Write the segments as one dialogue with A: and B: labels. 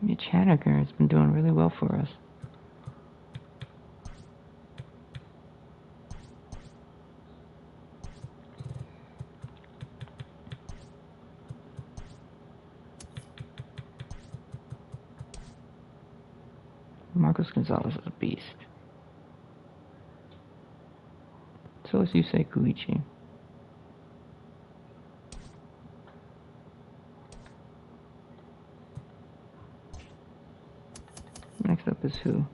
A: Mitch Haniger has been doing really well for us. Marcos Gonzalez is a beast. So as you say, Koichi. Next up is who?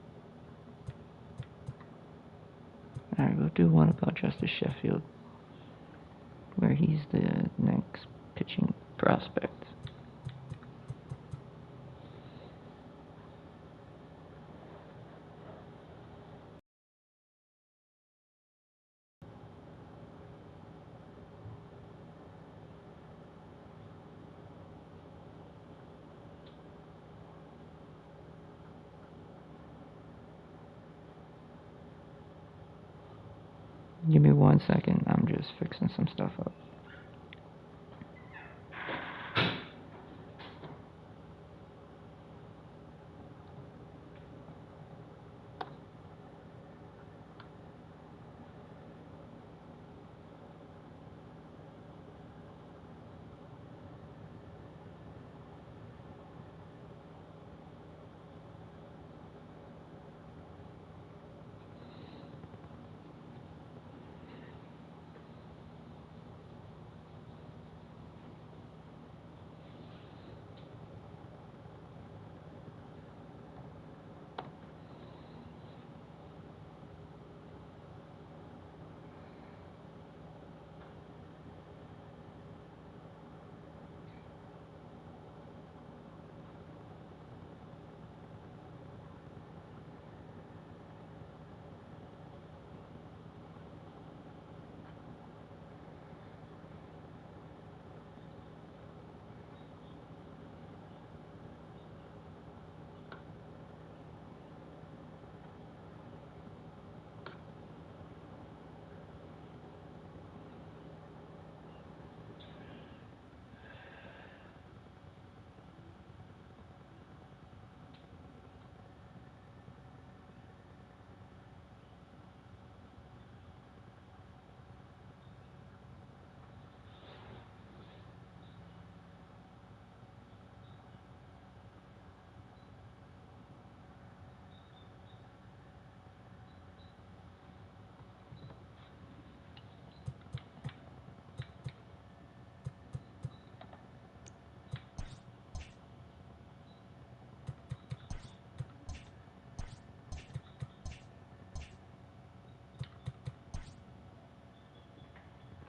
A: Alright, we'll do one about Justice Sheffield, where he's the next pitching prospect. Give me 1 second, I'm just fixing some stuff up.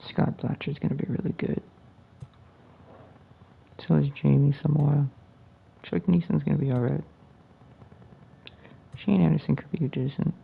A: Scott Blatcher's gonna be really good. So is Jamie Samoa. Chuck Neeson's gonna be alright. Shane Anderson could be decent.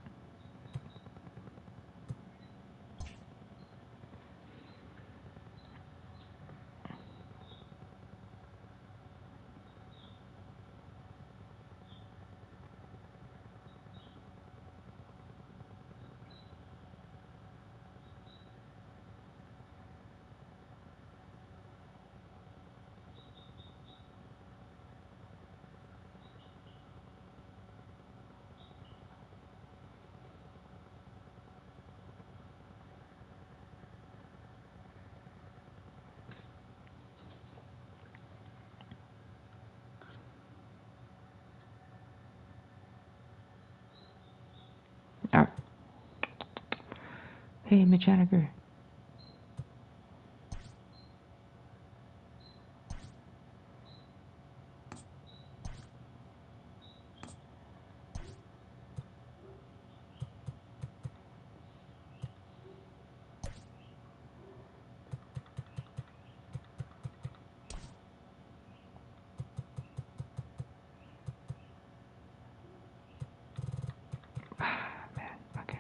A: Alright. Hey, Mitch Haniger. Man, okay.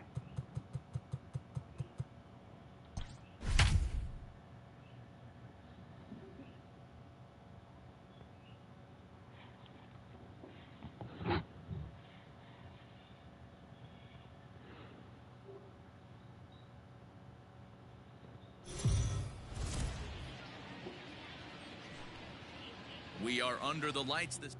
B: We are under the lights this...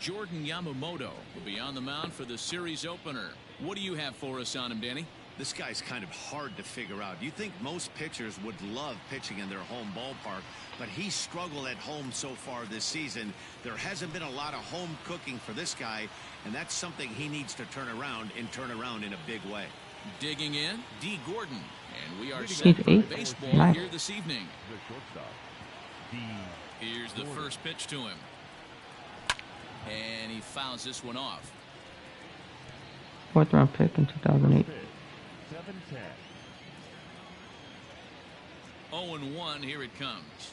B: Jordan Yamamoto will be on the mound for the series opener. What do you have for us on him, Danny?
C: This guy's kind of hard to figure out. You think most pitchers would love pitching in their home ballpark, but he struggled at home so far this season. There hasn't been a lot of home cooking for this guy, and that's something he needs to turn around in a big way.
B: Digging in, D. Gordon, and we are set for baseball here this evening. Here's the first pitch to him, and he fouls this one off.
A: 4th round pick in 2008.
B: 0-1, here it comes.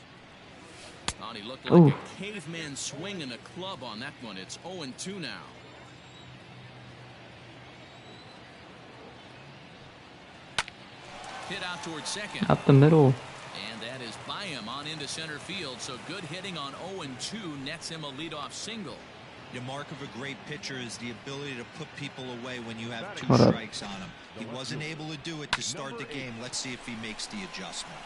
B: Oh, he looked like a caveman swinging a club on that one. It's 0-2 now. Hit out towards second.
A: Up the middle.
B: And that is by him on into center field. So good hitting on 0-2 nets him a leadoff single.
D: The mark of a great pitcher is the ability to put people away when you have 2 strikes on him. He wasn't able to do it to start the game. Let's see if he makes the adjustment.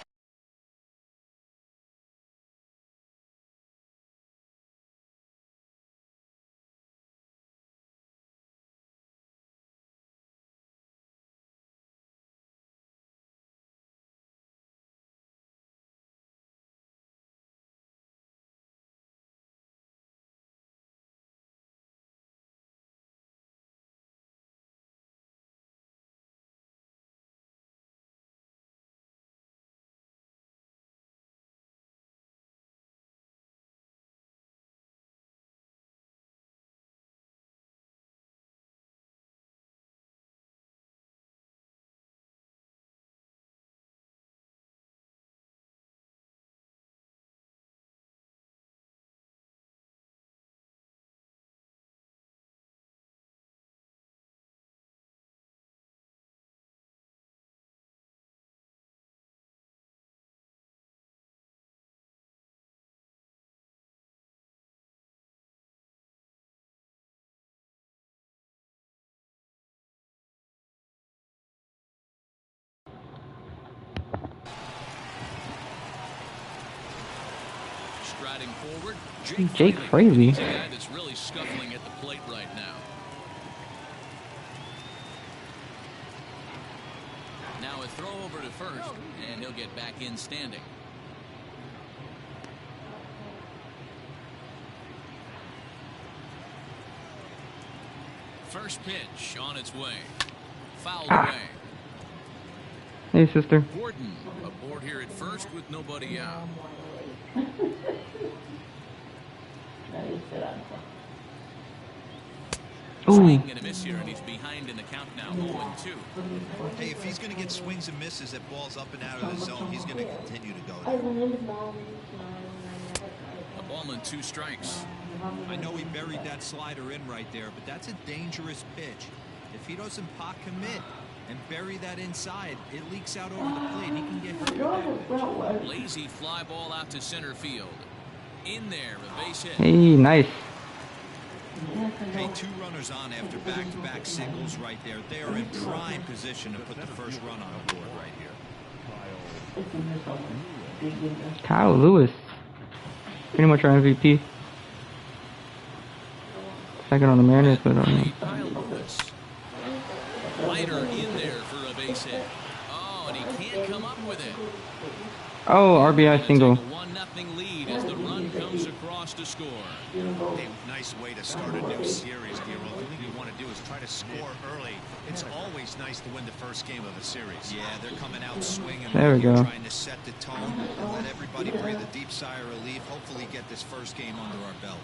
B: Striding forward,
A: Jake Fraley.
B: He's a guy that's really scuffling at the plate right now. Now a throw over to first, and he'll get back in standing. First pitch on its way. Fouled away.
A: Hey, sister.
B: Gordon aboard here at first with nobody out. Swing and a miss here, and he's behind in the count now. 0-2.
D: Hey, if he's going to get swings and misses at balls up and out of the zone, he's going to continue to go there.
B: A ball and 2 strikes.
D: I know he buried that slider in right there, but that's a dangerous pitch. If he doesn't pot commit and bury that inside, it leaks out over the plate. He can get hurt with that pitch.
B: Lazy fly ball out to center field. In there, a base hit.
A: Hey, nice.
D: Hey, 2 runners on after back-to-back singles right there. They are in prime position to put the first run on the board right here.
A: Kyle Lewis. Pretty much our MVP. Second on the Mariners, but
B: Kyle Lewis. Lighter in there for a base hit. Oh, and he can't come up with it.
A: Oh, RBI single.
B: 1-0 lead as the run comes across to score.
C: A nice way to start a new series, Giro. The thing you want to do is try to score early. It's always nice to win the first game of a series.
D: Yeah, they're coming out swinging.
A: There we go.
D: Trying to set the tone and let everybody breathe a deep sigh of relief. Hopefully get this first game under our belt.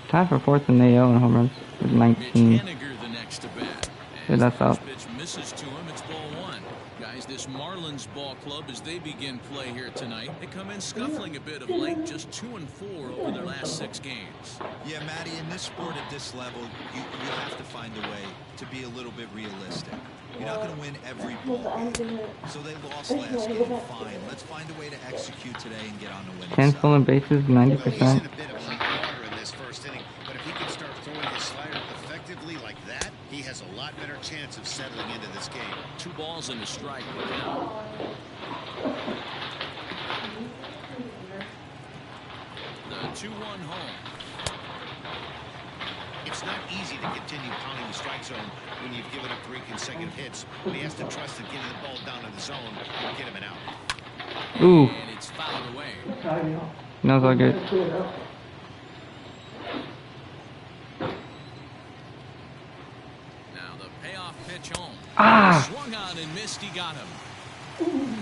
A: Tied for 4th in the AL in home runs with 19.
B: Mitch Haniger the next to bat.
A: Yeah, that's out.
B: Pitch misses to him. It's ball 1. Guys, this Marlins ball club, as they begin play here tonight, they come in scuffling a bit of late, just 2-4 over their last 6 games.
D: Yeah, Matty, in this sport at this level, you have to find a way to be a little bit realistic. You're not going to win every ball game. So they lost last game. Fine. Let's find a way to execute today and get on the winning
A: 10
D: side.
A: stolen bases, 90%.
C: Well, he's in a bit of hot water in this first inning, but if he can start throwing his slider effectively like that, he has a lot better chance of settling into this game.
B: 2 balls and a strike. The 2-1 home.
C: not easy to continue pounding the strike zone when you've given up 3 consecutive hits. But he has to trust that getting the ball down to the zone will get him an out.
A: Ooh.
B: And it's fouled away.
A: No, it's all good.
B: Now the payoff pitch home.
A: Ah!
B: Swung on and missed. He got him.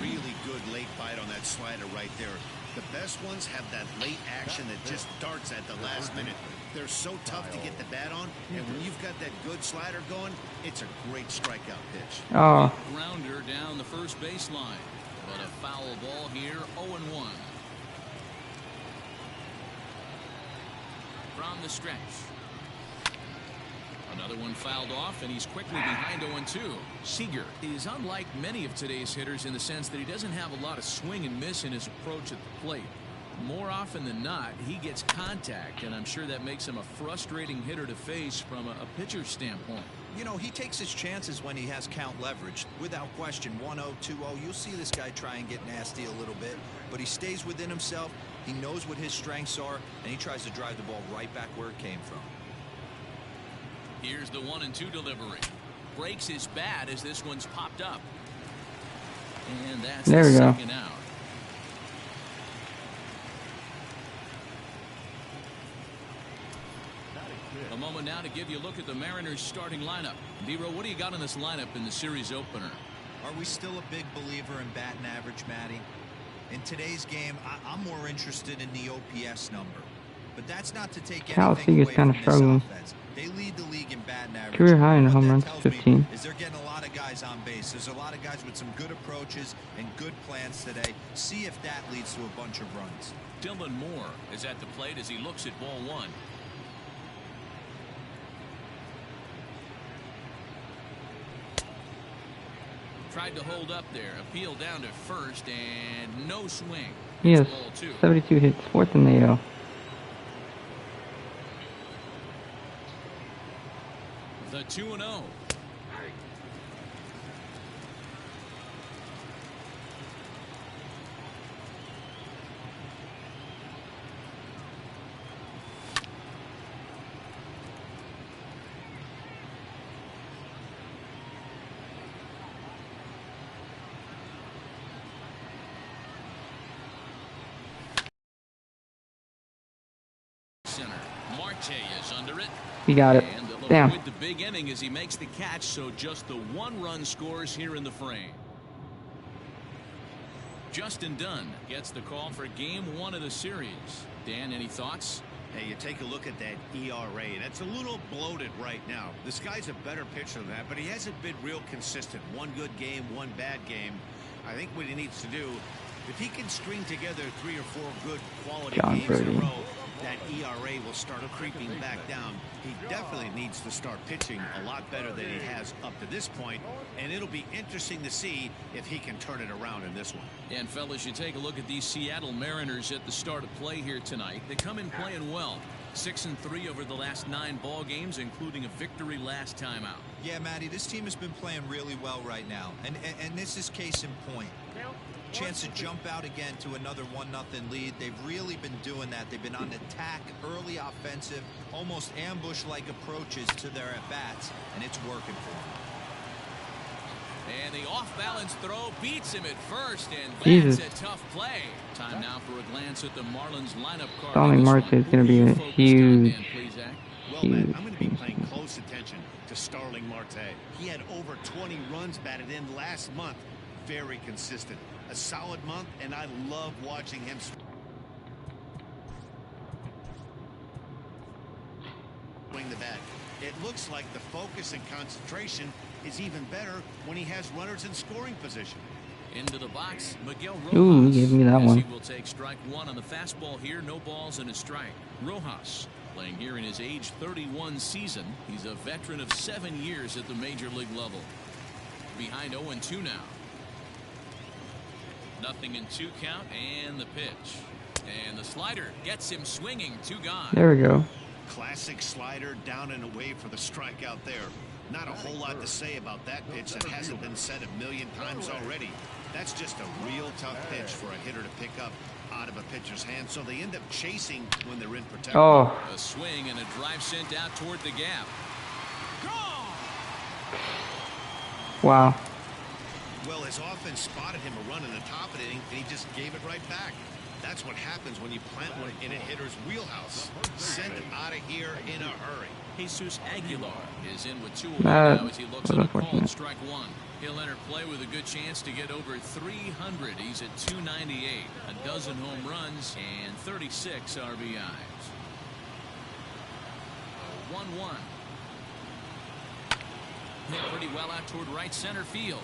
C: Really good late bite on that slider right there. The best ones have that late action that just darts at the last minute. They're so tough to get the bat on, and when you've got that good slider going, it's a great strikeout pitch.
A: Oh.
B: Grounder down the first baseline. But a foul ball here, 0-1. From the stretch. Another one fouled off, and he's quickly behind 0-2. Seager is unlike many of today's hitters in the sense that he doesn't have a lot of swing and miss in his approach at the plate. More often than not, he gets contact, and I'm sure that makes him a frustrating hitter to face from a pitcher's standpoint.
D: You know, he takes his chances when he has count leverage. Without question, 1-0, 2-0, you'll see this guy try and get nasty a little bit, but he stays within himself. He knows what his strengths are, and he tries to drive the ball right back where it came from.
B: Here's the 1-2 delivery. Breaks his bat as this one's popped up. And that's
A: there
B: the
A: we go.
B: second out. A moment now to give you a look at the Mariners starting lineup. D-Row, what do you got in this lineup in the series opener?
D: Are we still a big believer in batting average, Matty? In today's game, I'm more interested in the OPS number. But that's not to take anything away from this offense. They lead the league in batting average.
A: Career high in home runs, 15.
D: Is they're getting a lot of guys on base. There's a lot of guys with some good approaches and good plans today. See if that leads to a bunch of runs.
B: Dylan Moore is at the plate as he looks at ball one. Tried to hold up there. Appeal down to first and no swing.
A: Yes, 72 hits, 4th in the AL.
B: The 2-0. Center. Marte is under it.
A: He got it. Damn.
B: With the big inning as he makes the catch, so just the 1-run scores here in the frame. Justin Dunn gets the call for game 1 of the series. Dan, any thoughts?
C: Hey, you take a look at that ERA, and it's a little bloated right now. This guy's a better pitcher than that, but he hasn't been real consistent. One good game, one bad game. I think what he needs to do, if he can string together 3 or 4 good quality games in a row, that ERA will start creeping back down. He definitely needs to start pitching a lot better than he has up to this point, and it'll be interesting to see if he can turn it around in this one.
B: And fellas, you take a look at these Seattle Mariners at the start of play here tonight. They come in playing well. 6-3 over the last 9 ball games, including a victory last time out.
D: Yeah, Matty, this team has been playing really well right now, and this is case in point. Chance to jump out again to another 1-0 lead. They've really been doing that. They've been on attack, early offensive, almost ambush-like approaches to their at-bats, and it's working for them.
B: And the off-balance throw beats him at first, and
A: Jesus.
B: that's a tough play. Time now for a glance at the Marlins lineup card.
A: Stalling Marte is going to be a huge,
C: Well, Matt, I'm going to be paying close attention to Starling Marte. He had over 20 runs batted in last month. Very consistent. A solid month, and I love watching him swing the bat. It looks like the focus and concentration is even better when he has runners in scoring position.
B: Into the box, Miguel Rojas.
A: Ooh, he gave me that one.
B: He will take strike 1 on the fastball here. No balls and a strike. Rojas playing here in his age 31 season. He's a veteran of 7 years at the major league level. Behind 0-2 now. 0-2 count, and the pitch. And the slider gets him swinging. 2 gone.
A: There we go.
C: Classic slider down and away for the strikeout there. Not a whole lot to say about that pitch that hasn't been said a million times already. That's just a real tough pitch for a hitter to pick up out of a pitcher's hand, so they end up chasing when they're in protection.
A: Oh.
B: A swing and a drive sent out toward the gap. Gone!
A: Wow.
C: Well, his offense spotted him a run in the top of the inning, and he just gave it right back. That's what happens when you plant one in a hitter's wheelhouse. Send him out of here in a hurry.
B: Jesus Aguilar is in with 2 away now as he looks at a call and strike one. He'll enter play with a good chance to get over 300. He's at 298, a dozen home runs, and 36 RBIs. 1-1. Hit pretty well out toward right center field.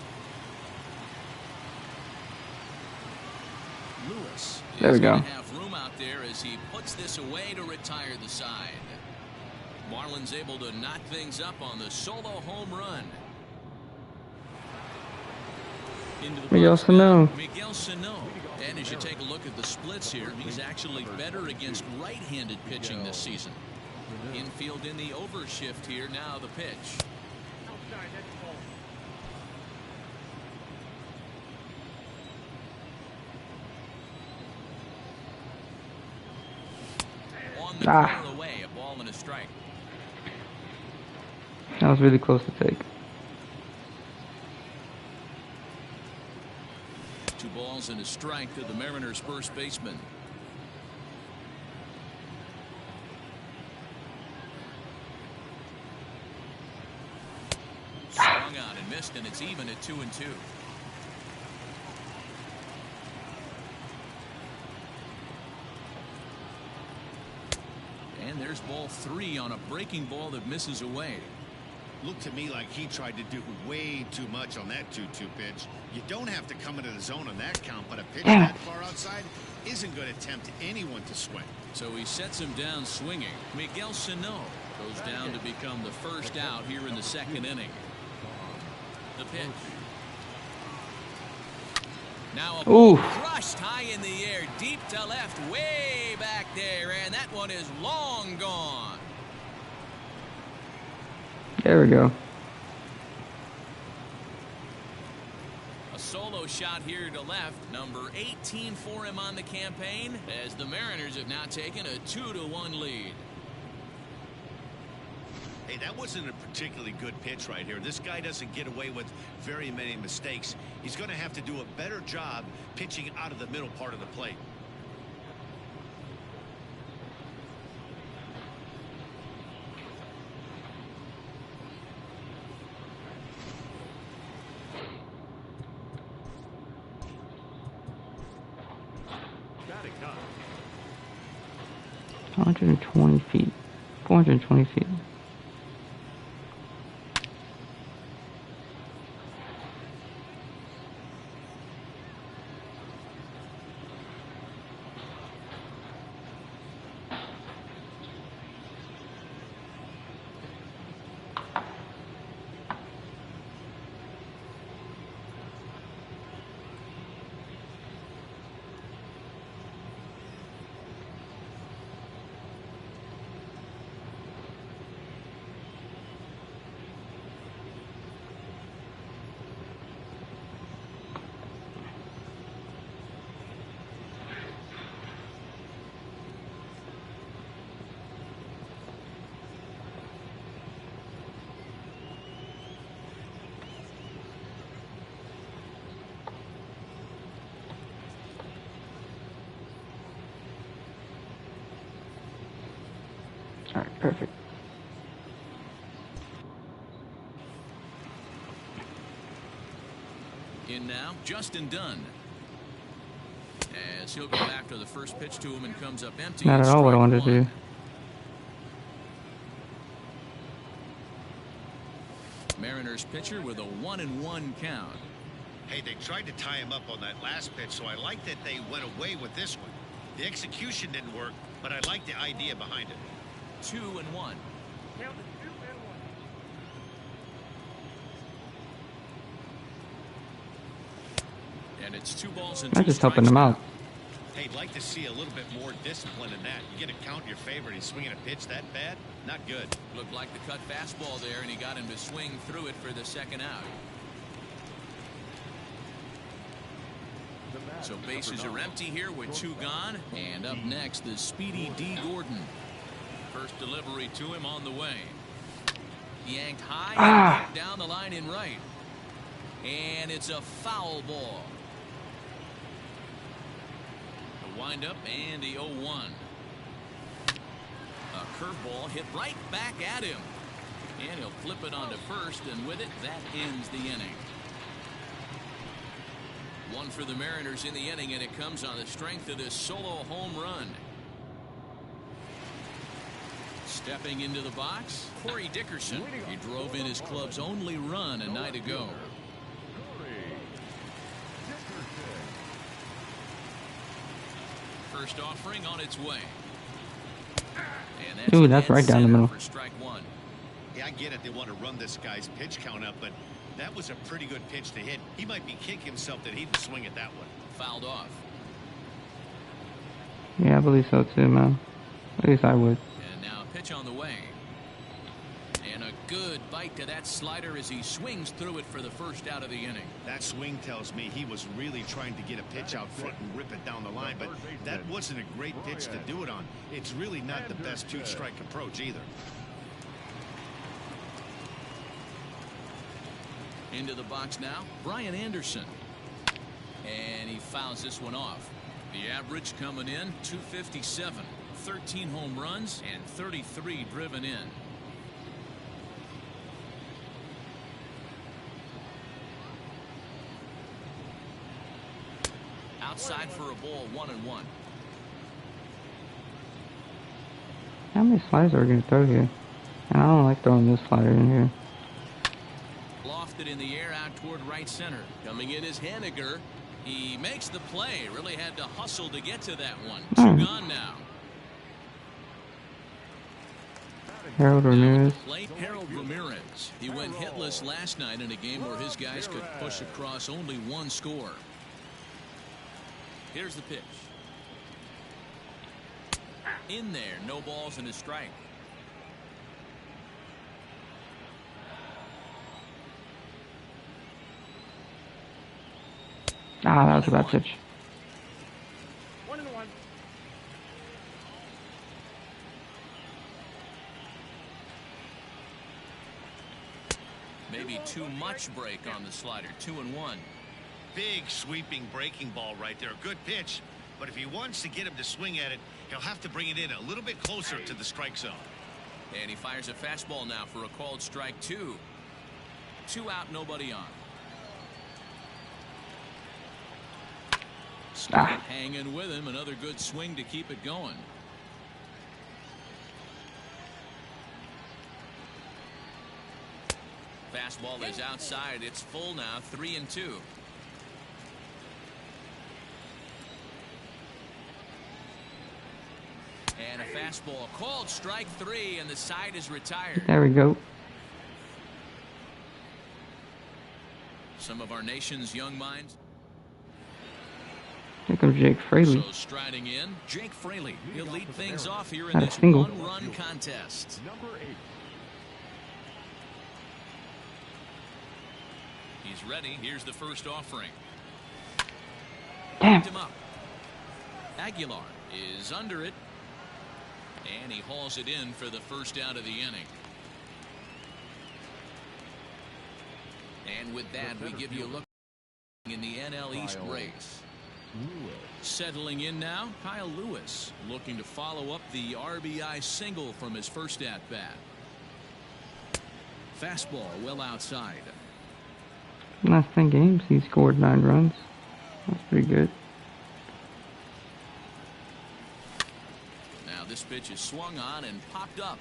B: Lewis
A: there we go.
B: Have room out there as he puts this away to retire the side. Marlins able to knock things up on the solo home run. Into the
A: Miguel Sano.
B: Miguel Sano. And as you take a look at the splits here, he's actually better against right-handed pitching this season. Infield in the overshift here. Now the pitch. On the corner away, a ball and a strike.
A: That was really close to take.
B: 2 balls and a strike to the Mariners' first baseman. Swung out and missed, and it's even at 2-2. And there's ball 3 on a breaking ball that misses away.
C: Looked to me like he tried to do way too much on that 2-2 pitch. You don't have to come into the zone on that count, but a pitch that far outside isn't going to tempt anyone to swing.
B: So he sets him down swinging. Miguel Sano goes down to become the first out here in the second inning. The pitch. Now a ball crushed high in the air, deep to left, way back there, and that one is long gone.
A: There we go.
B: A solo shot here to left, number 18 for him on the campaign, as the Mariners have now taken a 2-1 lead.
C: Hey, that wasn't a particularly good pitch right here. This guy doesn't get away with very many mistakes. He's going to have to do a better job pitching out of the middle part of the plate.
E: Batting done.
A: 120 feet. 420 feet. All right, perfect.
B: In now, Justin Dunn. As he'll go after the first pitch to him and comes up empty.
A: Not at all what I wanted to do.
B: Mariners pitcher with a 1-1 count.
C: Hey, they tried to tie him up on that last pitch, so I like that they went away with this one. The execution didn't work, but I like the idea behind it.
B: 2-1. And it's 2 balls and 2
A: I'm just helping him out.
C: Hey, I'd like to see a little bit more discipline in that. You get a count in your favor and he's swinging a pitch that bad? Not good.
B: Looked like the cut fastball there, and he got him to swing through it for the second out. So bases are empty here with 2 gone. And up next, the speedy D. Gordon. First delivery to him on the way. Yanked high and down the line in right. And it's a foul ball. The windup and the 0-1. A curveball hit right back at him. And he'll flip it onto first, and with it, that ends the inning. 1 for the Mariners in the inning, and it comes on the strength of this solo home run. Stepping into the box, Corey Dickerson. He drove in his club's only run a night ago. First offering on its way. And
A: Ooh, that's right down the middle.
B: For strike 1.
C: Yeah, I get it. They want to run this guy's pitch count up, but that was a pretty good pitch to hit. He might be kicking himself that he didn't swing at that one.
B: Fouled off.
A: Yeah, I believe so too, man. At least I would.
B: And now a pitch on the way. And a good bite to that slider as he swings through it for the first out of the inning.
C: That swing tells me he was really trying to get a pitch out front and rip it down the line, but that wasn't a great pitch to do it on. It's really not the best 2-strike approach either.
B: Into the box now, Brian Anderson. And he fouls this one off. The average coming in, 257. 13 home runs and 33 driven in. Outside for a ball, 1-1.
A: How many sliders are we going to throw here? And I don't like throwing this slider in here.
B: Lofted in the air out toward right center. Coming in is Haniger. He makes the play. Really had to hustle to get to that one. 2 gone now.
A: Harold Ramirez.
B: Harold Ramirez. He went hitless last night in a game where his guys could push across only 1 score. Here's the pitch. In there, no balls and a strike.
A: Ah, that was a bad pitch.
E: 1-1.
B: Maybe too much break on the slider. 2-1.
C: Big sweeping breaking ball right there. Good pitch, but if he wants to get him to swing at it, he'll have to bring it in a little bit closer to the strike zone.
B: And he fires a fastball now for a called strike 2. 2 out, nobody on. Hanging with him. Another good swing to keep it going. Fastball is outside. It's full now. 3-2. And a fastball called strike 3, and the side is retired.
A: There we go.
B: Some of our nation's young minds.
A: Here comes Jake Fraley.
B: So striding in, Jake Fraley. He'll lead things off here in
A: Got a
B: this
A: single.
B: 1-run contest.
E: Number 8.
B: He's ready. Here's the first offering.
A: Damn.
B: Picked him up. Aguilar is under it. And he hauls it in for the first out of the inning. And with that, we give you a look in the NL East race. Settling in now, Kyle Lewis looking to follow up the RBI single from his first at-bat. Fastball well outside.
A: Last 10 games, he scored 9 runs. That's pretty good.
B: Now this pitch is swung on and popped up.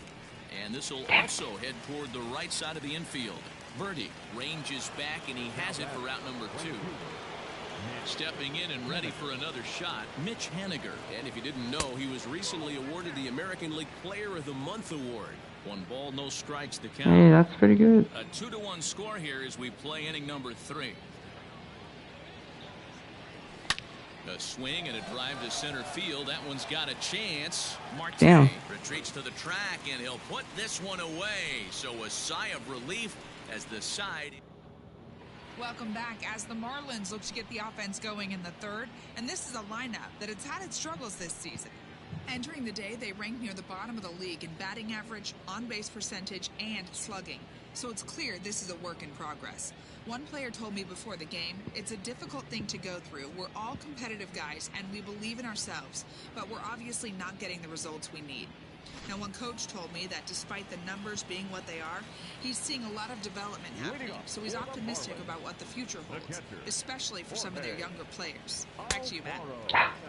B: And this will also head toward the right side of the infield. Birdie ranges back, and he has it for route number 2. Stepping in and ready for another shot, Mitch Haniger. And if you didn't know, he was recently awarded the American League Player of the Month award. 1 ball, no strikes to count.
A: Hey, that's pretty good.
B: A 2-1 score here as we play inning number 3. A swing and a drive to center field. That one's got a chance. Marte retreats to the track, and he'll put this one away. So a sigh of relief as the side.
F: Welcome back as the Marlins look to get the offense going in the third, and this is a lineup that has had its struggles this season. Entering the day, they rank near the bottom of the league in batting average, on-base percentage, and slugging. So it's clear this is a work in progress. One player told me before the game, it's a difficult thing to go through. We're all competitive guys, and we believe in ourselves, but we're obviously not getting the results we need. Now, one coach told me that despite the numbers being what they are, he's seeing a lot of development happening, so he's optimistic about what the future holds, especially for some of their younger players. Back to you, Matt.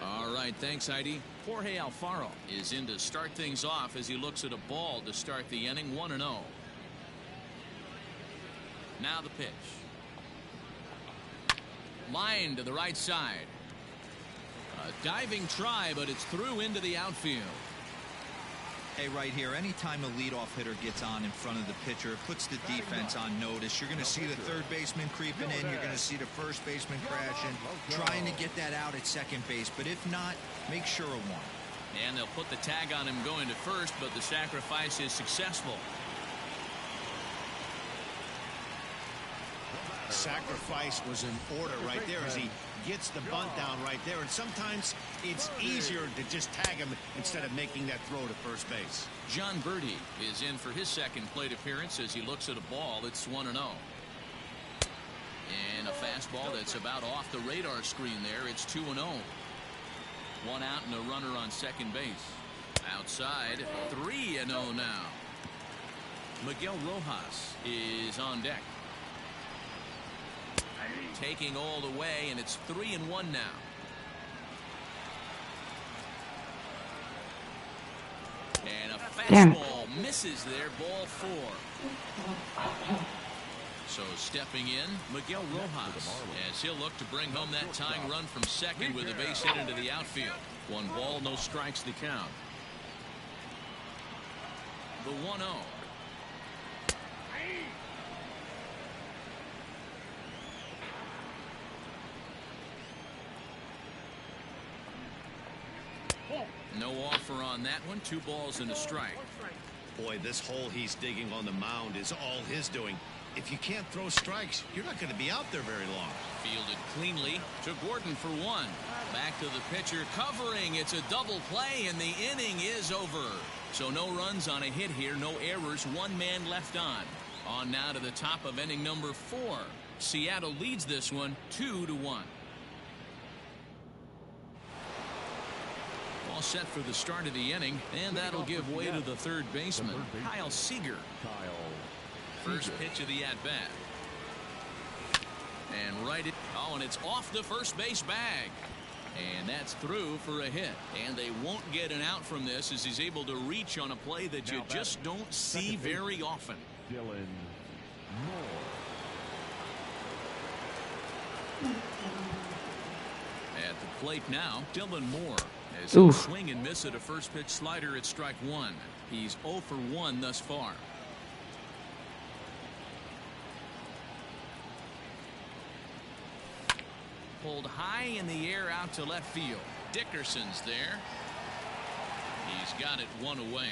B: All right, thanks, Heidi. Jorge Alfaro is in to start things off as he looks at a ball to start the inning, 1-0. Now the pitch. Line to the right side. A diving try, but it's through into the outfield.
D: Hey, right here, anytime a leadoff hitter gets on in front of the pitcher, it puts the defense on notice. You're going to see the third baseman creeping in. You're going to see the first baseman crashing, trying to get that out at second base. But if not, make sure of one.
B: And they'll put the tag on him going to first, but the sacrifice is successful.
C: Sacrifice was in order right there as he gets the bunt down right there, and sometimes it's easier to just tag him instead of making that throw to first base.
B: John Birdie is in for his second plate appearance as he looks at a ball. It's 1-0. And a fastball that's about off the radar screen there. It's 2-0. One out and a runner on second base. Outside, 3-0 now. Miguel Rojas is on deck. Taking all the way, and it's 3-1 now. And a fastball misses there, ball 4. So stepping in, Miguel Rojas, as he'll look to bring home that tying run from second with a base hit into the outfield. 1 ball, no strikes to count. The 1-0. No offer on that one. 2 balls and a strike.
C: Boy, this hole he's digging on the mound is all his doing. If you can't throw strikes, you're not going to be out there very long.
B: Fielded cleanly to Gordon for 1. Back to the pitcher, covering. It's a double play, and the inning is over. So no runs on a hit here, no errors, 1 man left on. On now to the top of inning number 4. Seattle leads this one 2-1. All set for the start of the inning, and that'll give way to the third baseman, Kyle Seager. First pitch of the at-bat. And and it's off the first base bag. And that's through for a hit. And they won't get an out from this as he's able to reach on a play that you just don't see very often. At the plate now, Dylan Moore. As he'll swing and miss at a first pitch slider at strike 1. He's 0 for 1 thus far. Pulled high in the air out to left field. Dickerson's there. He's got it 1 away.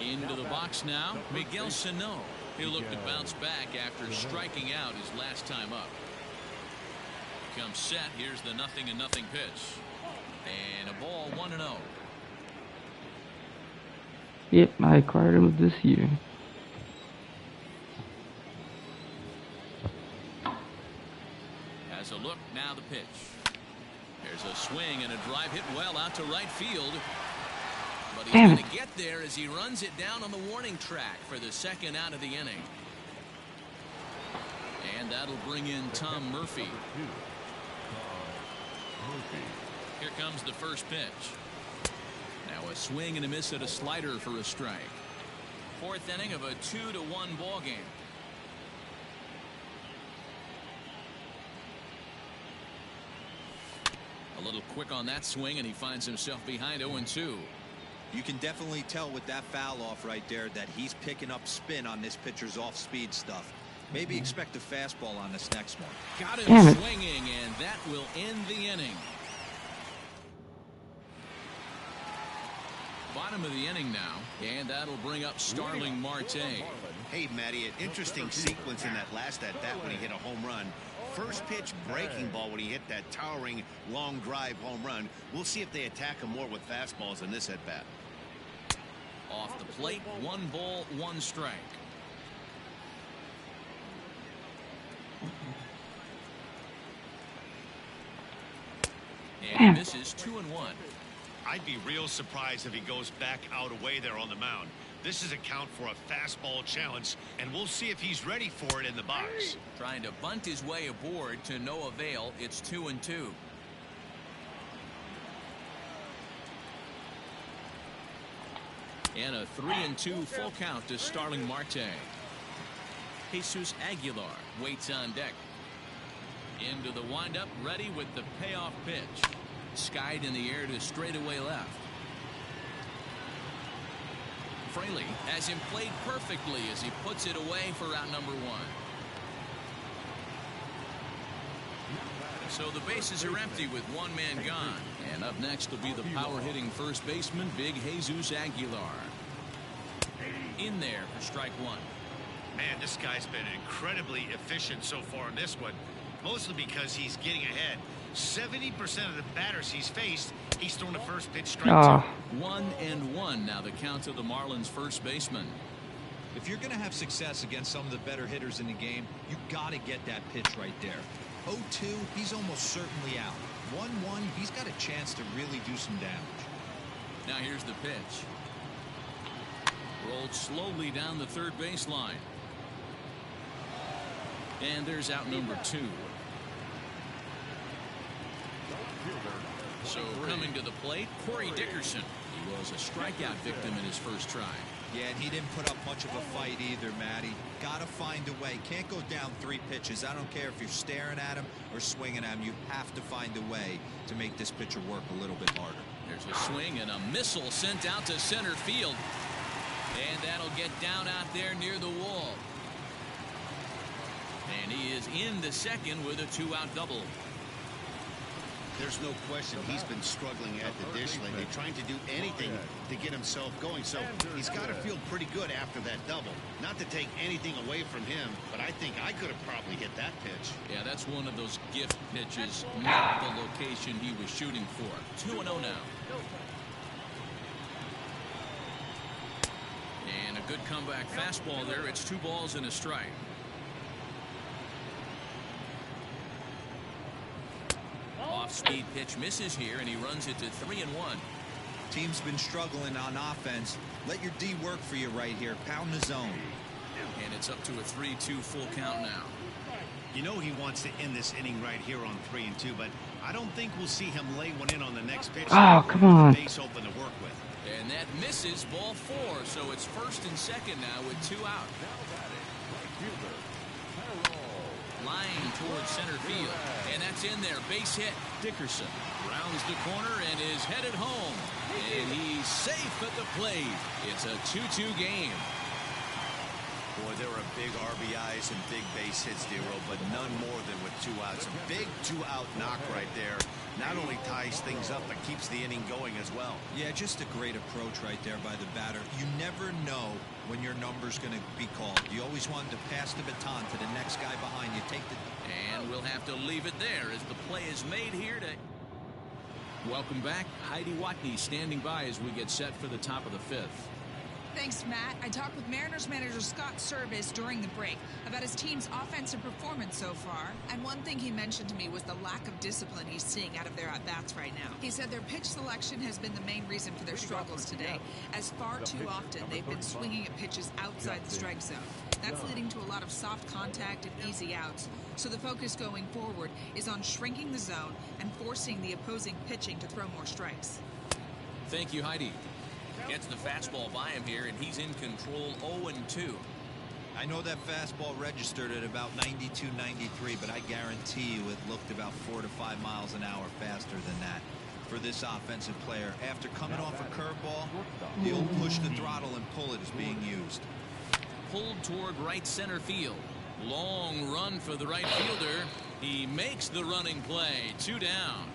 B: Into the box now, Miguel Sano. He'll look to bounce back after striking out his last time up. Comes set. Here's the 0-0 pitch. And a ball 1-0.
A: Yep, I acquired him this year.
B: Has a look, now the pitch. There's a swing and a drive hit well out to right field. But he's going to get there as he runs it down on the warning track for the second out of the inning. And that'll bring in Tom Murphy. Here comes the first pitch. Now a swing and a miss at a slider for a strike. 4th inning of a 2-1 ball game. A little quick on that swing, and he finds himself behind 0-2.
D: You can definitely tell with that foul off right there that he's picking up spin on this pitcher's off-speed stuff. Maybe expect a fastball on this next one.
B: Got him swinging, and that will end the inning. Bottom of the inning now, and that'll bring up Starling Marte.
C: Hey, Matty, an interesting sequence in that last at-bat when he hit a home run. First pitch breaking ball when he hit that towering long drive home run. We'll see if they attack him more with fastballs in this at-bat.
B: Off the plate, 1 ball, 1 strike. And misses 2-1.
C: I'd be real surprised if he goes back out away there on the mound. This is a count for a fastball challenge, and we'll see if he's ready for it in the box.
B: Trying to bunt his way aboard to no avail. It's 2-2. And a 3-2 full count to Starling Marte. Jesus Aguilar waits on deck. Into the windup, ready with the payoff pitch. Skied in the air to straightaway left. Fraley has him played perfectly as he puts it away for out number 1. So the bases are empty with 1 man gone. And up next will be the power-hitting first baseman, Big Jesus Aguilar. In there for strike 1.
C: Man, this guy's been incredibly efficient so far in this one, mostly because he's getting ahead. 70% of the batters he's faced, he's thrown the first pitch strike 2.
B: 1-1 now the count of the Marlins first baseman.
D: If you're going to have success against some of the better hitters in the game, you got to get that pitch right there. 0-2, he's almost certainly out. 1-1, he's got a chance to really do some damage.
B: Now here's the pitch. Rolled slowly down the third baseline. And there's out number 2. So coming to the plate, Corey Dickerson. He was a strikeout victim in his first try.
D: Yeah, and he didn't put up much of a fight either, Matty. Gotta find a way. Can't go down 3 pitches. I don't care if you're staring at him or swinging at him. You have to find a way to make this pitcher work a little bit harder.
B: There's a swing and a missile sent out to center field. And that'll get down out there near the wall. And he is in the second with a 2-out double.
C: There's no question he's been struggling at the dish lately, trying to do anything to get himself going. So he's got to feel pretty good after that double. Not to take anything away from him, but I think I could have probably hit that pitch.
B: Yeah, that's one of those gift pitches, not the location he was shooting for. 2-0 now. And a good comeback fastball there. It's 2 balls and a strike. Off-speed pitch misses here, and he runs it to 3-1.
D: Team's been struggling on offense. Let your D work for you right here. Pound the zone.
B: And it's up to a 3-2 full count now.
C: You know he wants to end this inning right here on 3-2, but I don't think we'll see him lay one in on the next pitch.
A: Oh, come on.
C: Base open to work with.
B: And that misses, ball 4, so it's first and second now with 2 out. Line towards center field, and that's in there. Base hit. Dickerson rounds the corner and is headed home, and he's safe at the plate. It's a 2-2 game.
C: Boy, there are big RBIs and big base hits, Dero, but none more than with 2 outs. A big 2-out knock right there. Not only ties things up, but keeps the inning going as well.
D: Yeah, just a great approach right there by the batter. You never know when your number's going to be called. You always want to pass the baton to the next guy behind you. Take the...
B: And we'll have to leave it there as the play is made here to... Welcome back. Heidi Watney standing by as we get set for the top of the 5th.
F: Thanks, Matt. I talked with Mariners manager Scott Service during the break about his team's offensive performance so far, and one thing he mentioned to me was the lack of discipline he's seeing out of their at-bats right now. He said their pitch selection has been the main reason for their struggles today, as far too often they've been swinging at pitches outside the strike zone. That's leading to a lot of soft contact and easy outs, so the focus going forward is on shrinking the zone and forcing the opposing pitching to throw more strikes.
B: Thank you, Heidi. Gets the fastball by him here, and he's in control 0-2.
D: I know that fastball registered at about 92, 93, but I guarantee you it looked about 4 to 5 miles an hour faster than that for this offensive player. After coming off a curveball, the old push the throttle and pull it is being used.
B: Pulled toward right center field. Long run for the right fielder. He makes the running play. 2 down.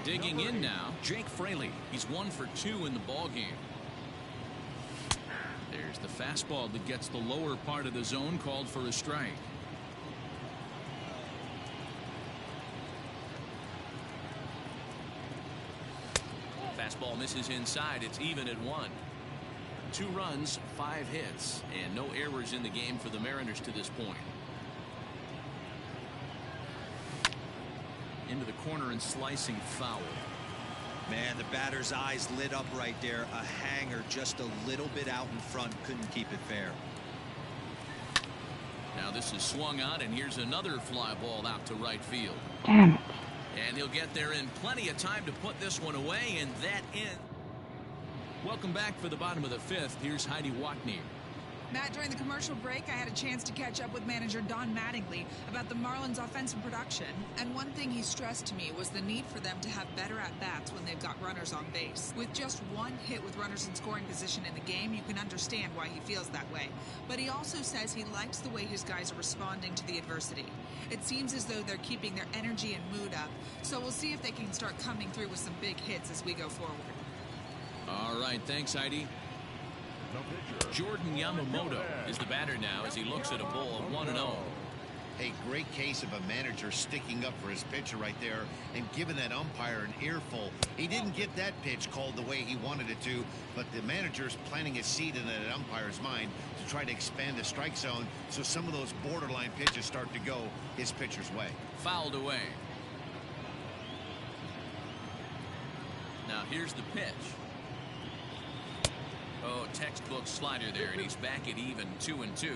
B: Digging in now, Jake Fraley. He's 1 for 2 in the ball game. There's the fastball that gets the lower part of the zone, called for a strike. Fastball misses inside. It's even at 1. 2 runs, 5 hits, and no errors in the game for the Mariners to this point. Into the corner and slicing foul.
D: Man, the batter's eyes lit up right there. A hanger just a little bit out in front. Couldn't keep it fair.
B: Now this is swung on, and here's another fly ball out to right field.
A: Damn it.
B: And he'll get there in plenty of time to put this one away, and that in. Welcome back for the bottom of the 5th. Here's Heidi Watney.
F: Matt, during the commercial break, I had a chance to catch up with manager Don Mattingly about the Marlins' offensive production. And one thing he stressed to me was the need for them to have better at-bats when they've got runners on base. With just 1 hit with runners in scoring position in the game, you can understand why he feels that way. But he also says he likes the way his guys are responding to the adversity. It seems as though they're keeping their energy and mood up. So we'll see if they can start coming through with some big hits as we go forward.
B: All right, thanks, Heidi. Jordan Yamamoto is the batter now as he looks at a ball of 1-0.
C: A great case of a manager sticking up for his pitcher right there and giving that umpire an earful. He didn't get that pitch called the way he wanted it to, but the manager's planting a seed in that umpire's mind to try to expand the strike zone so some of those borderline pitches start to go his pitcher's way.
B: Fouled away. Now here's the pitch. Oh, textbook slider there, and he's back at even 2-2.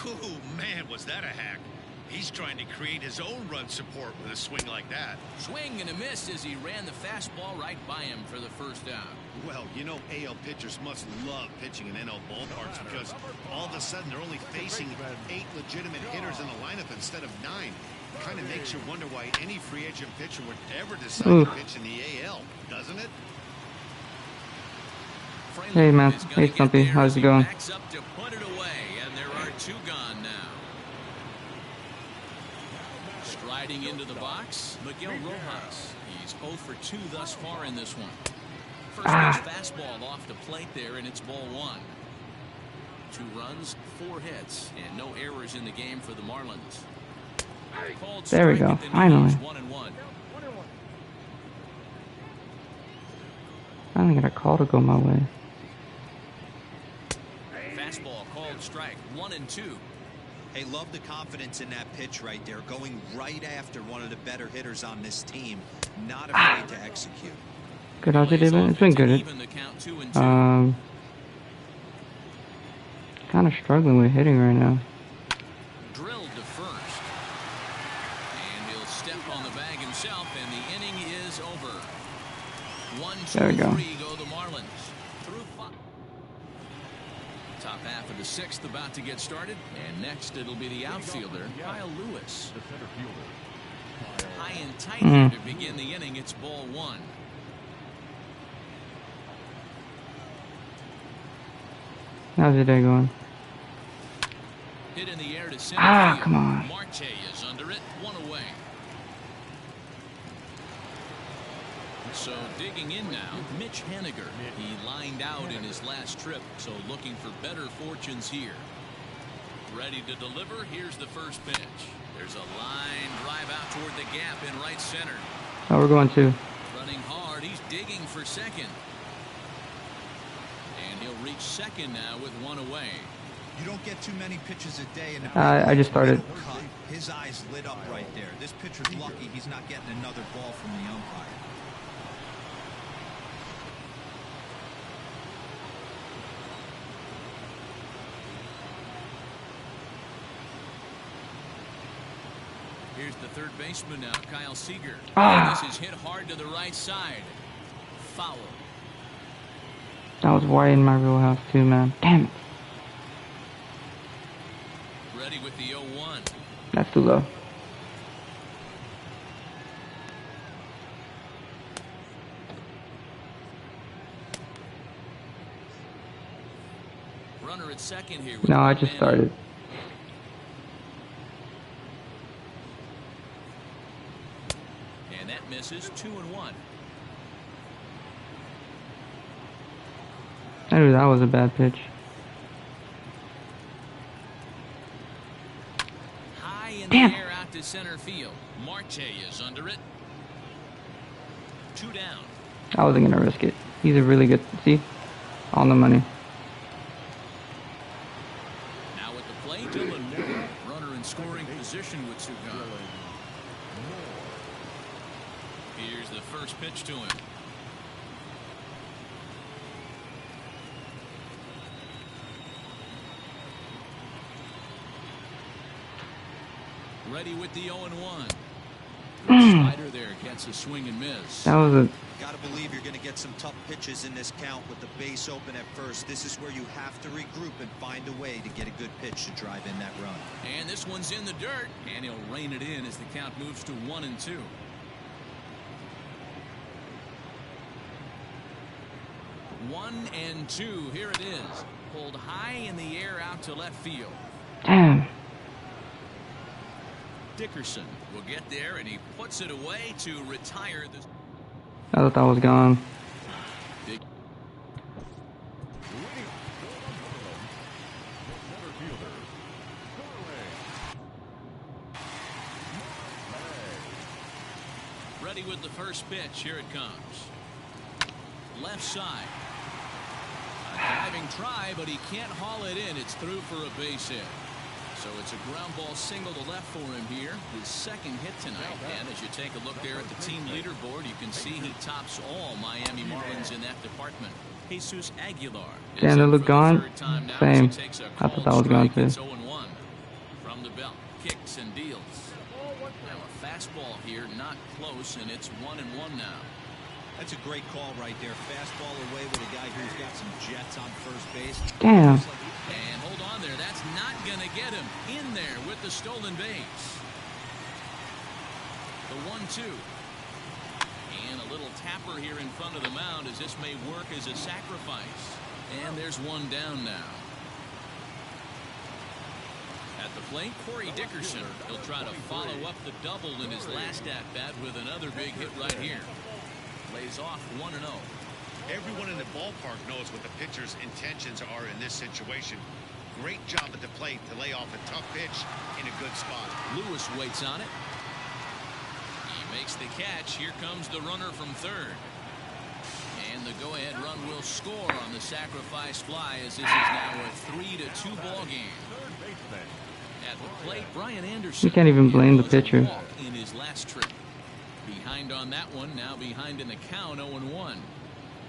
C: Oh, man, was that a hack. He's trying to create his own run support with a swing like that.
B: Swing and a miss as he ran the fastball right by him for the first down.
C: Well, you know, AL pitchers must love pitching in NL ballparks because all of a sudden they're only facing 8 legitimate hitters in the lineup instead of 9. Kind of makes you wonder why any free agent pitcher would ever decide to pitch in the AL, doesn't it?
A: Hey man, hey Stumpy, how's it going?
B: Backs up to put it away, and there are 2 gone now. Striding into the box, Miguel Rojas. He's 0 for 2 thus far in this one. First pitch fastball off the plate there, and it's ball 1. 2 runs, 4 hits, and no errors in the game for the Marlins.
A: There we go, finally. Finally got a call to go my way.
B: Fastball called strike, 1-2.
D: Hey, love the confidence in that pitch right there, going right after one of the better hitters on this team. Not afraid to execute.
A: Good, how's it been? It's been good. Kind of struggling with hitting right now.
B: Drilled to first. And he'll step on the bag himself, and the inning is over. 1, 2,
A: There we go.
B: 3 go the Marlins. Through 5. Top half of the 6th about to get started, and next it'll be the outfielder, Kyle Lewis. High and tight here to begin the inning. It's ball 1.
A: How's your day going?
B: Hit in the air to center field.
A: Come on.
B: Marte is under it, 1 away. So digging in now, Mitch Haniger. He lined out in his last trip, so looking for better fortunes here. Ready to deliver. Here's the first pitch. There's a line drive out toward the gap in right center.
A: Oh, we're going to.
B: Running hard. He's digging for second. And he'll reach second now with 1 away.
D: You don't get too many pitches a day. In
A: I just started.
D: His eyes lit up right there. This pitcher's lucky he's not getting another ball from the umpire.
B: Here's the third baseman now, Kyle Seager. And this is hit hard to the right side. Foul.
A: That was wide in my real house too, man. Damn it.
B: Ready with the 0-1.
A: That's too low.
B: Runner at second here. With
A: No, I just started.
B: That misses. 2-1.
A: I knew that was a bad pitch.
B: High in
A: Damn.
B: the air out to center field. Marte is under it. 2 down.
A: I wasn't gonna risk it. He's a really good. See, on the money.
B: Now at the plate, Dylan Moore. Runner in scoring position with Sugan. Here's the first pitch to him. Ready with the 0-1. Slider there gets a swing and miss.
A: That was a.
D: Gotta believe you're gonna get some tough pitches in this count with the base open at first. This is where you have to regroup and find a way to get a good pitch to drive in that run.
B: And this one's in the dirt, and he'll rein it in as the count moves to 1-2. One and two. Here it is. Pulled high in the air out to left field.
A: Damn.
B: Dickerson will get there, and he puts it away to retire the.
A: I thought that was gone.
B: Ready with the first pitch. Here it comes. Left side. A diving try, but he can't haul it in. It's through for a base hit. So it's a ground ball single to left for him here. His second hit tonight. And as you take a look there at the team leaderboard, you can see he tops all Miami Marlins in that department. Jesus Aguilar.
A: Damn, they look gone. Same. I thought that was gone too.
B: 0-1 from the belt. Kicks and deals. Now a fastball here, not close, and it's 1-1 now.
D: That's a great call right there. Fastball away with a guy who's got some jets on first base.
A: Damn.
B: And hold on there. That's not going to get him in there with the stolen base. The 1-2. And a little tapper here in front of the mound as this may work as a sacrifice. And there's one down now. At the plate, Corey Dickerson. He'll try to follow up the double in his last at-bat with another big hit right here. Lays off 1-0.
C: Everyone in the ballpark knows what the pitcher's intentions are in this situation. Great job at the plate to lay off a tough pitch in a good spot.
B: Lewis waits on it. He makes the catch. Here comes the runner from third. And the go-ahead run will score on the sacrifice fly as this is now a 3-2 ball game. At the plate, Brian Anderson.
A: You can't even blame the pitcher.
B: In his last trip. Behind on that one, now behind in the count, 0-1.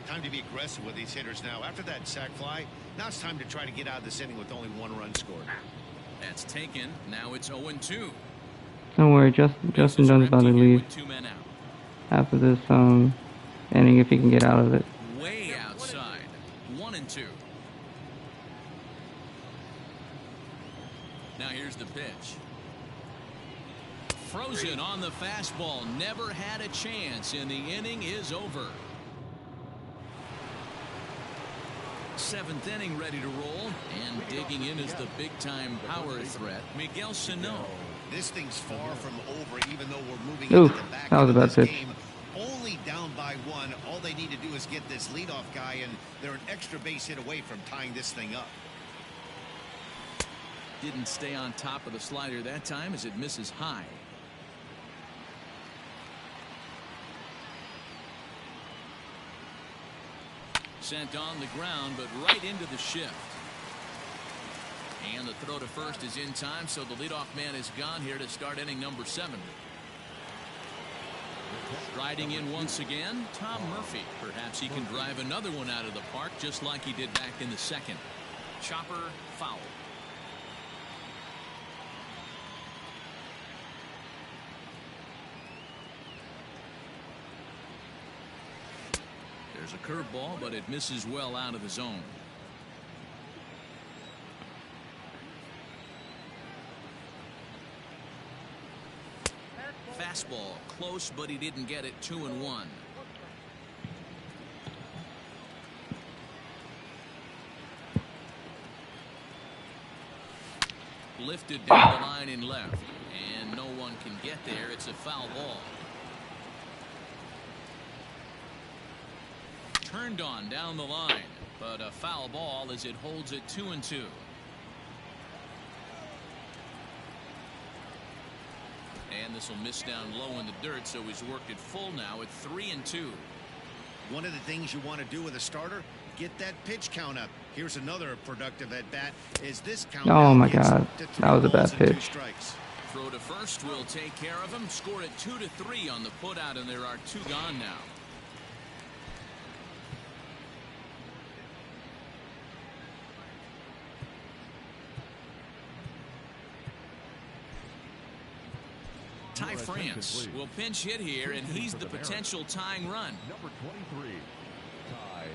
C: Time to be aggressive with these hitters now. After that sac fly, now it's time to try to get out of this inning with only 1 run scored.
B: That's taken. Now it's 0-2.
A: Don't worry, Justin Dunn's about to leave
B: 2 men out.
A: after this inning if he can get out of it.
B: Way outside. 1-2. Now here's the pitch. Frozen on the fastball. Never had a chance, and the inning is over. 7th inning ready to roll, and digging in is the big-time power threat, Miguel Sano.
C: This thing's far from over, even though we're moving
A: Ooh,
C: into the back
A: that was
C: end
A: a
C: of
A: bad
C: this
A: pitch.
C: game. Only down by 1. All they need to do is get this leadoff guy, and they're an extra base hit away from tying this thing up.
B: Didn't stay on top of the slider that time as it misses high. Sent on the ground, but right into the shift. And the throw to first is in time, so the leadoff man is gone here to start inning number 7. Striding in once again, Tom Murphy. Perhaps he can drive another one out of the park just like he did back in the 2nd. Chopper foul. There's a curveball, but it misses well out of the zone. Fastball close, but he didn't get it. 2-1. Lifted down the line in left, and no one can get there. It's a foul ball. turned on down the line, but a foul ball as it holds it 2-2. And this will miss down low in the dirt, so he's worked it full now at 3-2.
C: One of the things you want to do with a starter, get that pitch count up. Here's another productive at bat. Is this count?
A: Oh my God, that was a bad pitch.
B: Throw to first will take care of him. Scored it 2-3 on the putout, and there are 2 gone now. Ty France will pinch hit here, and he's the potential tying run.
G: Number 23, Ty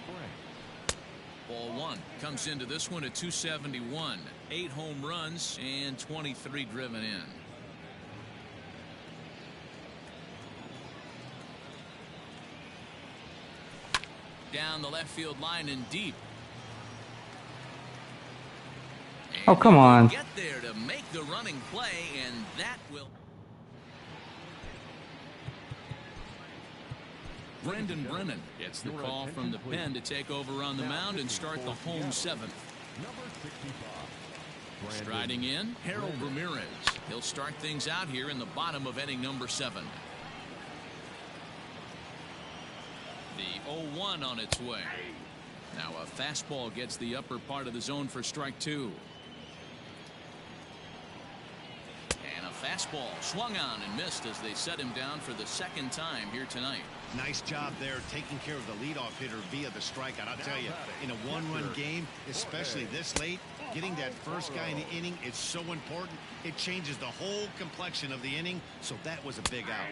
G: France.
B: Ball 1 comes into this one at 271. 8 home runs and 23 driven in. Down the left field line and deep. And
A: oh, come on.
B: Get there to make the running play, and that will. Brendan Brennan gets the call from the pen to take over on the mound and start the home 7th.
G: Number 65.
B: Striding in, Harold Ramirez. He'll start things out here in the bottom of inning number 7. The 0-1 on its way. Now a fastball gets the upper part of the zone for strike 2. And a fastball swung on and missed as they set him down for the 2nd time here tonight.
C: Nice job there taking care of the leadoff hitter via the strikeout. I'll tell you, in a one-run game, especially this late, getting that first guy in the inning is so important. It changes the whole complexion of the inning, so that was a big out.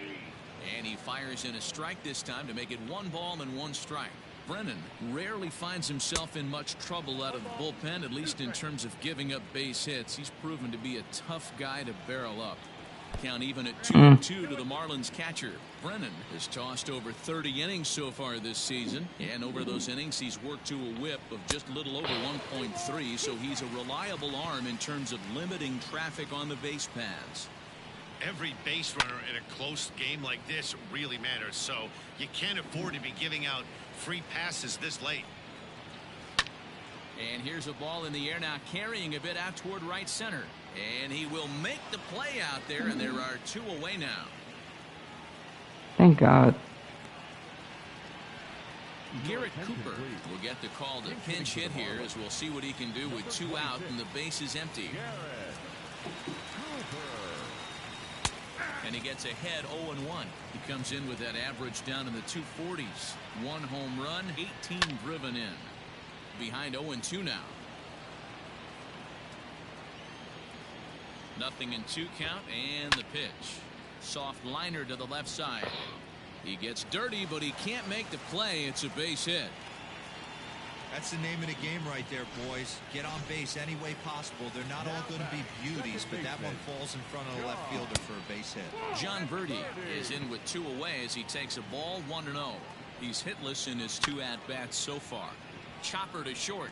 B: And he fires in a strike this time to make it 1 ball and 1 strike. Brennan rarely finds himself in much trouble out of the bullpen, at least in terms of giving up base hits. He's proven to be a tough guy to barrel up. Count even at 2-2 to the Marlins catcher. Brennan has tossed over 30 innings so far this season, and over those innings he's worked to a whip of just a little over 1.3, so he's a reliable arm in terms of limiting traffic on the base paths.
C: Every base runner in a close game like this really matters, so you can't afford to be giving out free passes this late.
B: And here's a ball in the air now, carrying a bit out toward right center. And he will make the play out there, and there are 2 away now.
A: Thank God.
B: Garrett Cooper will get the call to pinch hit here, as we'll see what he can do with 2 out and the base is empty. And he gets ahead 0-1. He comes in with that average down in the 240s. 1 home run, 18 driven in. Behind 0-2 now. 0-2 count, and the pitch. Soft liner to the left side. He gets dirty, but he can't make the play. It's a base hit.
D: That's the name of the game right there, boys. Get on base any way possible. They're not all going to be beauties, but that one falls in front of the left fielder for a base hit.
B: John Birdie is in with 2 away as he takes a ball 1-0. He's hitless in his 2 at-bats so far. Chopper to short.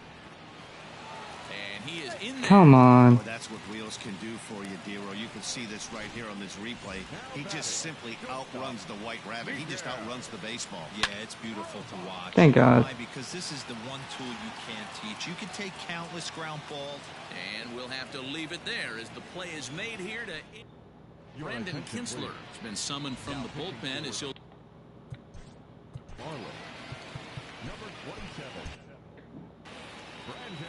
B: And he is in there.
A: Come on.
C: Oh, that's what wheels can do for you, Dero. You can see this right here on this replay. He just simply outruns the white rabbit. He just outruns the baseball.
D: Yeah, it's beautiful to watch.
A: Thank God.
D: Because this is the one tool you can't teach. You can take countless ground balls.
B: And we'll have to leave it there as the play is made here to Brandon Kinsler has been summoned from the bullpen as he'll.
G: Marlins. Number 27. Brandon.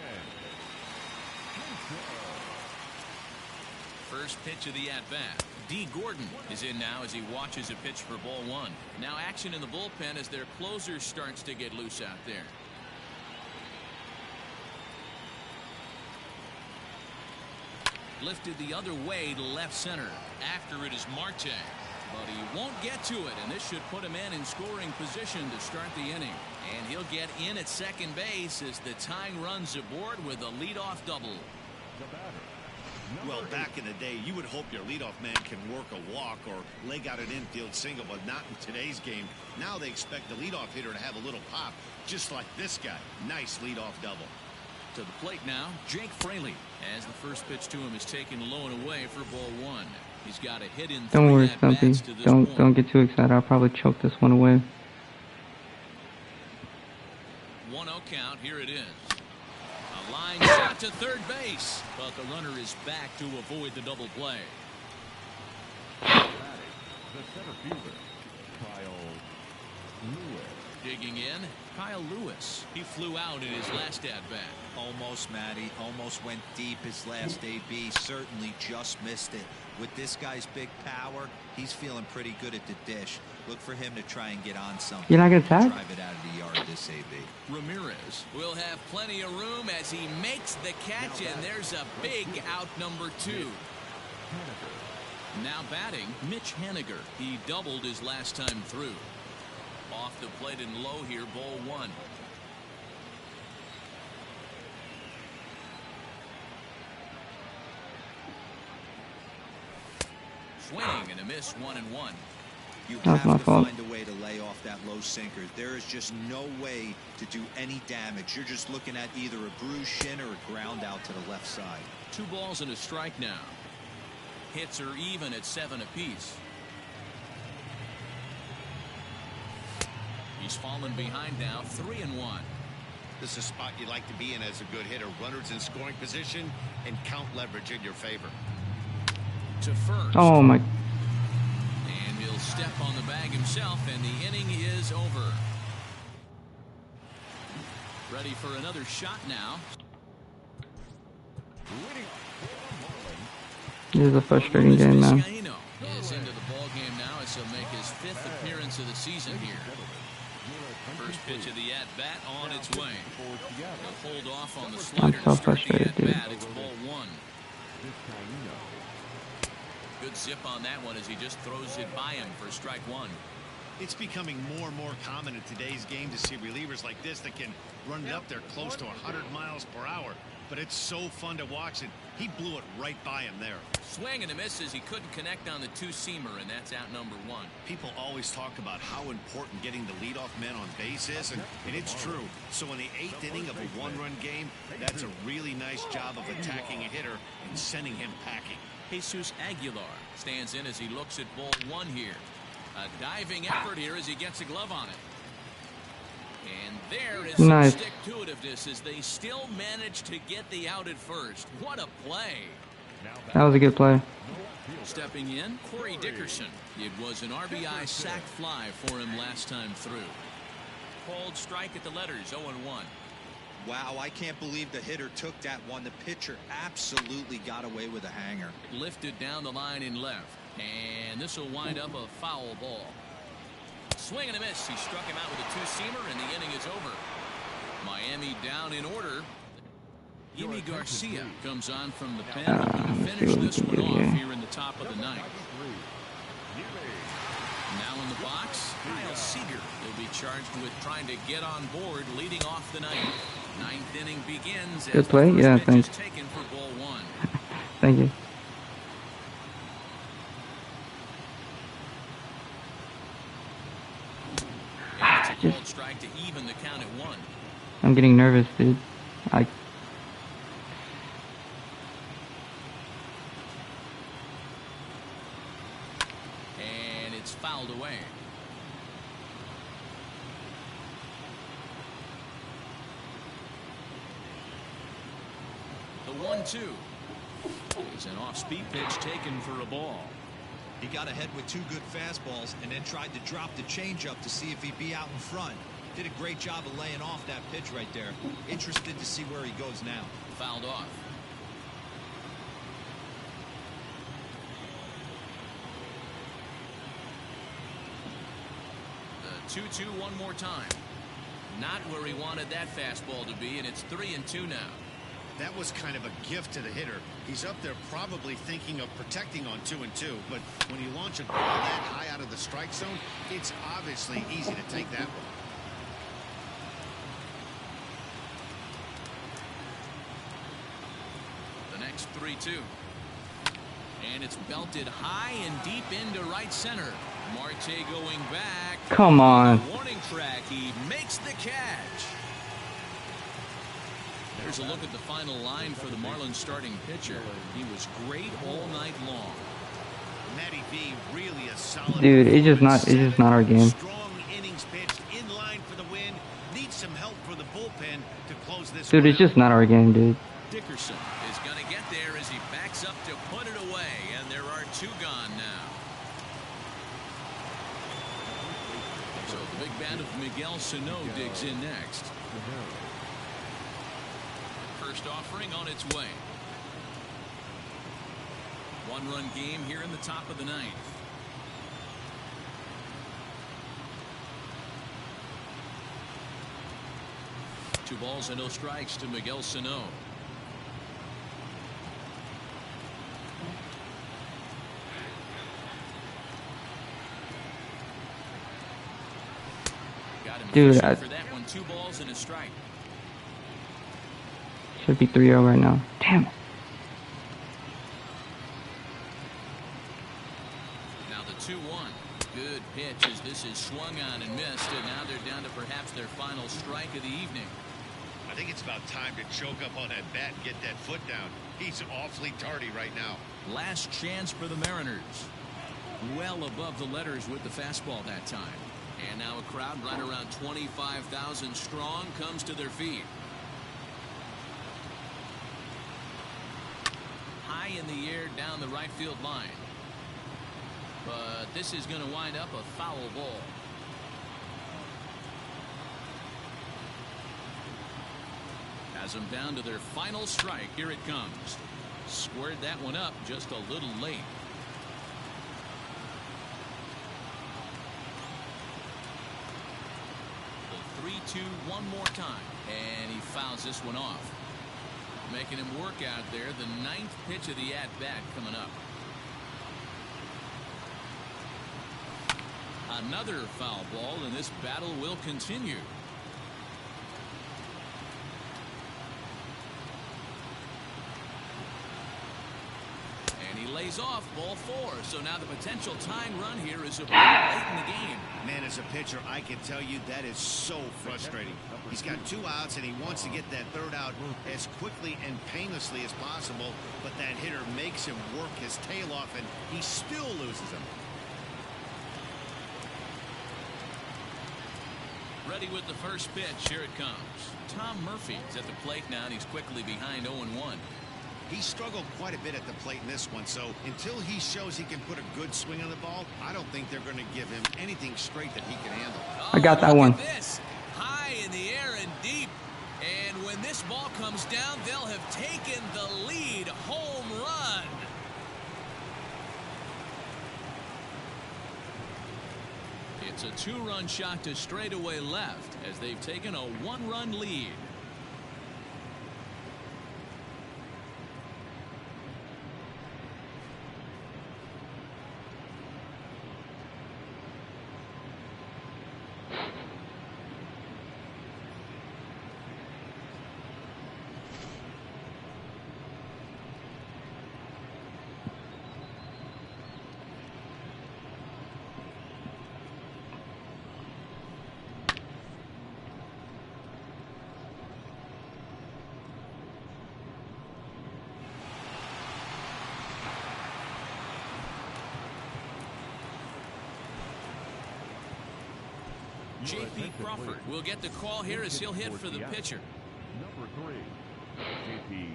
B: First pitch of the at-bat. D. Gordon is in now as he watches a pitch for ball 1. Now action in the bullpen as their closer starts to get loose out there. Lifted the other way to left center. After it is Marte. But he won't get to it, and this should put him in scoring position to start the inning. And he'll get in at second base as the tying runs aboard with a leadoff double.
G: The batter.
C: Well, back in the day, you would hope your leadoff man can work a walk or leg out an infield single, but not in today's game. Now they expect the leadoff hitter to have a little pop, just like this guy. Nice leadoff double.
B: To the plate now, Jake Fraley, as the first pitch to him is taken low and away for ball 1. He's got a hit in.
A: Don't worry, Stumpy. Don't get too excited. I'll probably choke this one away.
B: count. Here it is. A line shot to third base, but the runner is back to avoid the double play.
G: The center fielder, Kyle Lewis.
B: Digging in, Kyle Lewis. He flew out in his last at-bat.
D: Almost, Matty. Almost went deep his last AB. Certainly just missed it. With this guy's big power, he's feeling pretty good at the dish. Look for him to try and get on something.
A: You're not gonna tag?
D: Drive it out of the yard this AB.
B: Ramirez will have plenty of room as he makes the catch, and there's a big out number 2. Now batting, Mitch Haniger. He doubled his last time through. Off the plate and low here, ball 1. Swing and a miss, 1-1.
D: You
A: That's my
D: have to
A: fault.
D: find a way to lay off that low sinker. There is just no way to do any damage. You're just looking at either a bruised shin or a ground out to the left side.
B: 2 balls and a strike now. Hits are even at 7 apiece. He's fallen behind now, 3-1.
C: This is a spot you like to be in as a good hitter. Runners in scoring position and count leverage in your favor.
B: To first.
A: Oh my.
B: And he'll step on the bag himself, and the inning is over. Ready for another shot now.
A: This is a frustrating game, man.
B: Is into the ball game now as he'll make his 5th appearance of the season here. First pitch of the at-bat on its way. He'll hold off on the slider
A: I'm so
B: to start the
A: frustrated, dude.
B: at-bat. It's ball 1. Good zip on that one as he just throws it by him for strike 1.
C: It's becoming more and more common in today's game to see relievers like this that can run it up there close to 100 miles per hour. But it's so fun to watch it. He blew it right by him there.
B: Swing and a miss as he couldn't connect on the 2-seamer, and that's out number 1.
C: People always talk about how important getting the leadoff man on base is, and it's true. So in the 8th inning of a 1-run game, that's a really nice job of attacking a hitter and sending him packing.
B: Jesus Aguilar stands in as he looks at ball 1 here. A diving effort here as he gets a glove on it. And there is some stick-to-itiveness as they still manage to get the out at first. What a play.
A: That was a good play.
B: Stepping in, Corey Dickerson. It was an RBI sac fly for him last time through. Called strike at the letters, 0-1.
D: Wow, I can't believe the hitter took that one. The pitcher absolutely got away with a hanger.
B: Lifted down the line in left. And this will wind up a foul ball. Swing and a miss. He struck him out with a 2-seamer, and the inning is over. Miami down in order. Yimi Garcia comes on from the pen, hoping to finish this one off here in the top of the 9th. Now in the box, Kyle Seager. He'll be charged with trying to get on board, leading off the 9th. 9th inning begins.
A: Good play? Yeah, thanks.
B: Taken for ball 1.
A: Thank you.
B: Called strike to even the count at 1.
A: I'm getting nervous, dude.
B: And it's fouled away. The 1-2 is an off-speed pitch taken for a ball.
D: He got ahead with 2 good fastballs and then tried to drop the changeup to see if he'd be out in front. Did a great job of laying off that pitch right there. Interested to see where he goes now.
B: Fouled off. The 2-2 one more time. Not where he wanted that fastball to be, and it's 3-2 now.
C: That was kind of a gift to the hitter. He's up there probably thinking of protecting on 2-2, but when you launch a ball that high out of the strike zone, it's obviously easy to take that one.
B: The next 3-2. And it's belted high and deep into right center. Marte going back.
A: Come on.
B: Warning track. He makes the catch. There's a look at the final line for the Marlins starting pitcher. He was great all night long.
C: Matty B, really a solid.
A: Dude, it's just not our game.
C: Strong innings pitched, in line for the win. Needs some help for the bullpen,
A: Dude, it's just not our game, dude.
B: Dickerson is going to get there as he backs up to put it away, and there are 2 gone now. So the big bat of Miguel Sano digs in next. First offering on its way. 1-run game here in the top of the 9th. Two balls and no strikes to Miguel Sano. Got him
A: Dude,
B: for that one. 2 balls and a strike.
A: Should be 3-0 right now. Damn it.
B: Now the 2-1. Good pitch as this is swung on and missed, and now they're down to perhaps their final strike of the evening.
C: I think it's about time to choke up on that bat and get that foot down. He's awfully tardy right now.
B: Last chance for the Mariners. Well above the letters with the fastball that time. And now a crowd right around 25,000 strong comes to their feet. High in the air down the right field line. But this is going to wind up a foul ball. Has them down to their final strike. Here it comes. Squared that one up just a little late. The 3-2 one more time. And he fouls this one off. Making him work out there. The 9th pitch of the at-bat coming up. Another foul ball, and this battle will continue. And he lays off ball 4. So now the potential tying run here is about late in the game.
C: Man, as a pitcher, I can tell you that is so frustrating. He's got 2 outs, and he wants to get that 3rd out as quickly and painlessly as possible. But that hitter makes him work his tail off, and he still loses him.
B: Ready with the first pitch. Here it comes. Tom Murphy's at the plate now, and he's quickly behind 0-1.
C: He struggled quite a bit at the plate in this one, so until he shows he can put a good swing on the ball, I don't think they're going to give him anything straight that he can handle.
A: I got that one.
B: This high in the air and deep, and when this ball comes down, they'll have taken the lead. Home run. It's a 2-run shot to straightaway left as they've taken a 1-run lead. J.P. Crawford will get the call here as he'll hit for the pitcher.
G: Number 3, J.P.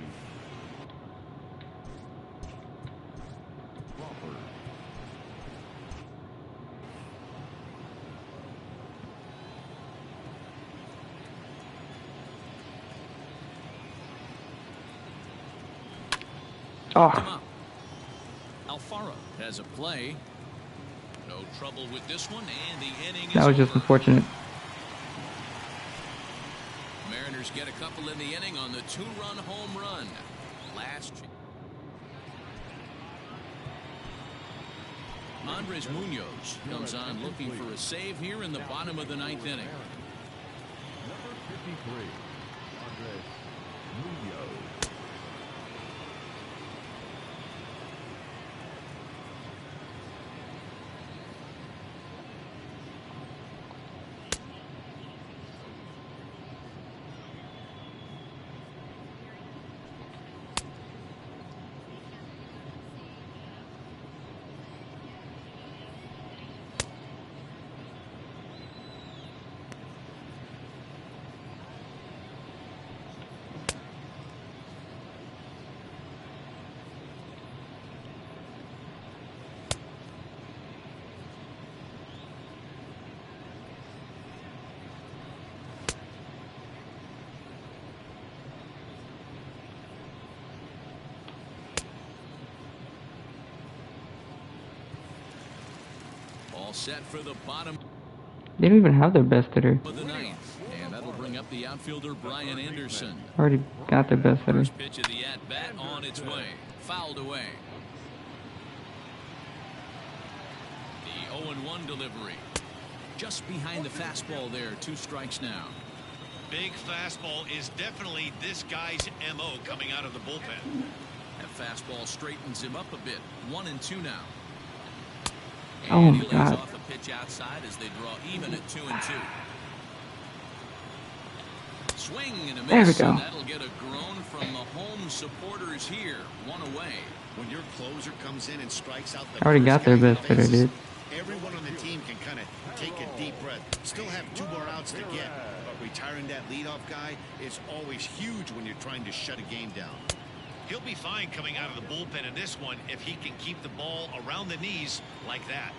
G: Crawford.
A: Oh,
B: Alfaro has a play. No trouble with this one, and the inning
A: that
B: is
A: was just
B: over.
A: unfortunate.
B: Mariners get a couple in the inning on the 2-run home run. Last Andres Munoz comes on looking for a save here in the bottom of the 9th inning.
G: Number 53, Andres Munoz.
B: All set for the bottom
A: They don't even have their best hitter.
B: of the ninth. And that'll bring up the outfielder Brian Anderson.
A: Already got their best hitter.
B: First pitch of the at-bat on its way. Fouled away. The 0-1 delivery. Just behind the fastball there. 2 strikes now.
C: Big fastball is definitely this guy's MO coming out of the bullpen.
B: That fastball straightens him up a bit. 1-2 now.
A: Oh
B: And
A: my
B: he lays
A: God.
B: off a pitch outside as they draw even at 2-2. Swing and a miss.
A: There we go.
B: And that'll get a groan from the home supporters here. 1 away.
C: When your closer comes in and strikes out the
A: Already
C: first
A: got their
C: guy he
A: best hitter,
C: faces,
A: dude.
C: everyone on the team can kind of take a deep breath. Still have 2 more outs to get, but retiring that leadoff guy is always huge when you're trying to shut a game down. He'll be fine coming out of the bullpen in this one if he can keep the ball around the knees like that.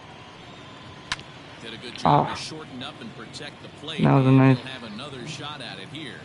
B: Did a good job
A: Oh.
B: to shorten up and protect the plate.
A: That was a
B: and
A: nice-
B: he'll have another shot at it here.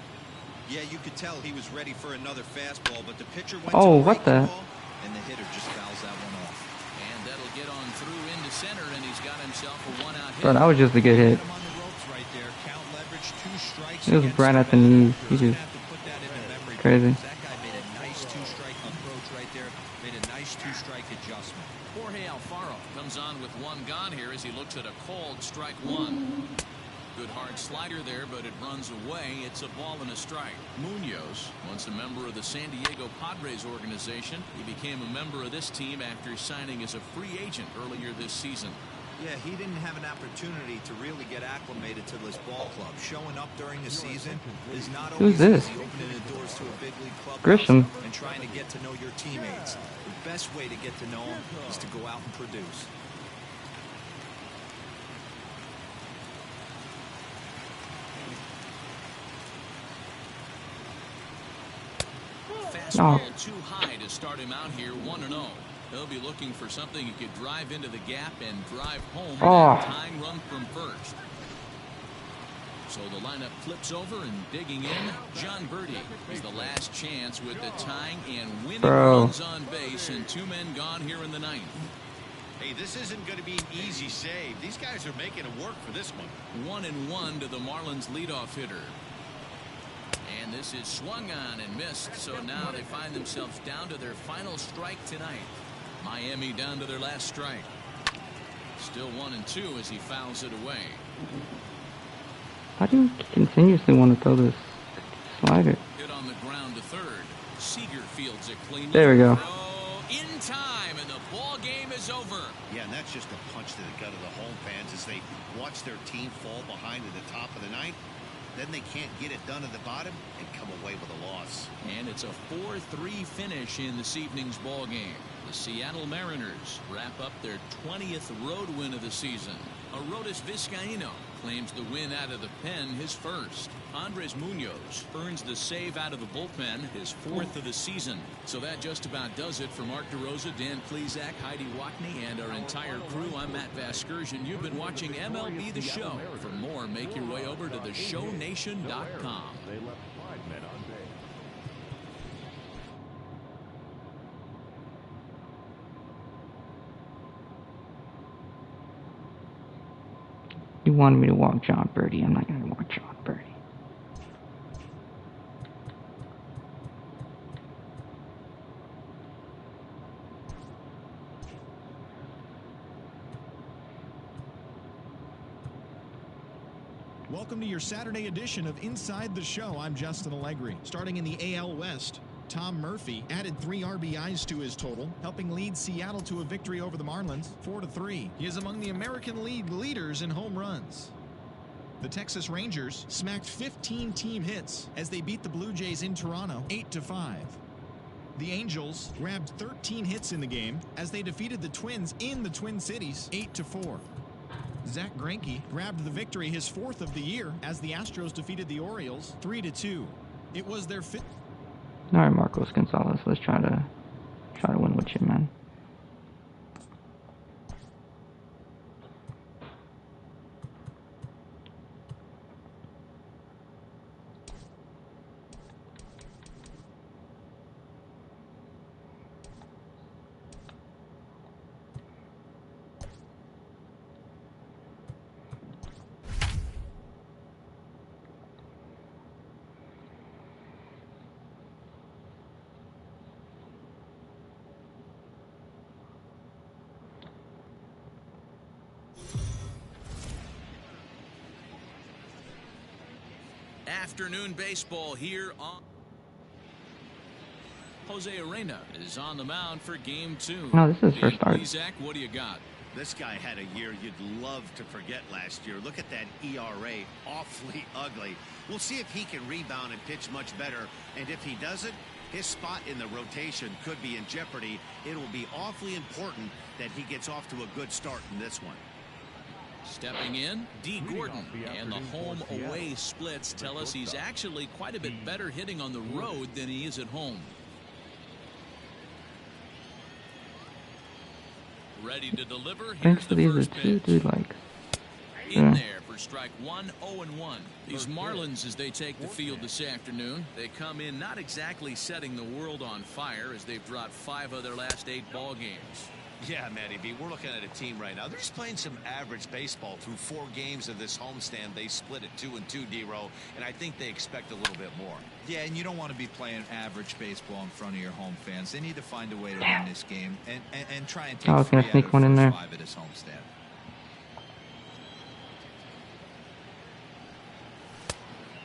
D: Yeah, you could tell he was ready for another fastball, but the pitcher went
A: Oh,
D: to
A: what
D: break
A: the?
D: ball, and the hitter just fouls that one off.
B: And that'll get on through into center, and he's got himself a 1-out hit.
A: Bro, that was just a good hit.
D: Him on the ropes right there. Count leverage, 2 strikes.
A: It was
D: against
A: right
D: the
A: at the
D: batter.
A: knees. He
D: You're gonna
A: just
D: have to put that into memory
A: crazy.
D: because that guy made a nice 2-strike approach right there. Made a nice 2-strike adjustment.
B: Jorge Alfaro comes on with 1 gone here as he looks at a called strike 1. Good hard slider there, but it runs away. It's a ball and a strike. Munoz, once a member of the San Diego Padres organization, he became a member of this team after signing as a free agent earlier this season.
D: Yeah, he didn't have an opportunity to really get acclimated to this ball club. Showing up during the season is not
A: Who's
D: always
A: this?
D: easy. Opening the doors to a big league club
A: Grisham.
D: and trying to get to know your teammates. The best way to get to know them is to go out and produce.
B: Fastball too high to start him out here 1-0. He'll be looking for something he could drive into the gap and drive home that tying run from first. So the lineup flips over and digging in. John Birdie is the last chance with the tying and winning runs on base and 2 men gone here in the 9th.
C: Hey, this isn't going to be an easy save. These guys are making it work for this one.
B: 1-1 to the Marlins leadoff hitter. And this is swung on and missed, so now they find themselves down to their final strike tonight. Miami down to their last strike. Still 1-2 as he fouls it away.
A: How do you continuously want to throw this slider?
B: Hit on the ground to third. Seager fields it cleanly.
A: There we go.
B: In time, and the ball game is over.
C: Yeah, and that's just a punch to the gut of the home fans as they watch their team fall behind at the top of the 9th. Then they can't get it done at the bottom and come away with a loss.
B: And it's a 4-3 finish in this evening's ball game. The Seattle Mariners wrap up their 20th road win of the season. Arodys Vizcaíno claims the win out of the pen, his first. Andres Munoz earns the save out of the bullpen, his 4th of the season. So that just about does it for Mark DeRosa, Dan Plesac, Heidi Watney, and our entire crew. I'm Matt Vasgersian. You've been watching MLB The Show. For more, make your way over to theshownation.com.
G: They left 5 men on base.
A: You wanted me to walk John Birdie. I'm not going to walk John Birdie.
H: Welcome to your Saturday edition of Inside the Show. I'm Justin Allegri. Starting in the AL West, Tom Murphy added 3 RBIs to his total, helping lead Seattle to a victory over the Marlins, 4-3. He is among the American League leaders in home runs. The Texas Rangers smacked 15 team hits as they beat the Blue Jays in Toronto, 8-5. The Angels grabbed 13 hits in the game as they defeated the Twins in the Twin Cities, 8-4. Zach Greinke grabbed the victory, his 4th of the year, as the Astros defeated the Orioles 3-2. It was their 5th.
A: All right, Marcos Gonzalez. Let's try to win with you, man.
B: afternoon baseball here on. Jose Arena is on the mound for game 2.
A: No, this is his first start.
B: Zach, what do you got?
C: This guy had a year you'd love to forget last year. Look at that ERA, awfully ugly. We'll see if he can rebound and pitch much better. And if he doesn't, his spot in the rotation could be in jeopardy. It will be awfully important that he gets off to a good start in this one.
B: Stepping in, D. Gordon, and the home-away splits tell us he's actually quite a bit better hitting on the road than he is at home. Ready to deliver.
A: Thanks to these are 2-3 likes.
B: In there for strike 1, 0-1. These Marlins, as they take the field this afternoon, they come in not exactly setting the world on fire as they've dropped 5 of their last 8 ball games.
C: Yeah, Matty B, we're looking at a team right now. They're just playing some average baseball through 4 games of this homestand. They split at 2-2, D-Row, and I think they expect a little bit more.
D: Yeah, and you don't want to be playing average baseball in front of your home fans. They need to find a way to win this game and try and take
A: I was gonna sneak one in there.
D: 5 of this homestand.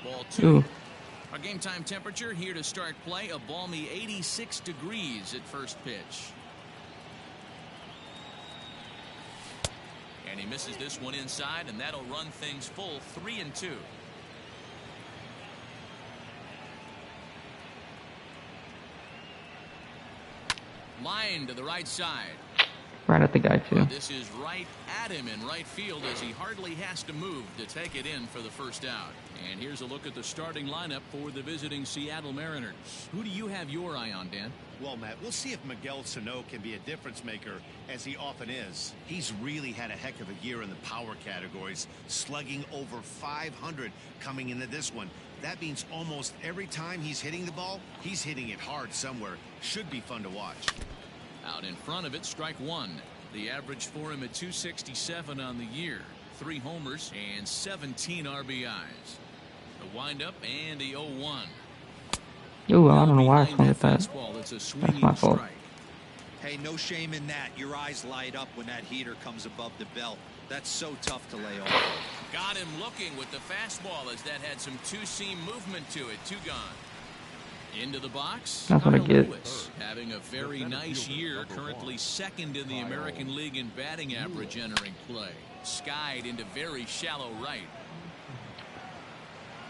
B: Ball 2. Our game time temperature here to start play, a balmy 86 degrees at first pitch. And he misses this one inside, and that'll run things full 3-2. Line to the right side.
A: Right at the guy, too.
B: This is right at him in right field as he hardly has to move to take it in for the first out. And here's a look at the starting lineup for the visiting Seattle Mariners. Who do you have your eye on, Dan?
C: Well, Matt, we'll see if Miguel Sano can be a difference maker, as he often is. He's really had a heck of a year in the power categories, slugging over 500 coming into this one. That means almost every time he's hitting the ball, he's hitting it hard somewhere. Should be fun to watch.
B: Out in front of it, strike 1. The average for him at 267 on the year. 3 homers and 17 RBIs. The windup and the 0-1.
A: Ooh, I don't know why I swung at that.
B: That's
A: my fault.
D: Hey, no shame in that. Your eyes light up when that heater comes above the belt. That's so tough to lay off.
B: Got him looking with the fastball as that had some two-seam movement to it. 2 gone. Into the box.
A: That's what I get.
B: Lewis, having a very nice year, currently 2nd in the American League in batting average entering play. Skied into very shallow right.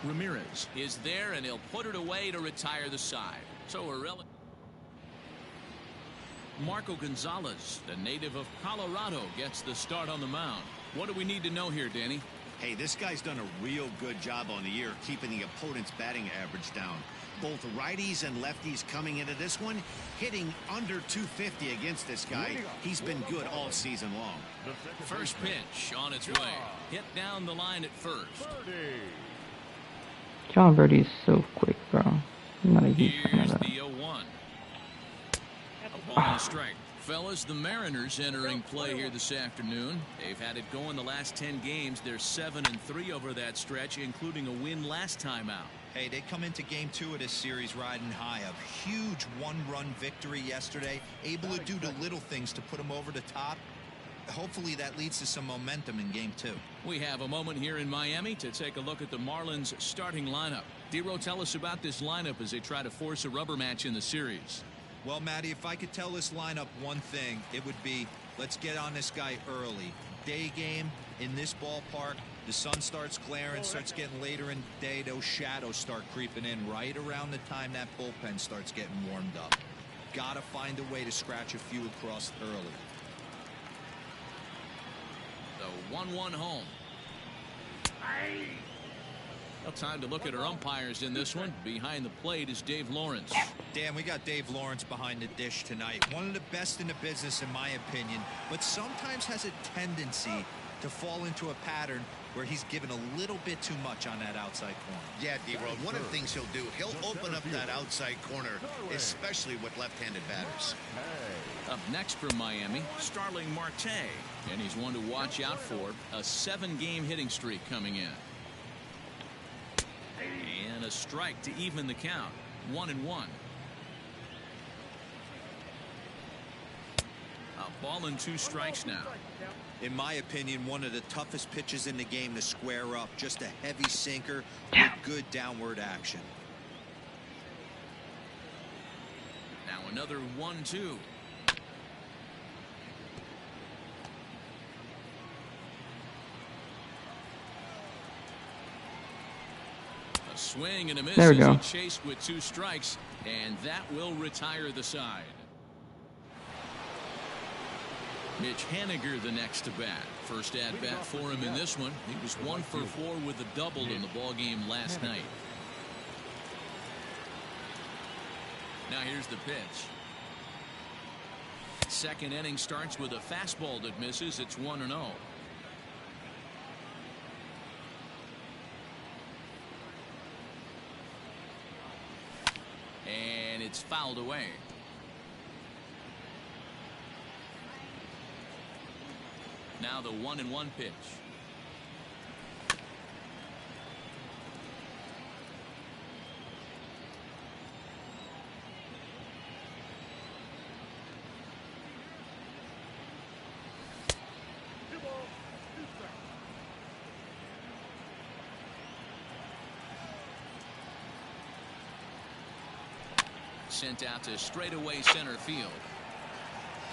B: Ramirez is there, and he'll put it away to retire the side. So Marco Gonzalez, the native of Colorado, gets the start on the mound. What do we need to know here, Danny?
C: Hey, this guy's done a real good job on the year keeping the opponent's batting average down. Both righties and lefties coming into this one, hitting under 250 against this guy. He's been good all season long.
B: First pitch on its way. Hit down the line at first.
A: John Birdie's so quick, bro. I'm not a huge fan of that.
B: Here's the 0-1. A ball and a strike. Fellas, the Mariners entering play here this afternoon. They've had it going the last 10 games. They're 7-3 over that stretch, including a win last time out.
D: Hey, they come into game 2 of this series riding high. A huge 1-run victory yesterday. Able to do the little things to put them over the top. Hopefully that leads to some momentum in game 2.
B: We have a moment here in Miami to take a look at the Marlins starting lineup. D-Row, tell us about this lineup as they try to force a rubber match in the series.
D: Well, Matty, if I could tell this lineup one thing, it would be let's get on this guy early. Day game in this ballpark. The sun starts glaring, starts getting later in the day. Those shadows start creeping in right around the time that bullpen starts getting warmed up. Gotta find a way to scratch a few across early.
B: The 1-1 home. Well, time to look at our umpires in this one. Behind the plate is Dave Lawrence.
D: Dan, we got Dave Lawrence behind the dish tonight. One of the best in the business, in my opinion, but sometimes has a tendency to fall into a pattern where he's given a little bit too much on that outside corner.
C: Yeah, D-Road, one of the things he'll do, he'll open up that outside corner, especially with left-handed batters.
B: Up next for Miami, Starling Marte. And he's one to watch out for. A 7-game hitting streak coming in. And a strike to even the count. 1-1. A ball and 2 strikes now.
D: In my opinion, one of the toughest pitches in the game to square up. Just a heavy sinker with good downward action.
B: Now another 1-2. A swing and a miss
A: There we
B: as
A: go.
B: he chased with 2 strikes, and that will retire the side. Mitch Haniger the next to bat. First at bat for him in this one. He was 1 for 4 with a double in the ball game last night. Now here's the pitch. Second inning starts with a fastball that misses. It's 1-0. And it's fouled away. Now the 1-1 pitch. Sent out to straightaway center field.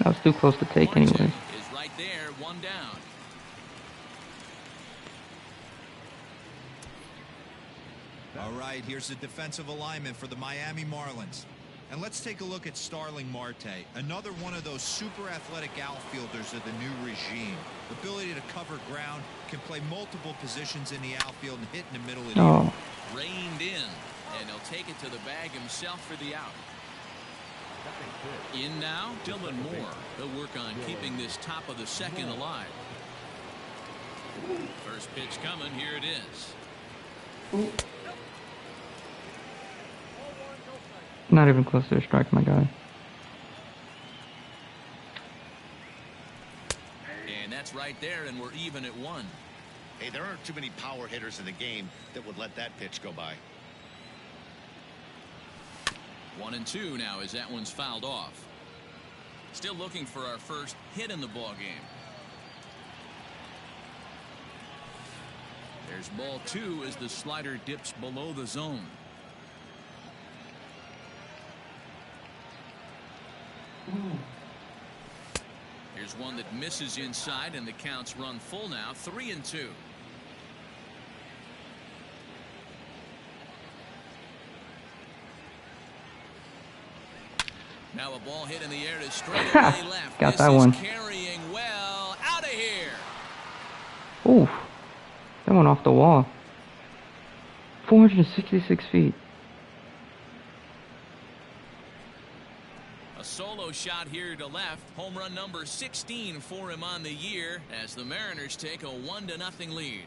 A: I was too close to take anyway.
B: Is right there, 1 down.
D: All right, here's the defensive alignment for the Miami Marlins. And let's take a look at Starling Marte, another one of those super athletic outfielders of the new regime. Ability to cover ground, can play multiple positions in the outfield and hit in the middle of the
A: Oh.
B: Reined in, and he'll take it to the bag himself for the out. In now, Dylan Moore. He'll work on keeping this top of the second alive. First pitch coming. Here it is.
A: Not even close to a strike, my guy.
B: And that's right there, and we're even at 1.
C: Hey, there aren't too many power hitters in the game that would let that pitch go by.
B: 1-2 now as that one's fouled off. Still looking for our first hit in the ball game. There's ball 2 as the slider dips below the zone. Here's one that misses inside, and the counts run full now. 3-2. Now a ball hit in the air to straightaway left.
A: Got
B: this
A: that
B: is
A: one.
B: Carrying well. Out of here.
A: Oof. That went off the wall. 466 feet.
B: A solo shot here to left. Home run number 16 for him on the year as the Mariners take a 1-0 lead.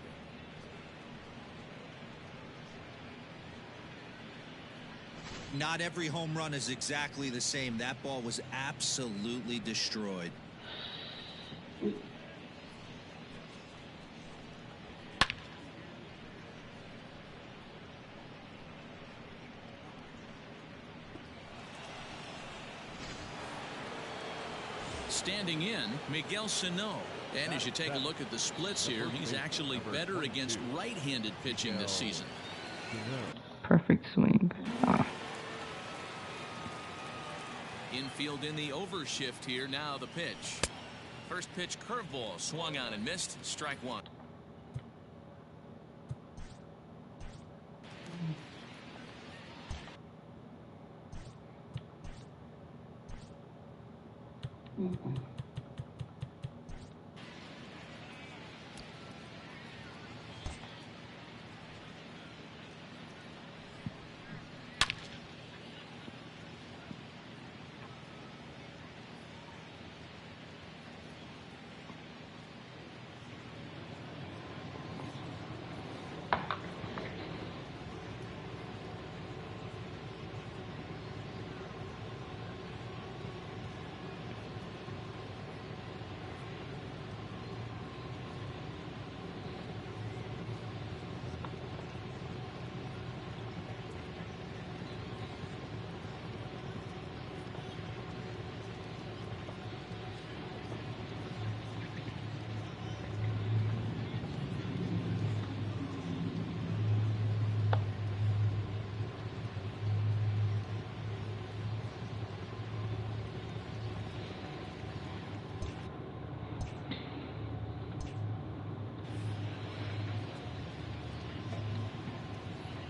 D: Not every home run is exactly the same. That ball was absolutely destroyed.
B: Standing in, Miguel Sano. And as you take a look at the splits here, he's actually better against right-handed pitching this season.
A: Perfect swing. Ah.
B: Infield in the overshift here. Now the pitch. First pitch curveball swung on and missed. Strike 1.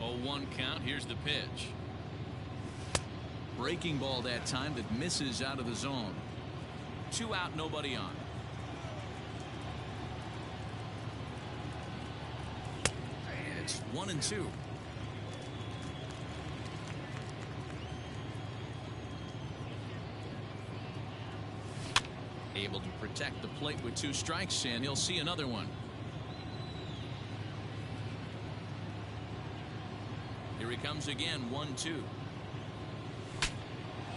B: 0-1 count. Here's the pitch. Breaking ball that time that misses out of the zone. 2 out, nobody on. And it's 1-2. Able to protect the plate with 2 strikes, and he'll see another one. Here he comes again, 1-2.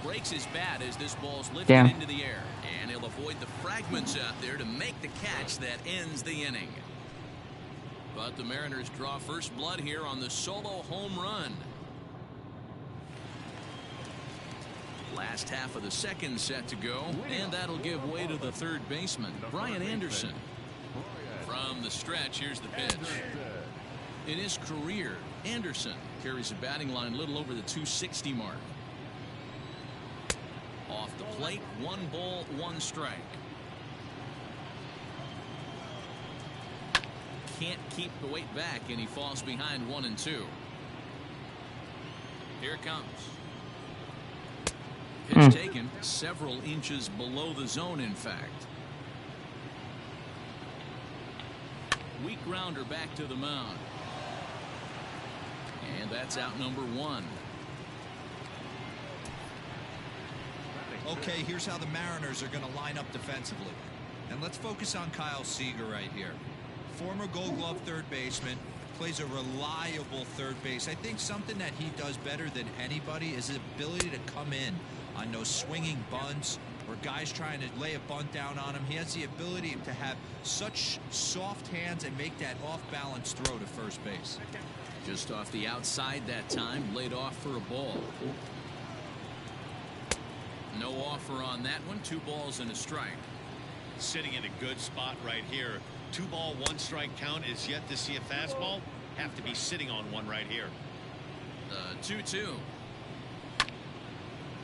B: Breaks his bat as this ball's lifted into the air, and he'll avoid the fragments out there to make the catch that ends the inning. But the Mariners draw first blood here on the solo home run. Last half of the second set to go, and that'll give way to the third baseman, Brian Anderson. From the stretch, here's the pitch. In his career, Anderson carries a batting line a little over the 260 mark. Off the plate, 1 ball, 1 strike. Can't keep the weight back, and he falls behind 1-2. Here it comes. Pitch taken several inches below the zone, in fact. Weak grounder back to the mound. And that's out number 1.
D: Okay, here's how the Mariners are going to line up defensively. And let's focus on Kyle Seager right here. Former Gold Glove third baseman, plays a reliable third base. I think something that he does better than anybody is his ability to come in on those swinging bunts or guys trying to lay a bunt down on him. He has the ability to have such soft hands and make that off-balance throw to first base.
B: Just off the outside that time, laid off for a ball. No offer on that one. 2 balls and a strike.
C: Sitting in a good spot right here. 2 ball, 1 strike count is yet to see a fastball. Have to be sitting on one right here.
B: 2-2.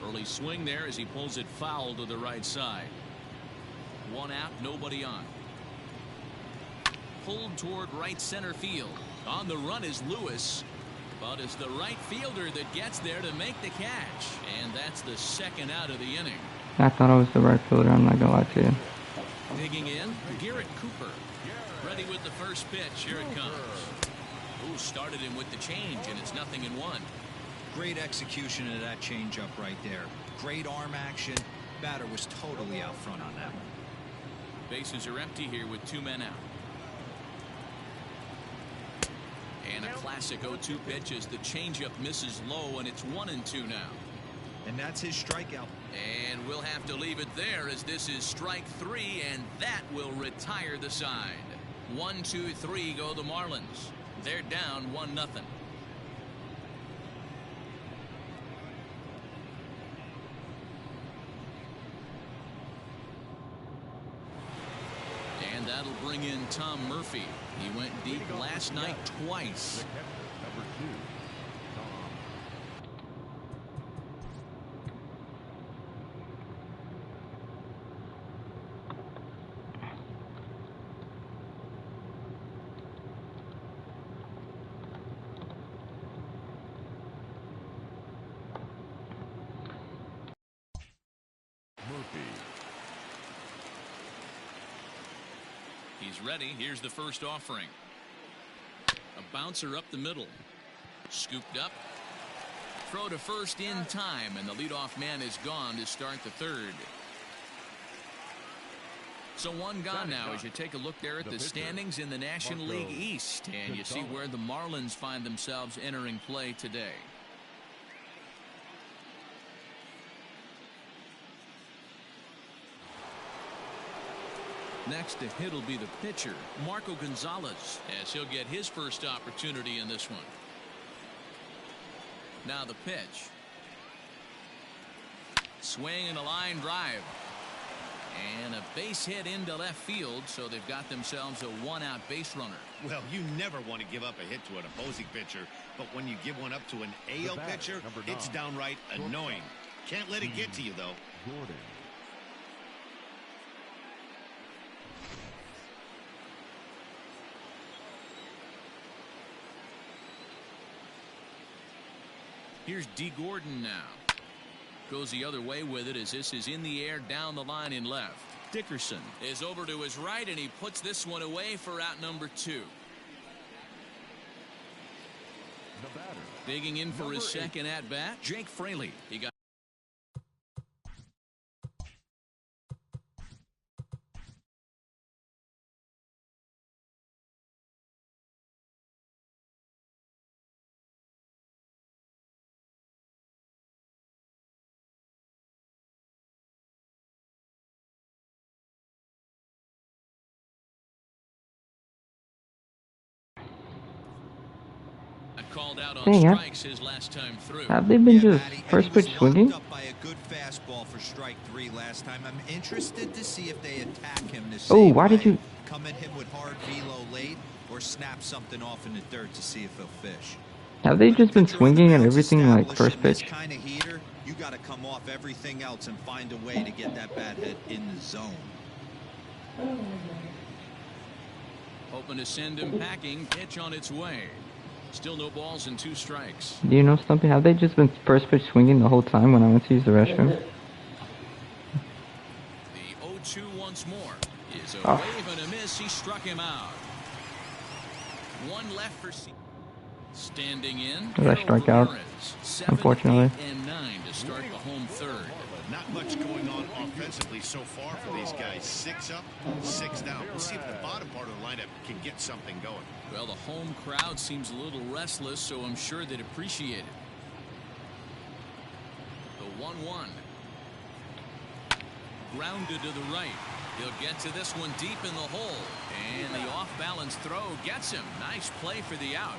B: Early swing there as he pulls it foul to the right side. 1 out, nobody on. Pulled toward right center field. On the run is Lewis, but it's the right fielder that gets there to make the catch, and that's the 2nd out of the inning.
A: I thought I was the right fielder, I'm not gonna lie to you.
B: Digging in, Garrett Cooper. Ready with the first pitch. Here it comes. Ooh, started him with the change, and it's 0-1.
D: Great execution of that changeup right there. Great arm action. Batter was totally out front on that one.
B: Bases are empty here with 2 men out. And a classic 0-2 pitch as the changeup misses low, and it's 1-2 now.
D: And that's his strikeout.
B: And we'll have to leave it there as this is strike 3, and that will retire the side. 1, 2, 3 go the Marlins. They're down 1-0. And that'll bring in Tom Murphy. He went deep last night twice.
G: Number 2, Tom. Murphy.
B: He's ready. Here's the first offering. A bouncer up the middle. Scooped up. Throw to first in time, and the leadoff man is gone to start the 3rd. So 1 gone now as you take a look there at the standings in the National League East, and you see where the Marlins find themselves entering play today. Next to hit will be the pitcher, Marco Gonzalez, as he'll get his first opportunity in this one. Now the pitch. Swing and a line drive. And a base hit into left field, so they've got themselves a 1-out base runner.
C: Well, you never want to give up a hit to an opposing pitcher, but when you give one up to an AL pitcher, it's downright annoying. Can't let it get to you, though.
G: Jordan.
B: Here's D. Gordon now. Goes the other way with it as this is in the air down the line in left. Dickerson is over to his right, and he puts this one away for out number 2.
G: The batter.
B: Digging in for
G: Number
B: his
G: 8.
B: second at bat, Jake Fraley. He got. Called out on
A: Dang it.
B: strikes his last time through.
A: Have they been just
D: Matty, and
A: first
D: he was
A: pitch swinging?
D: locked up by a good fastball for strike 3 last time. I'm interested to see if they attack him the
A: Oh,
D: same
A: why
D: way.
A: did you?
D: Come at him with hard velo late or snap something off in the dirt to see if he'll fish.
A: Have they just been
D: Pitcher on the
A: swinging at
D: mound's
A: everything like
D: established
A: first
D: in this
A: pitch?
D: kind of heater, you got to come off everything else and find a way to get that bat head in the zone.
B: Hoping to send him packing. Pitch on its way. Still no balls and 2 strikes.
A: Do you know something? Have they just been first pitch swinging the whole time when I went to use the restroom?
B: The 0-2 once more is a
A: Oh.
B: wave and a miss. He struck him out. 1 left for standing in.
A: Did I strike out?
B: Ramirez. 7,
A: Unfortunately.
B: 8, and 9 to start the home third.
C: Not much going on offensively so far for these guys. 6 up, 6 down. We'll see if the bottom part of the lineup can get something going.
B: Well, the home crowd seems a little restless, so I'm sure they'd appreciate it. The 1-1. Grounded to the right. He'll get to this one deep in the hole. And the off-balance throw gets him. Nice play for the out.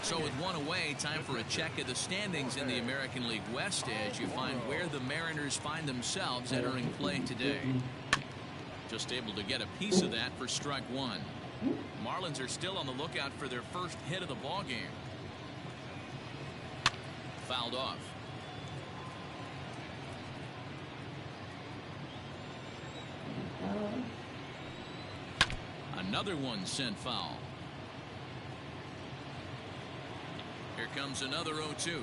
B: So with 1 away, time for a check of the standings in the American League West as you find where the Mariners find themselves entering play today. Just able to get a piece of that for strike 1. Marlins are still on the lookout for their first hit of the ball game. Fouled off. Another one sent foul. Here comes another 0-2.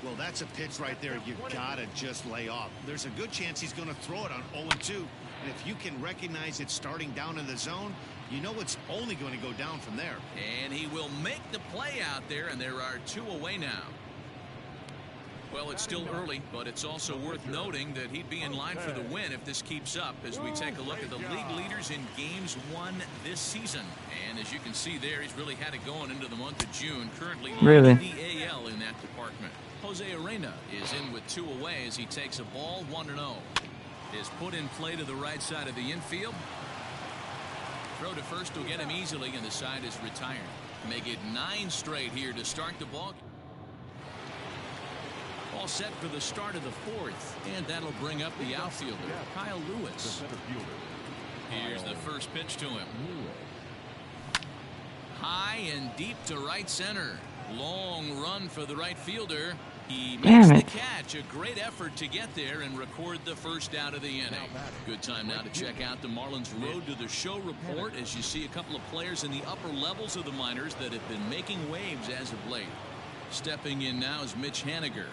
C: Well, that's a pitch right there you gotta just lay off. There's a good chance he's going to throw it on 0-2. And if you can recognize it starting down in the zone, you know it's only going to go down from there.
B: And he will make the play out there, and there are 2 away now. Well, it's still early, but it's also worth noting that he'd be in line for the win if this keeps up as we take a look at the league leaders in games won this season. And as you can see there, he's really had it going into the month of June, currently leading the AL in that department. Jose Arena is in with 2 away as he takes a ball 1-0. Is put in play to the right side of the infield. Throw to first will get him easily, and the side is retired. Make it 9 straight here to start the ball. All set for the start of the 4th, and that'll bring up the outfielder, Kyle Lewis. Here's the first pitch to him. High and deep to right center. Long run for the right fielder. He makes the catch. A great effort to get there and record the first out of the inning. Good time now to check out the Marlins Road to the Show report as you see a couple of players in the upper levels of the minors that have been making waves as of late. Stepping in now is Mitch Haniger.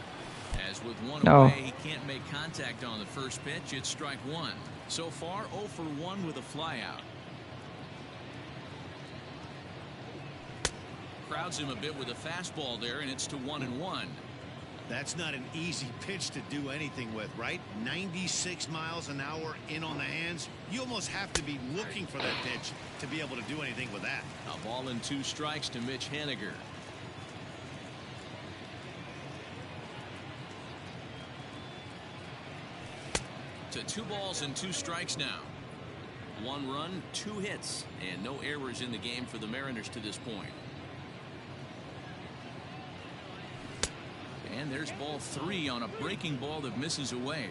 B: As with 1 away, he can't make contact on the first pitch. It's strike 1. So far, 0 for 1 with a flyout. Crowds him a bit with a fastball there, and it's to 1-1.
C: That's not an easy pitch to do anything with, right? 96 miles an hour in on the hands. You almost have to be looking for that pitch to be able to do anything with that.
B: A ball and 2 strikes to Mitch Haniger. To 2 balls and 2 strikes now. 1 run, 2 hits, and no errors in the game for the Mariners to this point. And there's ball 3 on a breaking ball that misses away.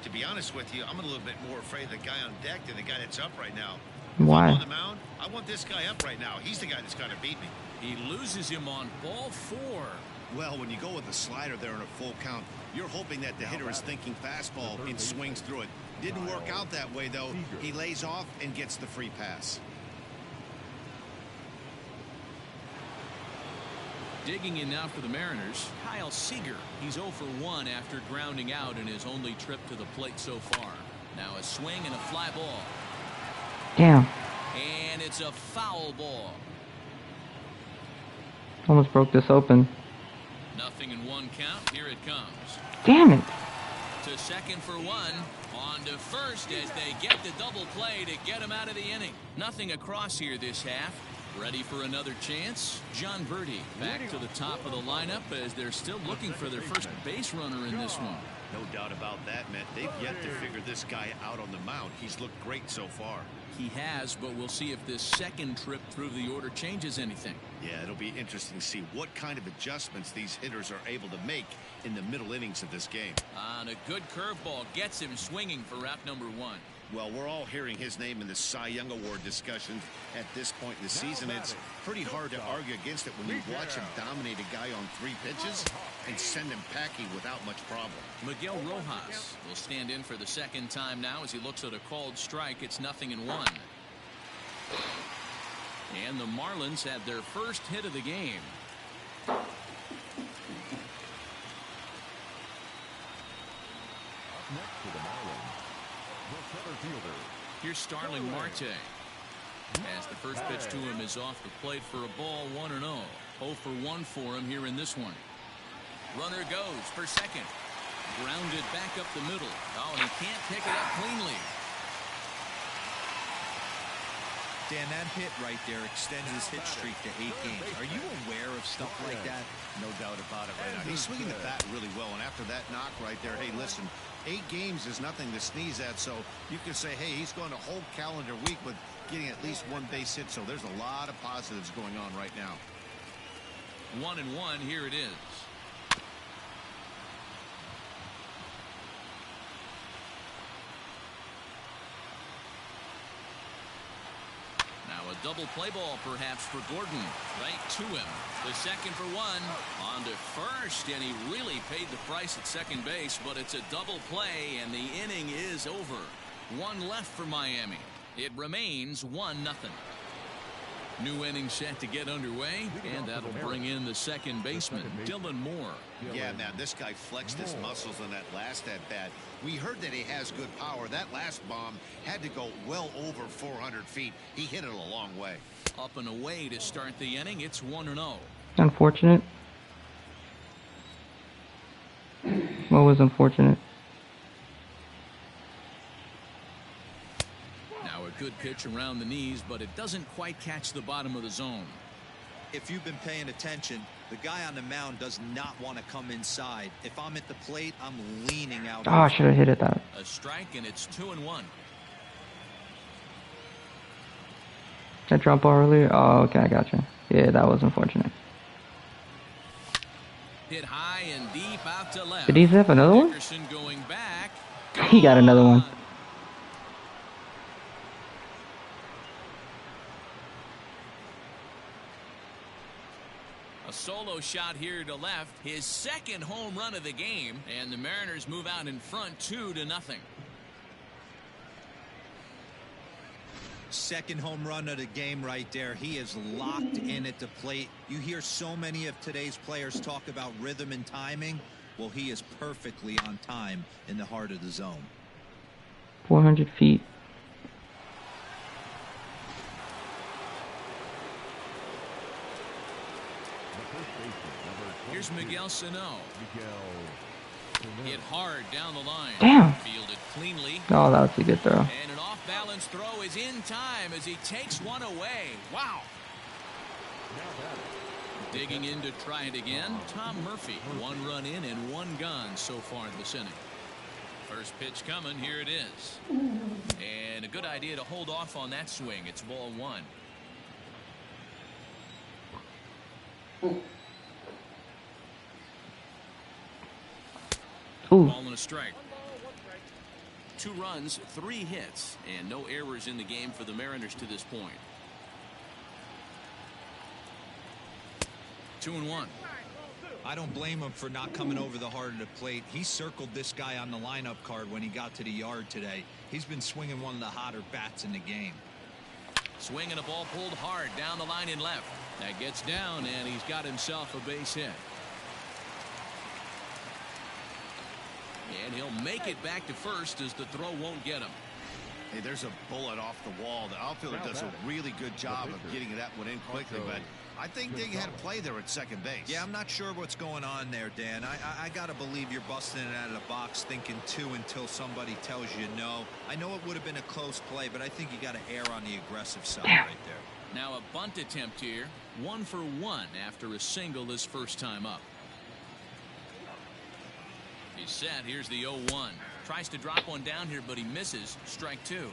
C: To be honest with you, I'm a little bit more afraid of the guy on deck than the guy that's up right now.
A: Why?
C: On the mound, I want this guy up right now. He's the guy that's going to beat me.
B: He loses him on ball 4.
C: Well, when you go with a slider there in a full count, you're hoping that the hitter is thinking fastball and swings through it. Didn't work out that way, though. He lays off and gets the free pass.
B: Digging in now for the Mariners, Kyle Seager. He's 0 for 1 after grounding out in his only trip to the plate so far. Now a swing and a fly ball.
A: Damn.
B: And it's a foul ball.
A: Almost broke this open.
B: Nothing in 1 count. Here it comes.
A: Damn it.
B: To second for 1. On to first as they get the double play to get him out of the inning. Nothing across here this half. Ready for another chance? John Birdie back to the top of the lineup as they're still looking for their first base runner in this one.
C: No doubt about that, Matt. They've yet to figure this guy out on the mound. He's looked great so far.
B: He has, but we'll see if this second trip through the order changes anything.
C: Yeah, it'll be interesting to see what kind of adjustments these hitters are able to make in the middle innings of this game.
B: On a good curveball gets him swinging for route number 1.
C: Well, we're all hearing his name in the Cy Young Award discussions at this point in the season. It's pretty hard to argue against it when you watch him dominate a guy on 3 pitches and send him packing without much problem.
B: Miguel Rojas will stand in for the second time now as he looks at a called strike. It's 0-1. And the Marlins have their first hit of the game.
G: Up next for the Marlins, the center fielder.
B: Here's Starling Marte. As the first pitch to him is off the plate for a ball, 1-0. 0 for 1 for him here in this one. Runner goes for second. Grounded back up the middle. Oh, and he can't pick it up cleanly.
D: Dan, that hit right there extended his hit streak to 8 games. Are you aware of stuff like that?
C: No doubt about it right now. He's swinging the bat really well, and after that knock right there, hey, listen, 8 games is nothing to sneeze at, so you can say, hey, he's going a whole calendar week with getting at least 1 base hit, so there's a lot of positives going on right now.
B: 1-1, here it is. Now a double play ball perhaps for Gordon. Right to him. The second for 1. On to first, and he really paid the price at second base, but it's a double play, and the inning is over. 1 left for Miami. It remains 1-0. New inning set to get underway, and that'll bring in the second baseman, Dylan Moore.
C: Yeah, man, this guy flexed his muscles on that last at-bat. We heard that he has good power. That last bomb had to go well over 400 feet. He hit it a long way.
B: Up and away to start the inning. It's 1-0.
A: Unfortunate. What was unfortunate?
B: Now a good pitch around the knees, but it doesn't quite catch the bottom of the zone.
D: If you've been paying attention, the guy on the mound does not want to come inside. If I'm at the plate, I'm leaning out.
A: Oh, I should have hit it that.
B: A strike, and it's 2-1.
A: That drop ball earlier? Oh, okay, I gotcha. Yeah, that was unfortunate.
B: Hit high and deep out to left.
A: Did he zip another one?
B: Dickerson going back.
A: He got another one.
B: A solo shot here to left. His second home run of the game, and the Mariners move out in front 2-0.
D: Second home run of the game right there. He is locked in at the plate. You hear so many of today's players talk about rhythm and timing. Well, he is perfectly on time in the heart of the zone.
A: 400 feet.
B: Here's Miguel Sano. Hit hard down the line.
A: Damn.
B: Fielded cleanly.
A: Oh, that was a good throw.
B: And an off-balance throw is in time as he takes one away. Wow. Digging in to try it again, Tom Murphy. 1 run in and 1 gone so far in this inning. First pitch coming. Here it is. And a good idea to hold off on that swing. It's ball 1.
A: Ooh.
B: Ball and a strike. 2 runs, 3 hits, and no errors in the game for the Mariners to this point. 2-1.
D: I don't blame him for not coming over the heart of the plate. He circled this guy on the lineup card when he got to the yard today. He's been swinging one of the hotter bats in the game.
B: Swinging a ball pulled hard down the line and left. That gets down, and he's got himself a base hit. And he'll make it back to first as the throw won't get him.
C: Hey, there's a bullet off the wall. The outfielder does a really good job of getting that one in quickly, but I think they had a play there at second base.
D: Yeah, I'm not sure what's going on there, Dan. I got to believe you're busting it out of the box thinking two until somebody tells you no. I know it would have been a close play, but I think you got to err on the aggressive side right there.
B: Now a bunt attempt here. 1 for 1 after a single his first time up. He's set. Here's the 0-1. Tries to drop one down here, but he misses. Strike 2.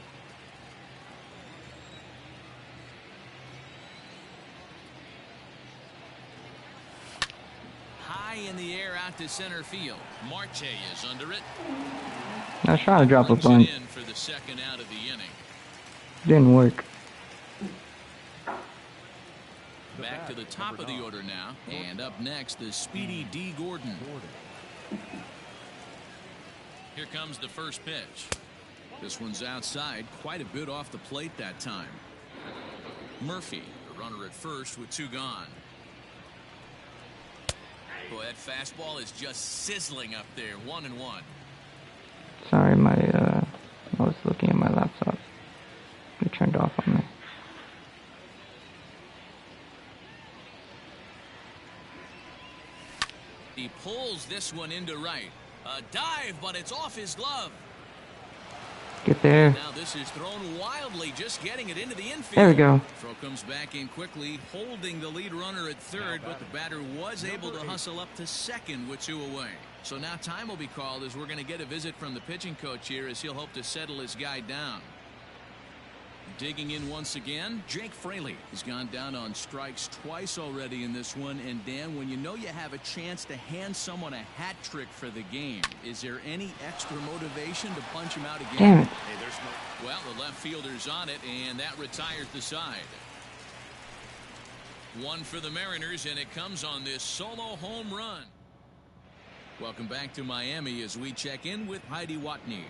B: High in the air out to center field. Marte is under it.
A: I was trying to drop a bunt.
B: In for the second out of the inning.
A: Didn't work.
B: Back to the top of the order now. And up next is Speedy D. Gordon. Here comes the first pitch. This one's outside, quite a bit off the plate that time. Murphy, the runner at first with 2 gone. Boy, that fastball is just sizzling up there. 1-1.
A: Sorry, I was looking at my laptop. It turned off on me.
B: He pulls this one into right. A dive, but it's off his glove.
A: Get there.
B: Now this is thrown wildly, just getting it into the infield.
A: There we go.
B: Throw comes back in quickly, holding the lead runner at third, but the batter was able to hustle up to second with 2 away. So now time will be called as we're going to get a visit from the pitching coach here as he'll hope to settle his guy down. Digging in once again, Jake Fraley has gone down on strikes twice already in this one. And Dan, when you know you have a chance to hand someone a hat trick for the game, is there any extra motivation to punch him out again?
A: Damn it.
C: Hey, there's no...
B: Well, the left fielder's on it, and that retires the side. 1 for the Mariners, and it comes on this solo home run. Welcome back to Miami as we check in with Heidi Watney.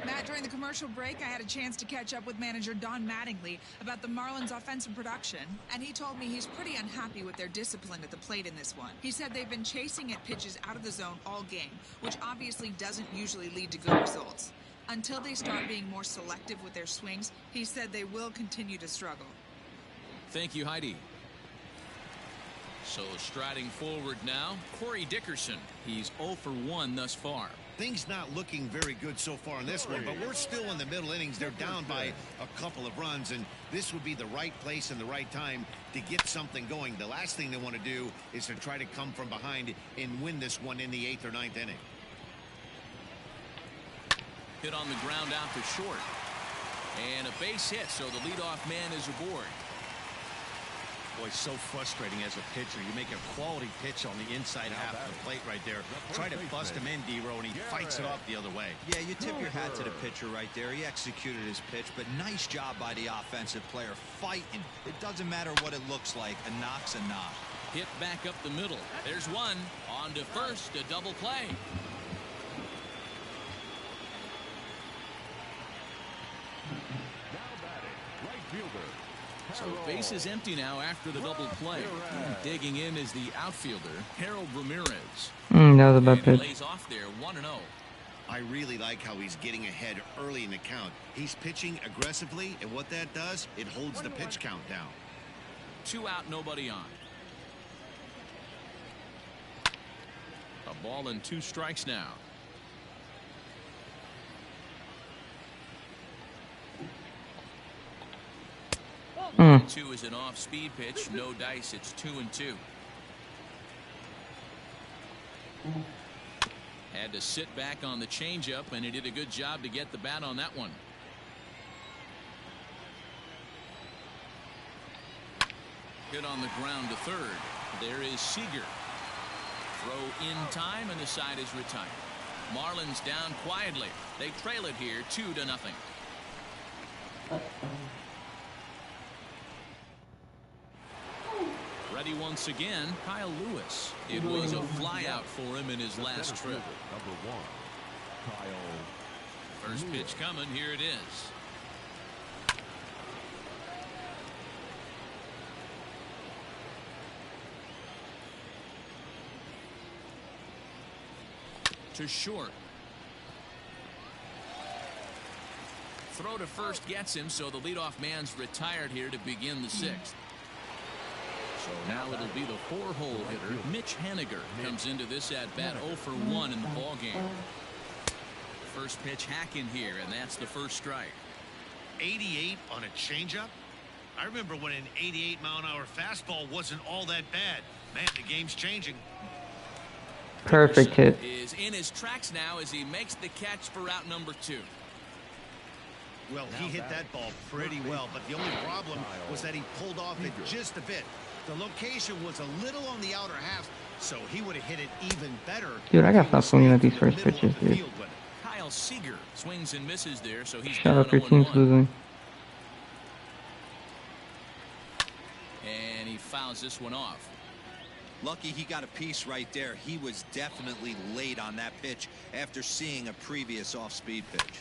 F: Matt, during the commercial break, I had a chance to catch up with manager Don Mattingly about the Marlins' offensive production, and he told me he's pretty unhappy with their discipline at the plate in this one. He said they've been chasing at pitches out of the zone all game, which obviously doesn't usually lead to good results. Until they start being more selective with their swings, he said they will continue to struggle.
B: Thank you, Heidi. So striding forward now, Corey Dickerson. He's 0 for 1 thus far.
C: Things not looking very good so far in this one, but we're still in the middle innings. They're down by a couple of runs, and this would be the right place and the right time to get something going. The last thing they want to do is to try to come from behind and win this one in the 8th or 9th inning.
B: Hit on the ground out to short. And a base hit, so the leadoff man is aboard.
C: Boy, so frustrating as a pitcher. You make a quality pitch on the inside half of the plate right there. Try to bust him in, D-Row, and he fights it off the other way.
D: Yeah, you tip your hat to the pitcher right there. He executed his pitch, but nice job by the offensive player fighting. It doesn't matter what it looks like. A knock's a knock.
B: Hit back up the middle. There's one. On to first, a double play.
G: Now batting, right fielder.
B: So base is empty now after the double play. Digging in is the outfielder, Harold Ramirez.
A: That was a bad
B: And he
A: pitch.
B: lays off there, 1-0.
C: I really like how he's getting ahead early in the count. He's pitching aggressively, and what that does, it holds the pitch count down.
B: 2 out, nobody on. A ball and 2 strikes now.
A: Mm.
B: 2 is an off-speed pitch. No dice. It's 2-2. Had to sit back on the changeup, and he did a good job to get the bat on that one. Hit on the ground to third. There is Seager. Throw in time, and the side is retired. Marlins down quietly. They trail it here 2-0. Ready once again, Kyle Lewis. It was a flyout for him in his last trip.
G: Number 1, Kyle.
B: First pitch coming. Here it is. to short. Throw to first gets him, so the leadoff man's retired here to begin the sixth. So now it'll be the four-hole hitter, Mitch Haniger, comes into this at-bat 0 for 1 in the ballgame. First pitch hacking here, and that's the first strike.
C: 88 on a changeup? I remember when an 88-mile-an-hour fastball wasn't all that bad. Man, the game's changing.
A: Perfect hit.
B: Is in his tracks now as he makes the catch for out number 2.
C: Well, he hit that ball pretty well, but the only problem was that he pulled off it just a bit. The location was a little on the outer half, so he would have hit it even better.
A: Dude, I gotta stop swinging at these first pitches, dude.
B: Kyle Seager swings and misses there, so he's
A: Shut
B: down
A: up, your
B: 0-1.
A: team's losing.
B: And he fouls this one off.
D: Lucky he got a piece right there. He was definitely late on that pitch after seeing a previous off-speed pitch.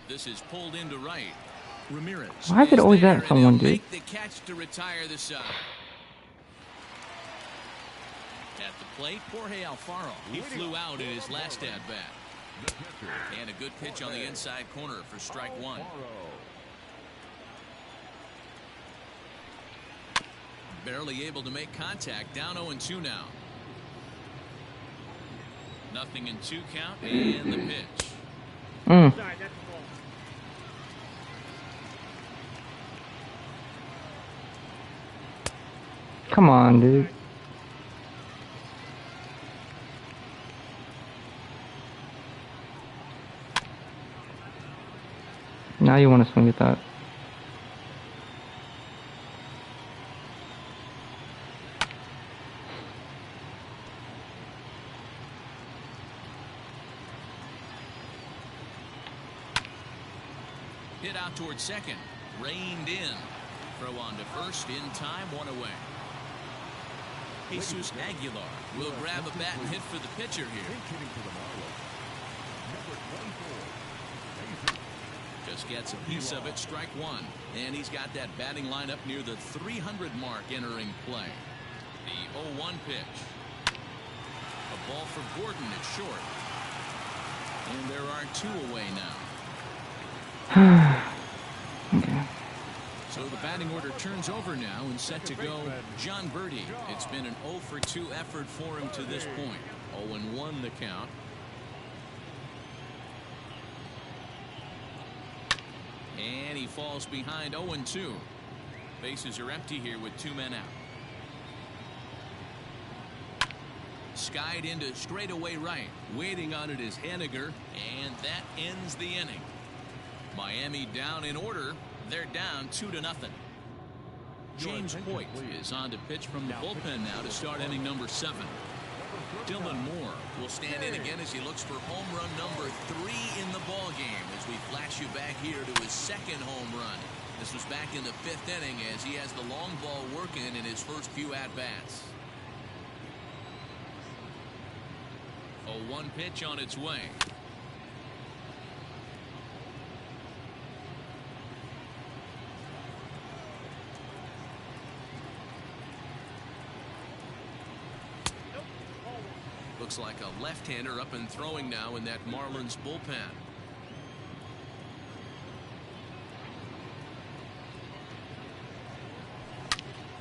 B: This is pulled into right. Ramirez.
A: Why is it always at someone, dude?
B: Make the catch to retire the side. At the plate, Jorge Alfaro. He flew out in his last at-bat. And a good pitch on the inside corner for strike 1. Barely able to make contact. Down 0-2 now. 0-2 count, and the pitch.
E: Sorry, that's the ball.
A: Come on, dude. Now you want to swing at that.
B: Hit out towards second. Reined in. Throw on to first. In time. 1 away. Jesus Aguilar will grab a bat and hit for the pitcher here. Just gets a piece of it. Strike 1. And he's got that batting lineup near the 300 mark entering play. The 0-1 pitch. A ball for Gordon at short. And there are 2 away now.
A: Okay.
B: So the batting order turns over now and set to go John Birdie. It's been an 0 for 2 effort for him to this point. 0-1 the count. And he falls behind 0-2. Bases are empty here with 2 men out. Skied into straightaway right. Waiting on it is Haniger. And that ends the inning. Miami down in order. They're down 2-0. James Hoyt is on to pitch from the bullpen now to start inning number 7. Dylan Moore will stand in again as he looks for home run number 3 in the ball game as we flash you back here to his second home run. This was back in the 5th inning as he has the long ball working in his first few at-bats. 0-1 pitch on its way. Looks like a left-hander up and throwing now in that Marlins bullpen.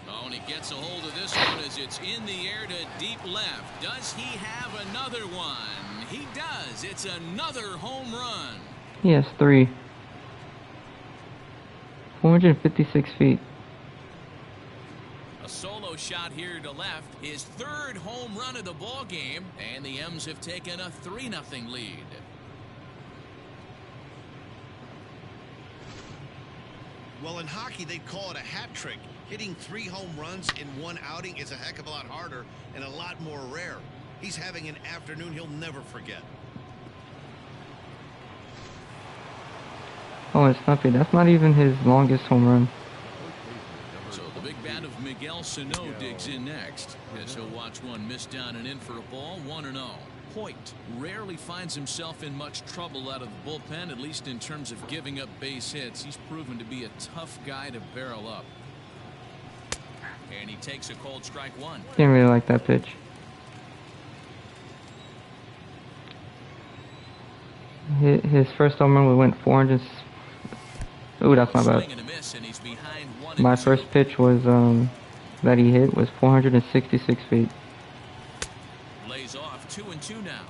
B: Oh, and he gets a hold of this one as it's in the air to deep left. Does he have another one? He does. It's another home run.
A: He has 3. 456 feet.
B: A solo shot here to left. His 3rd home run of the ball game, and the M's have taken a 3-0 lead.
C: Well, in hockey, they'd call it a hat trick. Hitting 3 home runs in 1 outing is a heck of a lot harder and a lot more rare. He's having an afternoon he'll never forget.
A: Oh, it's Snuffy. That's not even his longest home run.
B: So the big bat of Miguel Sano digs in next as he'll watch one miss down and in for a ball. 1-0. Hoyt rarely finds himself in much trouble out of the bullpen, at least in terms of giving up base hits. He's proven to be a tough guy to barrel up. And he takes a cold strike 1.
A: Didn't really like that pitch. His first home run went 400. Ooh, that's my bad.
B: Swing and a miss, and he's behind 1
A: My
B: and 2.
A: first pitch was that he hit was 466 feet.
B: Lays off 2-2 now.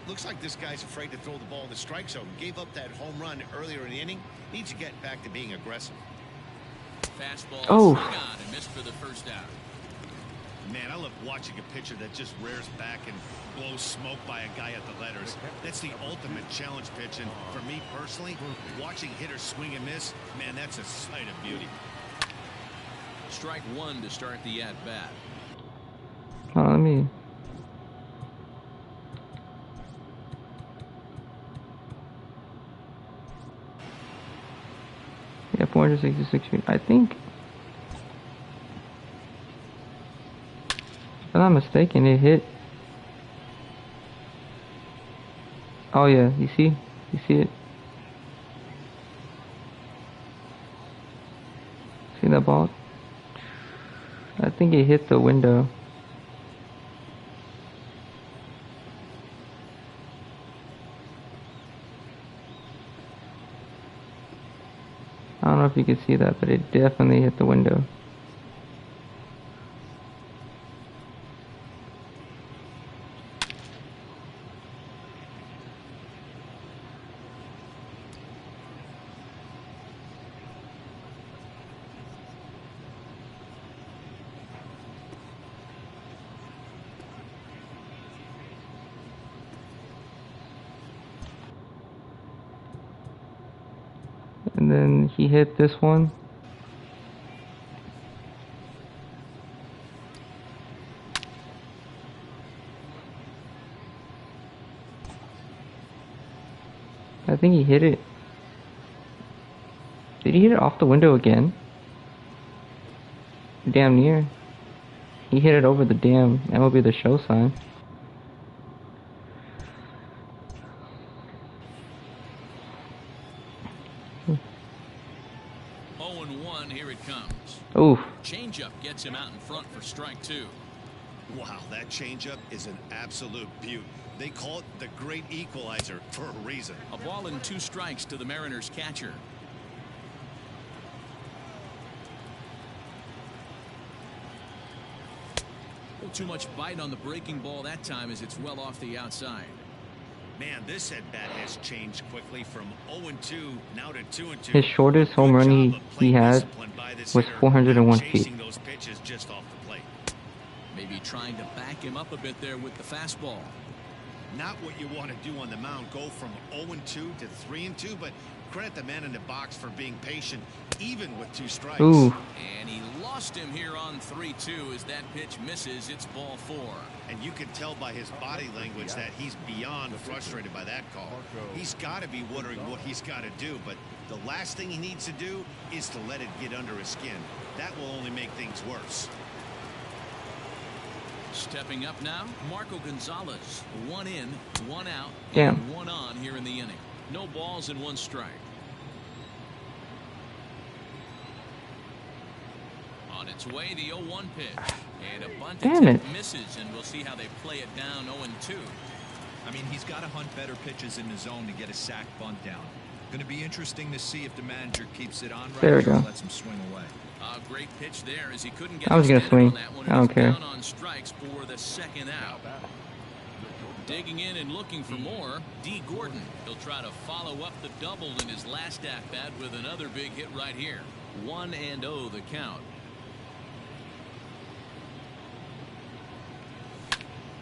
C: Looks like this guy's afraid to throw the ball in the strike zone. Gave up that home run earlier in the inning. Needs to get back to being aggressive.
B: Fastball
A: Oh.
B: swung on and missed for the first out.
C: Man, I love watching a pitcher that just rears back and blows smoke by a guy at the letters. That's the ultimate challenge pitch. And for me personally, watching hitters swing and miss, man, that's a sight of beauty.
B: Strike 1 to start the at-bat.
A: Oh, let me. Yeah, 466 feet. I think, if I'm not mistaken, it hit. Oh yeah, you see it? See that ball? I think it hit the window. I don't know if you can see that, but it definitely hit the window. And then he hit this one. I think he hit it. Did he hit it off the window again? Damn near. He hit it over the damn MLB The Show sign.
B: Here it comes.
A: Oof.
B: Changeup gets him out in front for strike 2.
C: Wow, that changeup is an absolute beaut. They call it the great equalizer for a reason.
B: A ball and 2 strikes to the Mariners catcher. Too much bite on the breaking ball that time as it's well off the outside.
C: Man, this at-bat has changed quickly from 0-2 now to 2-2.
A: His shortest home run he had was 401 feet.
C: Those pitches just off the plate.
B: Maybe trying to back him up a bit there with the fastball.
C: Not what you want to do on the mound. Go from 0-2 to 3-2, but credit the man in the box for being patient, even with 2 strikes.
A: Ooh.
B: And he lost him here on 3-2 as that pitch misses. It's ball 4.
C: And you can tell by his body language that he's beyond frustrated by that call. He's got to be wondering what he's got to do, but the last thing he needs to do is to let it get under his skin. That will only make things worse.
B: Stepping up now, Marco Gonzalez. 1 in, 1 out,
A: Damn.
B: and 1 on here in the inning. No balls and 1 strike. On its way, the 0-1 pitch. And a bunt attempt misses, and we'll see how they play it down 0-2.
D: I mean, he's got to hunt better pitches in the zone to get a sac bunt down. Going to be interesting to see if the manager keeps it on right
A: there we
D: or
A: go.
D: lets him swing away.
B: A great pitch there as he couldn't get
A: I was gonna
B: the
A: swing.
B: on that one.
A: I don't care.
B: Down on strikes for the 2nd out. Digging in and looking for more, D. Gordon. He'll try to follow up the double in his last at-bat with another big hit right here. 1-0 the count.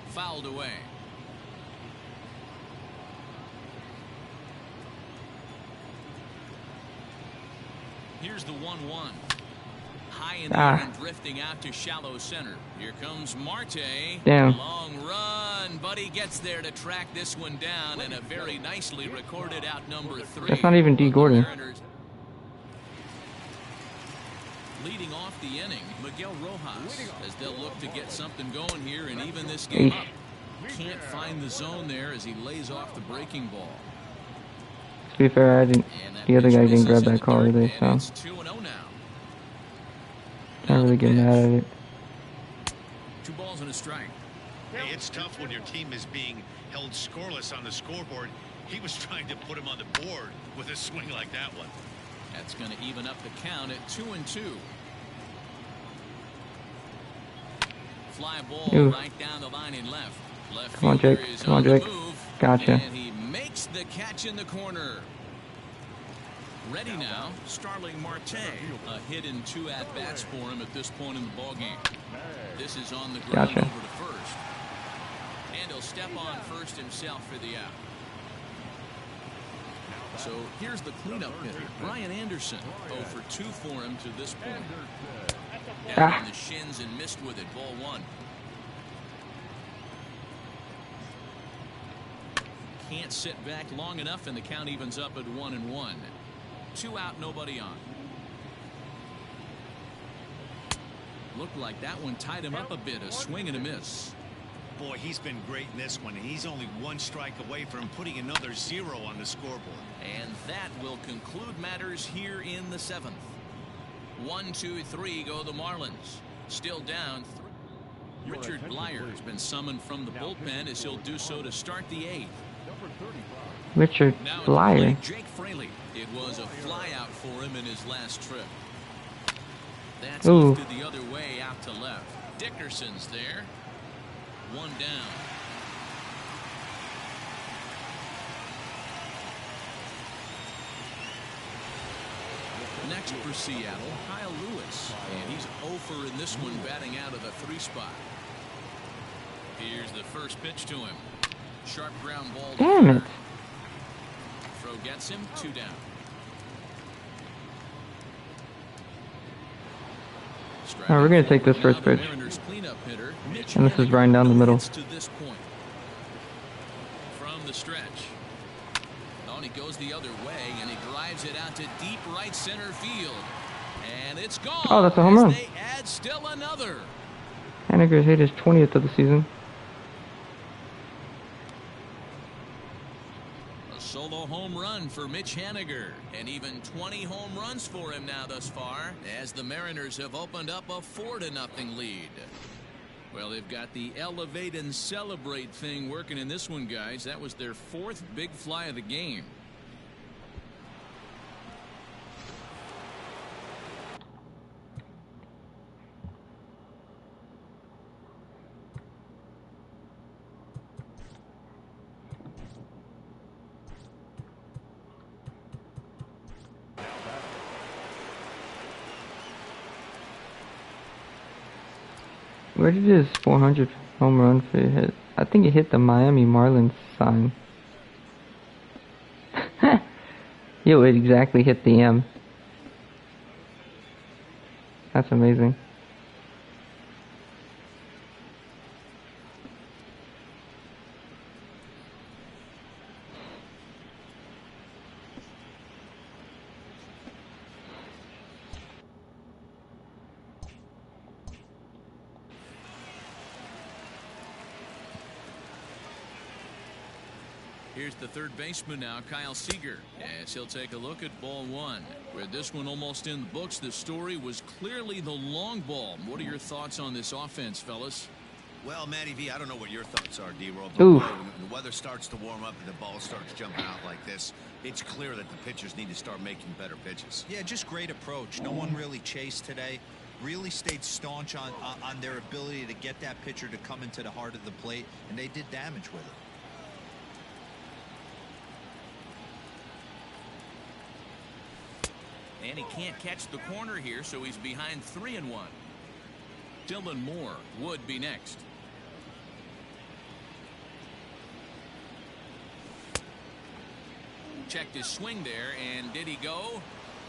B: Fouled away. Here's the 1-1. High in the air and drifting out to shallow center. Here comes Marte.
A: Damn.
B: Long run, but he gets there to track this one down, and a very nicely recorded out number 3.
A: That's not even D. Gordon.
B: Leading off the inning, Miguel Rojas, as they'll look to get something going here and even this game up. Can't find the zone there as he lays off the breaking ball.
A: To be fair, I didn't. The other guy didn't grab that call either, so
B: it's 2-0 now.
A: Can't really get mad at it.
B: 2 balls and a strike.
C: Hey, it's tough when your team is being held scoreless on the scoreboard He was trying to put him on the board with a swing like that one.
B: That's going to even up the count at 2-2. Fly ball right down the line in left. Left
A: Come on, Jake.
B: fielder is
A: Come on,
B: on the
A: Jake.
B: move,
A: Gotcha.
B: and he makes the catch in the corner. Ready now, Starling Marte. A hit and 2 at-bats for him at this point in the ballgame. This is on the ground
A: Gotcha.
B: over to first. And he'll step on first himself for the out. So here's the cleanup hitter, Brian Anderson. 0 for 2 for him to this point. Down on the shins and missed with it. Ball 1. Can't sit back long enough, and the count evens up at 1-1. 2 out, nobody on. Looked like that one tied him up a bit. A swing and a miss.
C: Boy, he's been great in this one. He's only 1 strike away from putting another 0 on the scoreboard.
B: And that will conclude matters here in the 7th. 1, 2, 3 go the Marlins. Still down 3. Richard Blyer has been summoned from the bullpen as he'll do so to start the 8th.
A: Richard Blyer.
B: Jake Fraley. It was a fly out for him in his last trip. That's
A: Ooh.
B: lifted the other way out to left. Dickerson's there. 1 down. Next for Seattle, Kyle Lewis. And he's 0 for in this one, batting out of the 3 spot. Here's the first pitch to him. Sharp ground ball.
A: Damn it.
B: Throw gets him. 2 down.
A: All right, we're going to take this first pitch. And this is right down the middle.
B: To this point. From the stretch. Oh, and he goes the other way, and he drives it out to deep right center field. And it's gone.
A: Oh, that's a home run.
B: They add still another.
A: Haniger's hit his 20th of the season.
B: A solo home run for Mitch Haniger, and even 20 home runs for him now thus far, as the Mariners have opened up a 4-0 lead. Well, they've got the elevate and celebrate thing working in this one, guys. That was their 4th big fly of the game.
A: Where did his 400 home run hit? I think it hit the Miami Marlins sign. Yo, it exactly hit the M. That's amazing.
B: Here's the third baseman now, Kyle Seager, as he'll take a look at ball 1. With this one almost in the books, the story was clearly the long ball. What are your thoughts on this offense, fellas?
C: Well, Matty V, I don't know what your thoughts are, D-Roll.
A: Ooh.
C: When the weather starts to warm up and the ball starts jumping out like this, it's clear that the pitchers need to start making better pitches.
D: Yeah, just great approach. No one really chased today. Really stayed staunch on their ability to get that pitcher to come into the heart of the plate, and they did damage with it.
B: And he can't catch the corner here, so he's behind 3-1. Dylan Moore would be next. Checked his swing there, and did he go?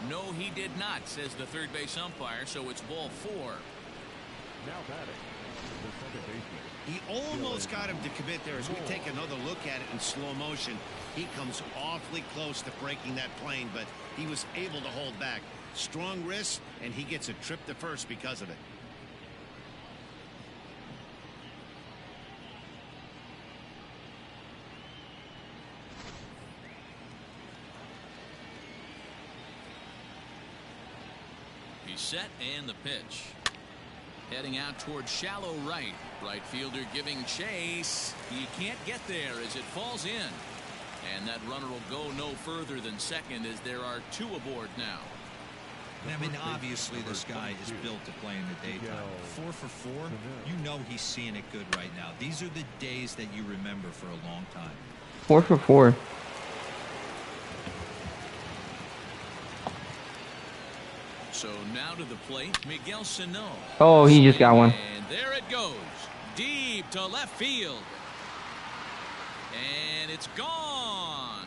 B: No, he did not, says the third base umpire, so it's ball 4.
G: Now batting, the second baseman.
C: He almost got him to commit there. As we take another look at it in slow motion, he comes awfully close to breaking that plane, but he was able to hold back. Strong wrist, and he gets a trip to first because of it.
B: He's set, and the pitch. Heading out towards shallow right. Right fielder giving chase. He can't get there as it falls in. And that runner will go no further than second as there are 2 aboard now.
D: I mean, obviously this guy is built to play in the daytime. 4 for 4, you know he's seeing it good right now. These are the days that you remember for a long time.
A: 4 for 4.
B: So now to the plate, Miguel Sano.
A: Oh, he just got one.
B: And there it goes. Deep to left field. And it's gone.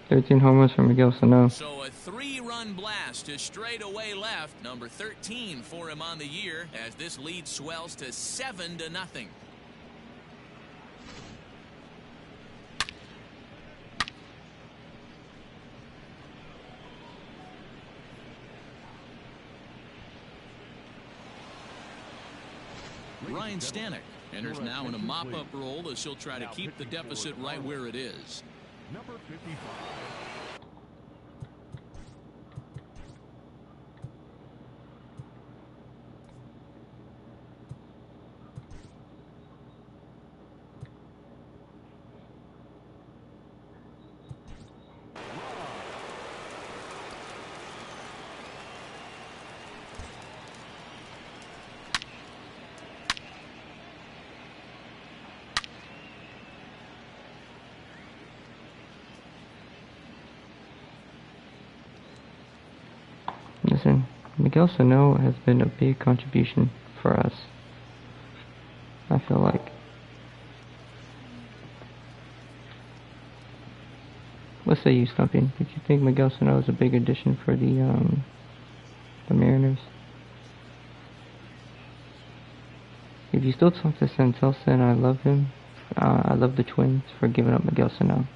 A: $13 home runs for Miguel Sano.
B: So a 3-run blast to straightaway left. Number 13 for him on the year as this lead swells to 7-0. Ryan Stanek enters now in a mop-up role as he'll try to keep the deficit right where it is.
G: Number 55.
A: Listen, Miguel Sano has been a big contribution for us. I feel like. What say you, Stumpy? Did you think Miguel Sano is a big addition for the Mariners? If you still talk to Santelson, I love him. I love the Twins for giving up Miguel Sano.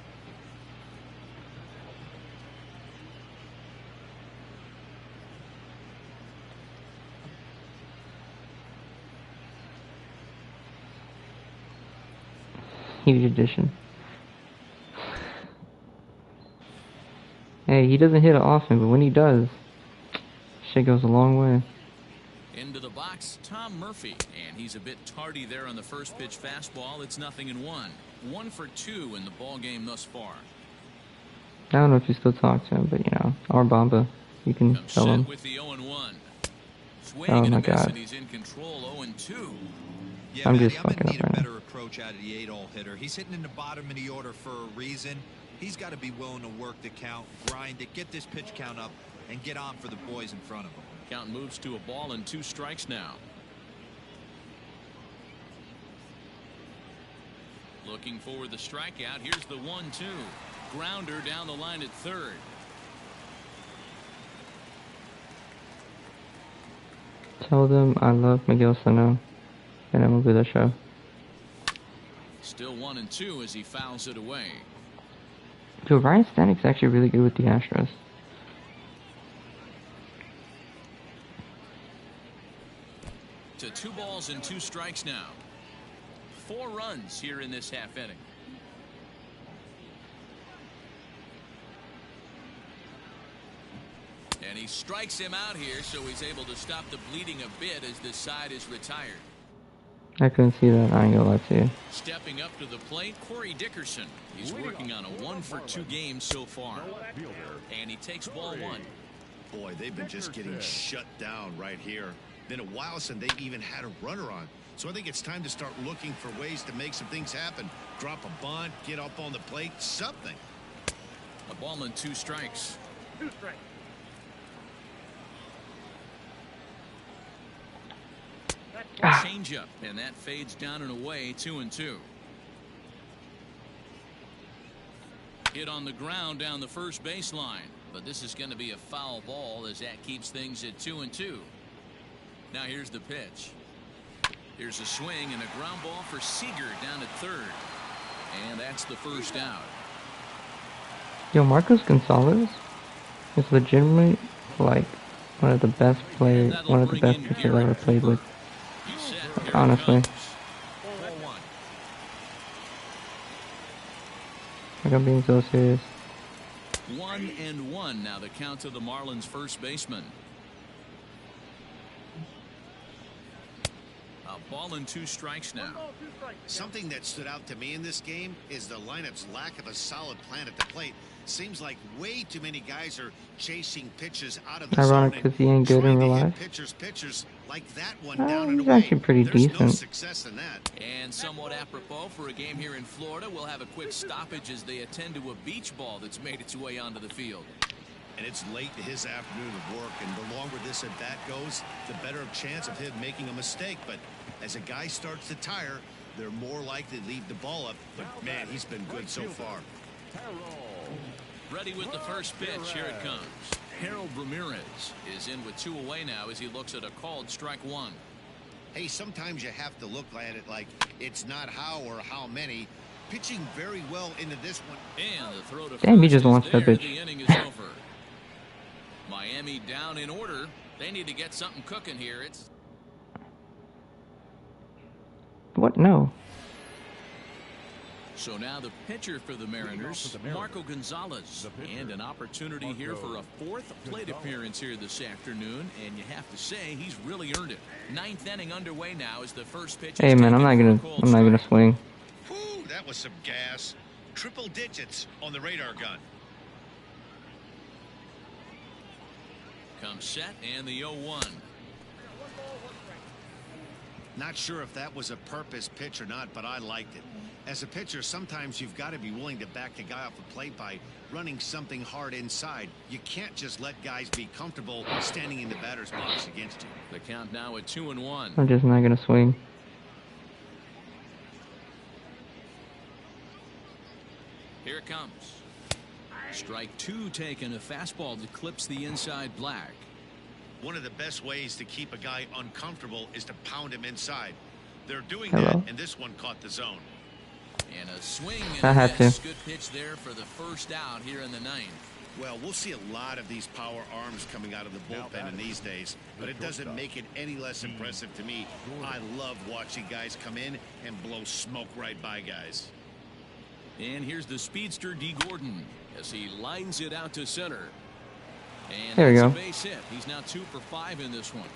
A: Huge addition. Hey, he doesn't hit it often, but when he does, shit goes a long way.
B: Into the box, Tom Murphy, and he's a bit tardy there on the first pitch fastball. It's 0-1. 1 for 2 in the ball game thus far.
A: I don't know if you still talk to him, but you know, our Bamba, you can tell him.
B: With the 0-1. Swing
A: Oh
B: and
A: my
B: a miss,
A: God.
B: and he's in control. 0-2.
D: Yeah,
A: I'm
D: Matty,
A: just
D: I'm
A: fucking
D: gonna
A: up
D: need
A: right
D: a
A: now.
D: better approach out of the 8-hole hitter. He's hitting in the bottom of the order for a reason. He's got to be willing to work the count, grind it, get this pitch count up, and get on for the boys in front of him.
B: Count moves to a ball and 2 strikes now. Looking for the strikeout. Here's the 1-2. Grounder down the line at third.
A: Tell them I love Miguel Sano, and I'm gonna do the show.
B: Still 1-2 as he fouls it away.
A: Dude, Ryan Stanek's actually really good with the Astros.
B: To 2 balls and 2 strikes now. 4 runs here in this half inning. And he strikes him out here, so he's able to stop the bleeding a bit as this side is retired.
A: I couldn't see that, I ain't gonna lie to you.
B: Stepping up to the plate, Corey Dickerson. He's working on a 1 for 2 games so far. And he takes ball 1.
C: Boy, they've been just getting shut down right here. Been a while since they've even had a runner on. So I think it's time to start looking for ways to make some things happen. Drop a bunt, get up on the plate, something.
B: A ball and 2 strikes.
E: 2 strikes.
B: Changeup, and that fades down and away. 2-2. Hit on the ground down the first baseline, but this is going to be a foul ball as that keeps things at 2-2. Now here's the pitch. Here's a swing and a ground ball for Seager down at third, and that's the first out.
A: Yo, Marcos Gonzalez is legitimately like one of the best players, one of the best pitchers I've ever played with. Honestly. Like, I'm being so serious.
B: 1-1 now the count to the Marlins first baseman. A ball and 2 strikes now.
C: Something that stood out to me in this game is the lineup's lack of a solid plan at the plate. Seems like way too many guys are chasing pitches out of the
A: Ironic
C: zone
A: because he ain't good in real life.
C: pitchers like that one down and
A: He's
C: away.
A: actually pretty
C: There's
A: decent.
C: no success in that.
B: And somewhat apropos for a game here in Florida, we'll have a quick stoppage as they attend to a beach ball that's made its way onto the field.
C: And it's late in his afternoon of work, and the longer this at bat goes, the better chance of him making a mistake. But as a guy starts to tire, they're more likely to leave the ball up. But man, he's been good so far.
B: Ready with the first pitch. Here it comes. Harold Ramirez is in with 2 away now as he looks at a called strike 1.
C: Hey, sometimes you have to look at it like it's not how or how many. Pitching very well into this one.
B: And the throw to
A: Damn, he
B: first
A: just
B: is
A: wants that
B: there.
A: bitch.
B: The inning is over. Miami down in order. They need to get something cooking here. It's
A: What? No.
B: So now the pitcher for the Mariners, Marco Gonzalez, and an opportunity here for a 4th plate appearance here this afternoon, and you have to say he's really earned it. 9th inning underway now as the first pitch.
A: Hey man, I'm not gonna swing.
C: Whew, that was some gas. Triple digits on the radar gun.
B: Comes set and the 0-1.
C: Not sure if that was a purpose pitch or not, but I liked it. As a pitcher, sometimes you've got to be willing to back the guy off the plate by running something hard inside. You can't just let guys be comfortable standing in the batter's box against you.
B: The count now at 2-1.
A: I'm just not gonna swing.
B: Here it comes. Strike 2 taken. A fastball that clips the inside black.
C: One of the best ways to keep a guy uncomfortable is to pound him inside. They're doing
A: Hello.
C: that, and this one caught the zone.
B: And a swing and
A: I
B: a
A: had
B: miss.
A: to.
B: Good pitch there for the first out here in the 9th.
C: Well, we'll see a lot of these power arms coming out of the bullpen in these days, but it doesn't make it any less impressive to me. I love watching guys come in and blow smoke right by guys.
B: And here's the speedster D. Gordon as he lines it out to center. And
A: There we
B: that's
A: go.
B: a base hit. He's now 2 for 5 in this one.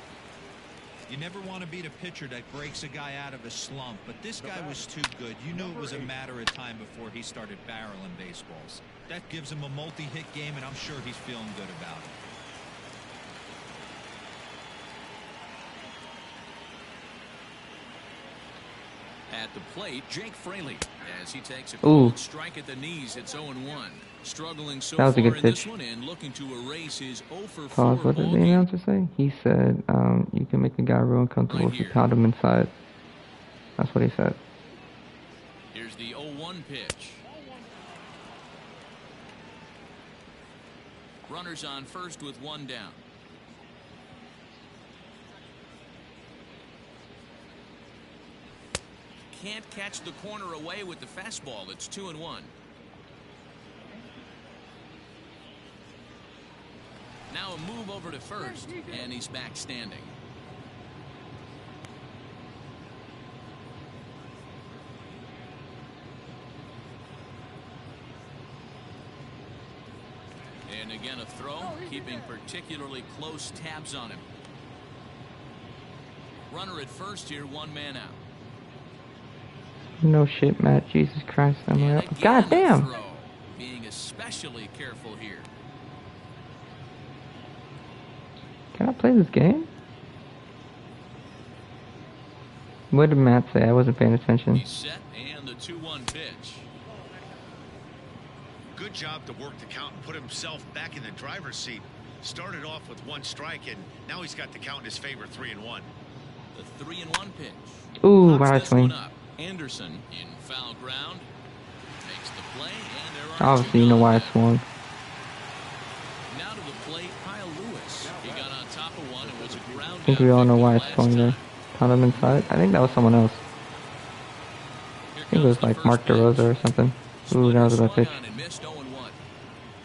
D: You never want to beat a pitcher that breaks a guy out of a slump, but this guy was too good. You knew it was a matter of time before he started barreling baseballs. That gives him a multi-hit game, and I'm sure he's feeling good about it.
B: At the plate, Jake Fraley as he takes a
A: Ooh.
B: cold strike at the knees. It's 0-1. Struggling so
A: That was a
B: far
A: good
B: in this
A: pitch.
B: one and looking to erase his 0 for 4
A: Pause. What did
B: ball
A: the
B: game.
A: announcer say? He said, you can make a guy real uncomfortable
B: Right
A: if you
B: here.
A: pound him inside. That's what he said.
B: Here's the 0-1 pitch. Runners on first with 1 down. Can't catch the corner away with the fastball. It's 2-1. Now a move over to first, and he's back standing. And again a throw, keeping particularly close tabs on him. Runner at first here, 1 man out.
A: No shit, Matt. Jesus Christ. I'm
B: And
A: like,
B: again
A: God
B: the
A: damn.
B: throw, being especially careful here.
A: Can I play this game? What did Matt say? I wasn't paying attention.
B: He's set, and the 2-1 pitch.
C: Good job to work the count and put himself back in the driver's seat. Started off with 1 strike, and now he's got the count in his favor, 3-1.
B: The 3-1 pitch.
A: Ooh,
B: Pops
A: why did I
B: this
A: swing?
B: one up. Anderson in foul ground. Makes the play, and there are
A: Obviously,
B: 2
A: you know
B: gone
A: why I
B: now.
A: swung.
B: Now to the plate, Kyle Lewis. He got on top of one. It was a ground
A: I think we all know why I swung there. Pound him inside. I think that was someone else. I think it was like Mark DeRosa or something. Ooh, that was a bad pitch.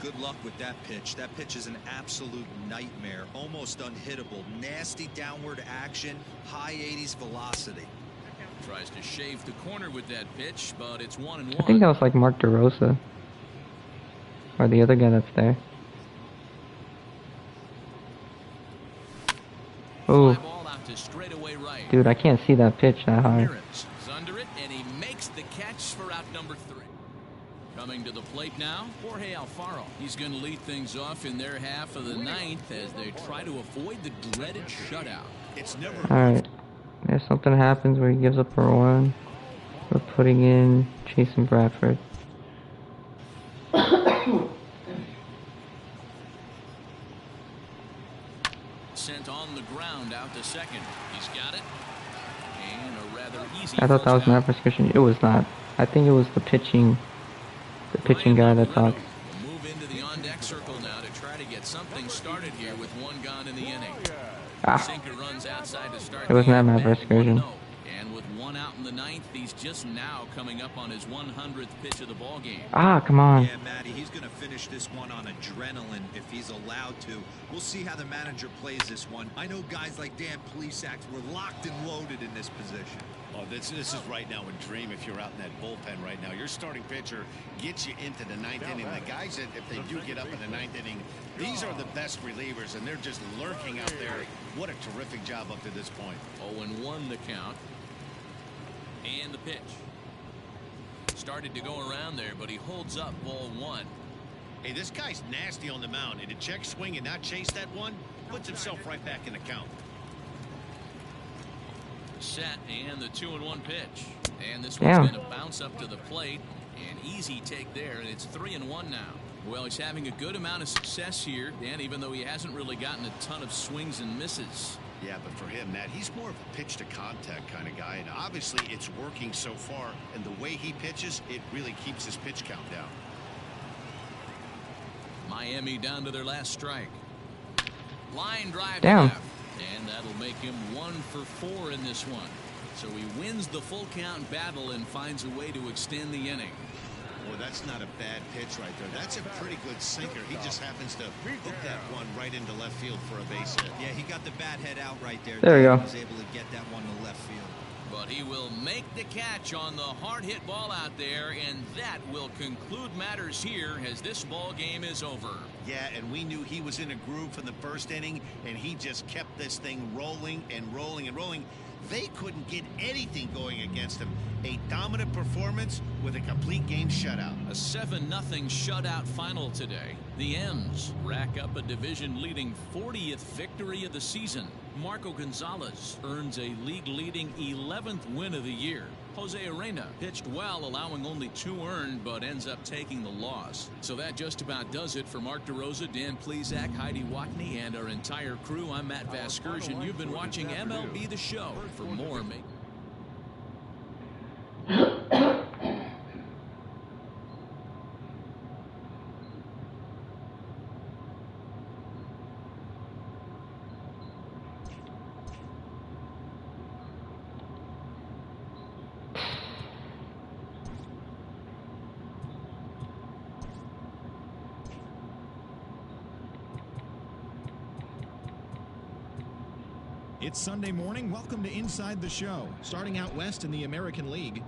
D: Good luck with that pitch. That pitch is an absolute nightmare. Almost unhittable. Nasty downward action. High 80s velocity.
B: Tries to shave the corner with that pitch, but it's 1-1.
A: I think that was like Mark DeRosa. Or the other guy that's there.
B: Fly
A: Ooh.
B: ball out to straightaway right.
A: Dude, I can't see that pitch that high.
B: Ramirez is under it, and he makes the catch for out number 3. Coming to the plate now, Jorge Alfaro. He's going to lead things off in their half of the 9th as they try to avoid the dreaded shutout.
C: It's never.
A: All right. If something happens where he gives up a run, we're putting in Jason Bradford.
B: Sent on the ground out to second. He's got it. And a rather easy.
A: I thought that was Matt prescription. It was not. I think it was the pitching guy that talks.
B: Will move into the on-deck circle now to try to get something started here with 1 gone in the inning. Sinker runs outside to start.
A: It was not Matt prescription.
B: And with 1 out in the 9th, he's just now coming up on his 100th pitch of the ball game.
A: Come on.
D: Yeah, Matty, he's going to finish this one on adrenaline if he's allowed to. We'll see how the manager plays this one. I know guys like Dan Plesac were locked and loaded in this position.
C: Oh, this is right now a dream if you're out in that bullpen right now. Your starting pitcher gets you into the 9th inning. The guys that, if they do get up in the 9th inning, these are the best relievers, and they're just lurking out there. What a terrific job up to this point.
B: 0-1 the count. And the pitch. Started to go around there, but he holds up ball 1.
C: Hey, this guy's nasty on the mound, and to check swing and not chase that one, puts himself right back in the count.
B: Set, and the 2-1 pitch. And this one's going to bounce up to the plate. An easy take there, and it's 3-1 now. Well, he's having a good amount of success here, Dan, even though he hasn't really gotten a ton of swings and misses.
C: Yeah, but for him, Matt, he's more of a pitch to contact kind of guy, and obviously it's working so far, and the way he pitches, it really keeps his pitch count down.
B: Miami down to their last strike. Line drive
A: down.
B: left, and that'll make him 1 for 4 in this one. So he wins the full count battle and finds a way to extend the inning.
C: Well, that's not a bad pitch right there. That's a pretty good sinker. He just happens to hook that one right into left field for a base hit.
D: Yeah, he got the bat head out right there.
A: There we go.
D: He was able to get that one to left field.
B: But he will make the catch on the hard hit ball out there, and that will conclude matters here as this ball game is over.
C: Yeah, and we knew he was in a groove from the first inning, and he just kept this thing rolling and rolling and rolling. They couldn't get anything going against him. A dominant performance with a complete game shutout.
B: A 7-0 shutout final today. The M's rack up a division-leading 40th victory of the season. Marco Gonzalez earns a league-leading 11th win of the year. Jose Arena pitched well, allowing only 2 earned, but ends up taking the loss. So that just about does it for Mark DeRosa, Dan Plesac, Heidi Watney, and our entire crew. I'm Matt Vasgersian. You've been watching MLB The Show. For more, make
H: It's Sunday morning. Welcome to Inside the Show. Starting out west in the American League,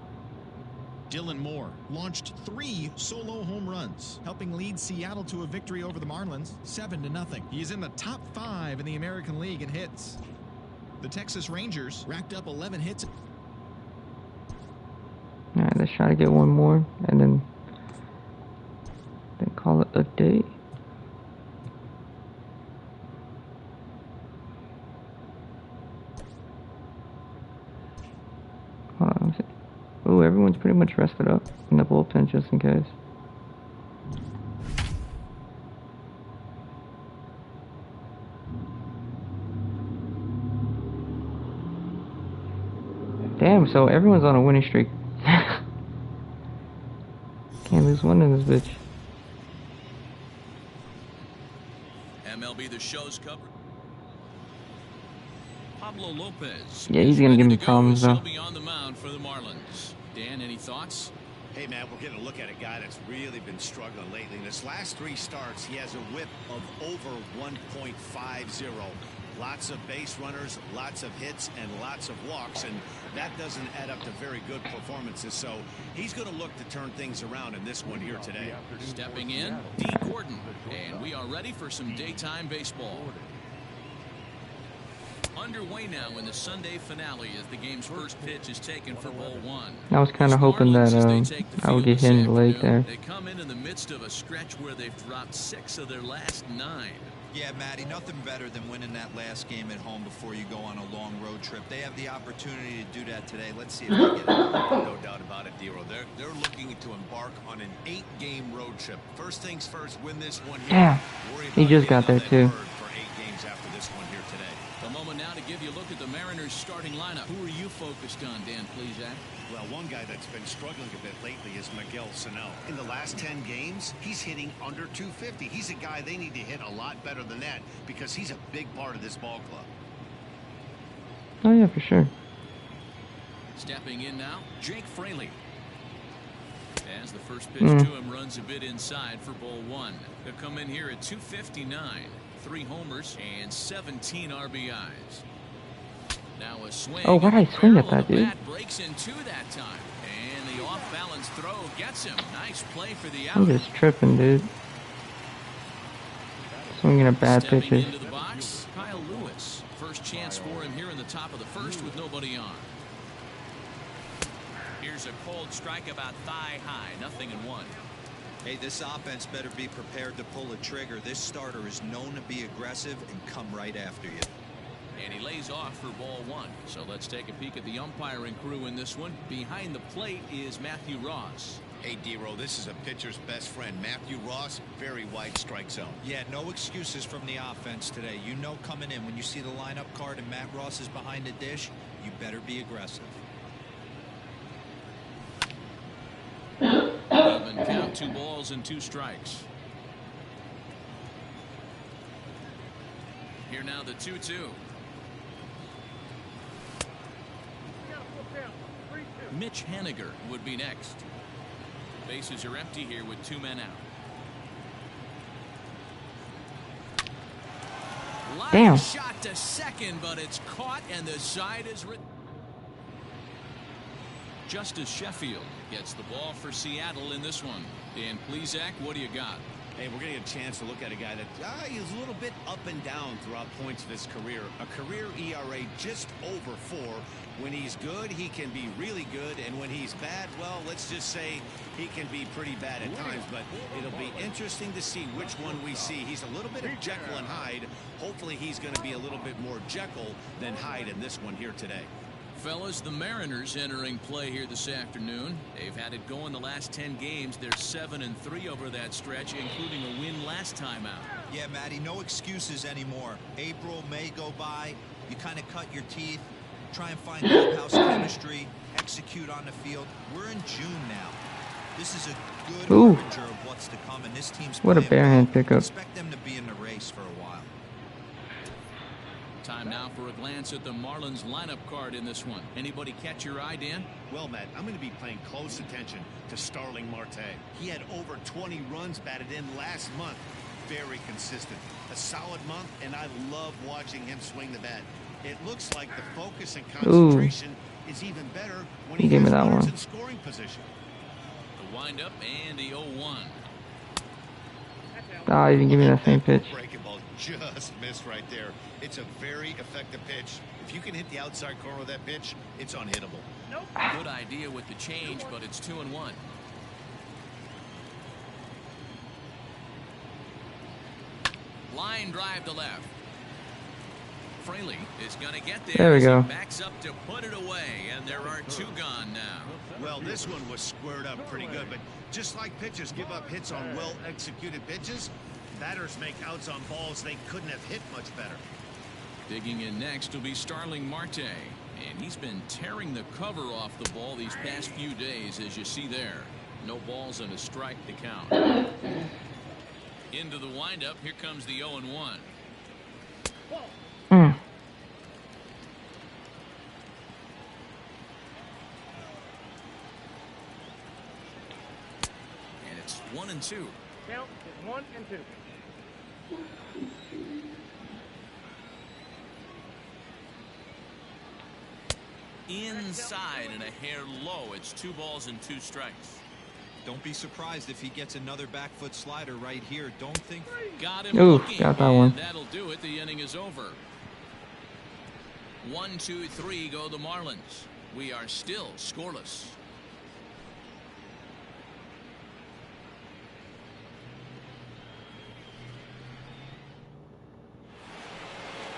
H: Dylan Moore launched 3 solo home runs, helping lead Seattle to a victory over the Marlins 7-0. He is in the top 5 in the American League in hits. The Texas Rangers racked up 11 hits.
A: All right, let's try to get one more and then call it a day. Hold on. Oh, everyone's pretty much rested up in the bullpen just in case. Damn, so everyone's on a winning streak. Can't lose one in this bitch.
B: MLB The Show's cover. Pablo Lopez.
A: Yeah, he's gonna give me problems though.
B: He'll be on the mound for the Marlins. Dan, any thoughts?
C: Hey, Matt, we're getting a look at a guy that's really been struggling lately. In his last 3 starts, he has a whip of over 1.50. Lots of base runners, lots of hits, and lots of walks, and that doesn't add up to very good performances. So he's going to look to turn things around in this one here today.
B: Stepping in, D. Gordon, and we are ready for some daytime baseball. Underway now in the Sunday finale as the game's first pitch is taken for ball one.
A: I was kind of hoping that I would get hit in the leg there.
B: They come in the midst of a stretch where they've dropped 6 of their last 9.
D: Yeah, Matty, nothing better than winning that last game at home before you go on a long road trip. They have the opportunity to do that today. Let's see if they get it.
C: No doubt about it, Dero. They're looking to embark on an 8-game road trip. First things first, win this one here.
A: Yeah, he just got there too.
C: For 8 games after this one here today.
B: A moment now to give you a look at the Mariners starting lineup. Who are you focused on, Dan Plesac?
C: Well, one guy that's been struggling a bit lately is Miguel Sano. In the last 10 games, he's hitting under 250. He's a guy they need to hit a lot better than that because he's a big part of this ball club.
A: Oh yeah, for sure.
B: Stepping in now, Jake Fraley. As the first pitch to him runs a bit inside for ball one. They'll come in here at 259. 3 homers and 17 RBIs. Now a swing.
A: Oh, why did I swing at that, dude?
B: Breaks in 2 that time. And the off-balance throw gets him. Nice play for the out.
A: I'm just tripping, dude. Swinging at bad
B: Stepping
A: pitches.
B: into the box, Kyle Lewis. First chance for him here in the top of the first with nobody on. Here's a cold strike about thigh high. 0-1.
D: Hey, this offense better be prepared to pull a trigger. This starter is known to be aggressive and come right after you.
B: And he lays off for ball one. So let's take a peek at the umpiring crew in this one. Behind the plate is Matthew Ross.
C: Hey, Dero, this is a pitcher's best friend. Matthew Ross, very wide strike zone.
D: Yeah, no excuses from the offense today. You know coming in when you see the lineup card and Matt Ross is behind the dish, you better be aggressive.
B: Even count, 2 balls and 2 strikes. Here now the 2-2. Mitch Haniger would be next. Bases are empty here with 2 men out.
A: Damn.
B: Shot to second, but it's caught and the side is written. Justice Sheffield gets the ball for Seattle in this one. Dan Plesac, what do you got?
C: Hey, we're getting a chance to look at a guy that he's a little bit up and down throughout points of his career. A career ERA just over 4. When he's good, he can be really good. And when he's bad, well, let's just say he can be pretty bad at times. But it'll be interesting to see which one we see. He's a little bit of Jekyll and Hyde. Hopefully he's going to be a little bit more Jekyll than Hyde in this one here today.
B: Fellas, the Mariners entering play here this afternoon. They've had it going the last 10 games. They're 7-3 over that stretch, including a win last time out.
D: Yeah, Matty, no excuses anymore. April, May go by. You kind of cut your teeth, try and find clubhouse chemistry, execute on the field. We're in June now. This is a good harbinger of what's to come, and this team's
A: what a barehand pickup.
D: Expect them to be in the race for a while.
B: Time now for a glance at the Marlins lineup card in this one. Anybody catch your eye, Dan?
C: Well, Matt, I'm going to be paying close attention to Starling Marte. He had over 20 runs batted in last month. Very consistent. A solid month, and I love watching him swing the bat. It looks like the focus and concentration is even better when he has runners in scoring position.
B: The windup and the 0-1.
A: Ah, you didn't give me that same pitch.
C: Breaking ball just missed right there. It's a very effective pitch. If you can hit the outside corner of that pitch, it's unhittable.
B: Good idea with the change, but it's 2-1. Line drive to left. Fraley is going to get there.
A: There we go.
B: Backs up to put it away, and there are 2 gone now.
C: Well, this one was squared up pretty good, but just like pitchers give up hits on well-executed pitches, batters make outs on balls they couldn't have hit much better.
B: Digging in next will be Starling Marte, and he's been tearing the cover off the ball these past few days, as you see there. No balls and a strike to count. Into the windup, here comes the 0-1. And it's 1-2.
E: Count is 1 and 2.
B: Inside and a hair low. It's 2 balls and 2 strikes.
D: Don't be surprised if he gets another back foot slider right here. Don't think.
B: Got him
A: Ooh,
B: looking,
A: got that one.
B: that'll do it. The inning is over. 1, 2, 3 go the Marlins. We are still scoreless.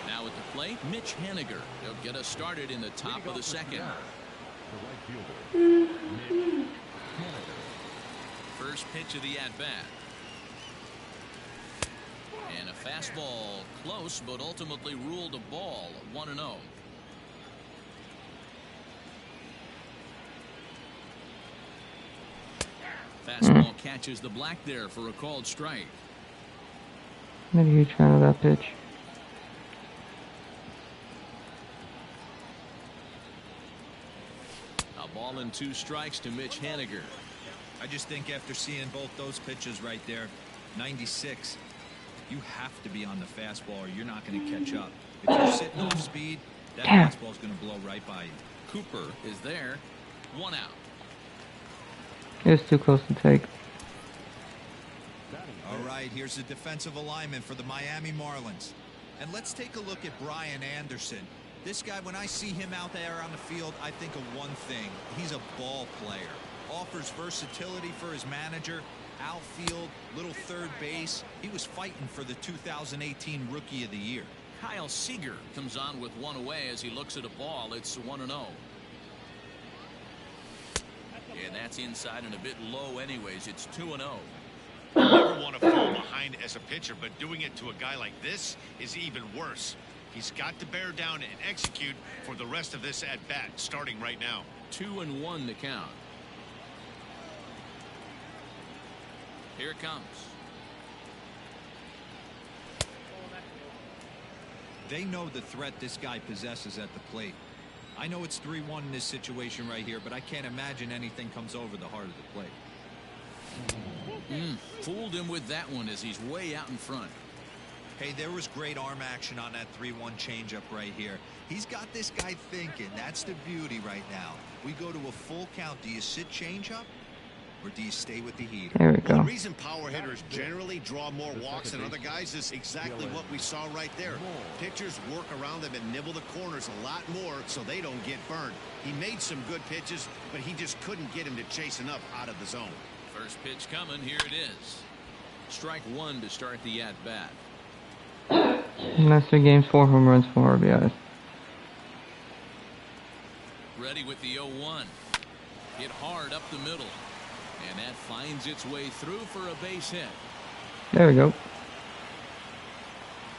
B: Now at the plate, Mitch Haniger. He'll get us started in the top of the second. First pitch of the at-bat. And a fastball close, but ultimately ruled a ball. 1-0. Fastball catches the black there for a called strike.
A: Not a huge fan of that pitch.
B: A ball and 2 strikes to Mitch Haniger.
D: I just think after seeing both those pitches right there, 96, you have to be on the fastball or you're not going to catch up. If you're sitting off speed, that fastball is going to blow right by you.
B: Cooper is there. 1 out.
A: It was too close to take.
D: All right, here's the defensive alignment for the Miami Marlins. And let's take a look at Brian Anderson. This guy, when I see him out there on the field, I think of one thing. He's a ball player. Offers versatility for his manager. Outfield, little third base. He was fighting for the 2018 Rookie of the Year.
B: Kyle Seager comes on with 1 away as he looks at a ball. It's 1-0. And that's inside and a bit low anyways. It's 2-0.
C: You never want to fall behind as a pitcher, but doing it to a guy like this is even worse. He's got to bear down and execute for the rest of this at-bat, starting right now.
B: 2-1 to count. Here it comes.
D: They know the threat this guy possesses at the plate. I know it's 3-1 in this situation right here, but I can't imagine anything comes over the heart of the plate.
B: Fooled him with that one as he's way out in front.
D: Hey, there was great arm action on that 3-1 changeup right here. He's got this guy thinking. That's the beauty right now. We go to a full count. Do you sit changeup or do you stay with the heater?
A: There we go.
C: The reason power hitters generally draw more walks than other guys is exactly what we saw right there. Pitchers work around them and nibble the corners a lot more so they don't get burned. He made some good pitches, but he just couldn't get him to chase enough out of the zone.
B: First pitch coming. Here it is. Strike 1 to start the at-bat.
A: Last 3 games, 4 home runs, 4 RBIs.
B: Ready with the 0-1. Hit hard up the middle. And that finds its way through for a base hit.
A: There we go.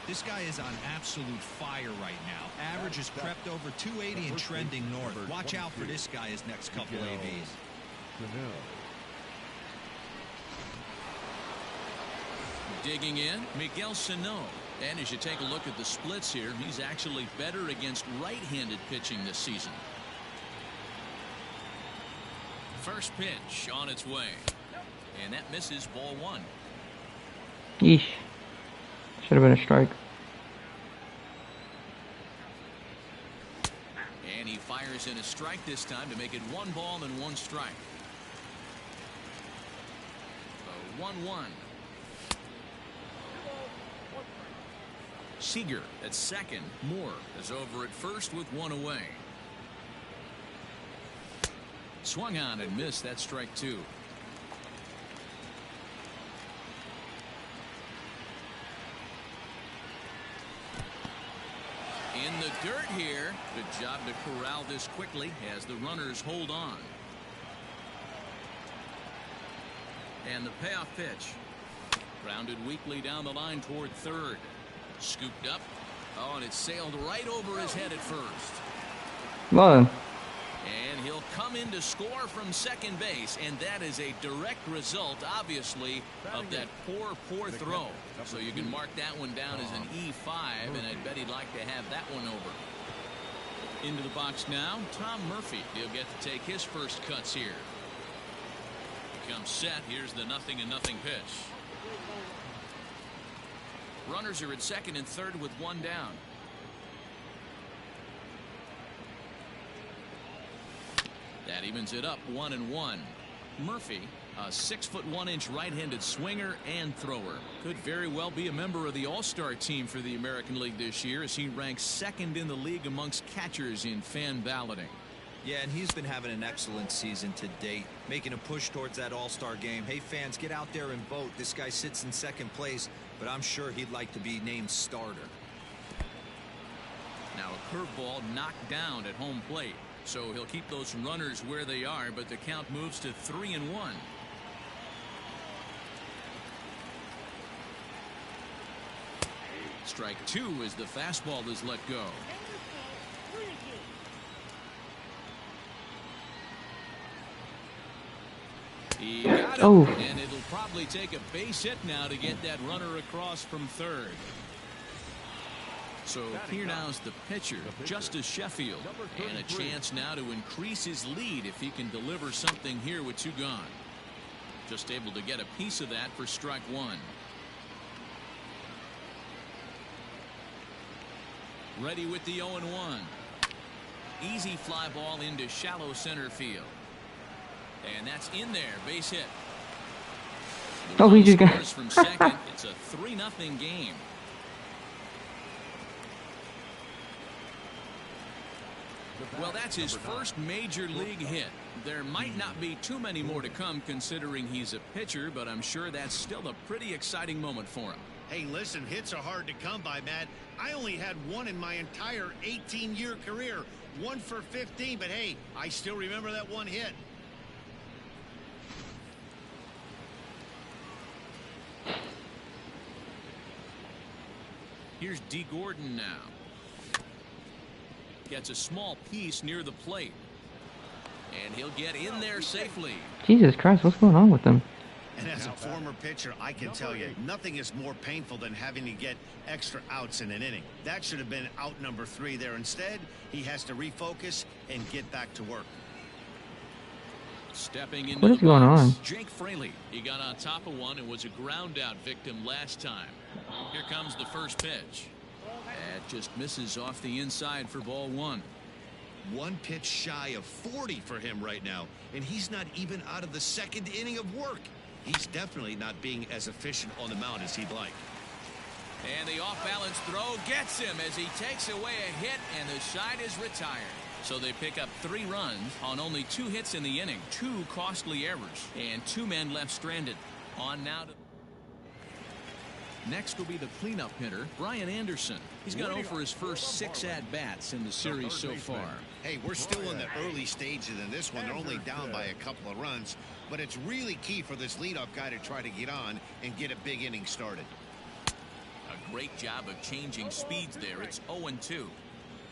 D: This guy is on absolute fire right now. Average has crept over 280 and trending north. Watch out for this guy his next couple ABs.
B: Digging in, Miguel Sano. And as you take a look at the splits here, he's actually better against right-handed pitching this season. First pitch on its way. And that misses, ball 1.
A: Yeesh. Should have been a strike.
B: And he fires in a strike this time to make it 1 ball and 1 strike. So 1-1. Seager at second. Moore is over at first with 1 away. Swung on and missed. That strike 2. In the dirt here. Good job to corral this quickly as the runners hold on. And the payoff pitch. Grounded weakly down the line toward third. Scooped up. Oh, and it sailed right over his head at first.
A: Well then.
B: And he'll come in to score from second base, and that is a direct result, obviously, of that poor throw. So you can mark that one down as an E5, and I'd bet he'd like to have that one over. Into the box now, Tom Murphy. He'll get to take his first cuts here. Comes set. Here's the 0-0 pitch. Runners are at second and third with 1 down. That evens it up 1-1. Murphy A 6'1" right-handed swinger and thrower. Could very well be a member of the All-Star team for the American League this year, as he ranks second in the league amongst catchers in fan balloting.
D: Yeah, and he's been having an excellent season to date, making a push towards that All-Star game. Hey, fans, get out there and vote. This guy sits in second place, but I'm sure he'd like to be named starter.
B: Now a curveball knocked down at home plate, so he'll keep those runners where they are, but the count moves to 3-1. Strike 2 as the fastball is let go. He got him, and it'll probably take a base hit now to get that runner across from third. So here now's the pitcher, Justice Sheffield, and a chance now to increase his lead if he can deliver something here with 2 gone. Just able to get a piece of that for strike 1. Ready with the 0-1. Easy fly ball into shallow center field. And that's in there, base hit. The
A: he just got
B: from second. It's a 3-0 game. Well, that's his first major league hit. There might not be too many more to come considering he's a pitcher, but I'm sure that's still a pretty exciting moment for him.
C: Hey, listen, hits are hard to come by, Matt. I only had one in my entire 18-year career. 1 for 15, but hey, I still remember that one hit.
B: Here's D. Gordon now. Gets a small piece near the plate. And he'll get in there safely.
A: Jesus Christ, what's going on with them?
C: And as a former pitcher, I can tell you, nothing is more painful than having to get extra outs in an inning. That should have been out number 3 there. Instead, he has to refocus and get back to work.
B: Stepping into
A: what is going on?
B: Jake Fraley. He got on top of one and was a ground out victim last time. Here comes the first pitch. That just misses off the inside for ball 1.
C: 1 pitch shy of 40 for him right now, and he's not even out of the 2nd inning of work. He's definitely not being as efficient on the mound as he'd like.
B: And the off-balance throw gets him as he takes away a hit, and the side is retired. So they pick up 3 runs on only 2 hits in the inning, 2 costly errors, and 2 men left stranded. On now to... Next will be the cleanup hitter, Brian Anderson. He's got over his first 6 at-bats in the series so far.
C: Hey, we're still in the early stages in this one. They're only down by a couple of runs, but it's really key for this leadoff guy to try to get on and get a big inning started.
B: A great job of changing speeds there. It's 0-2.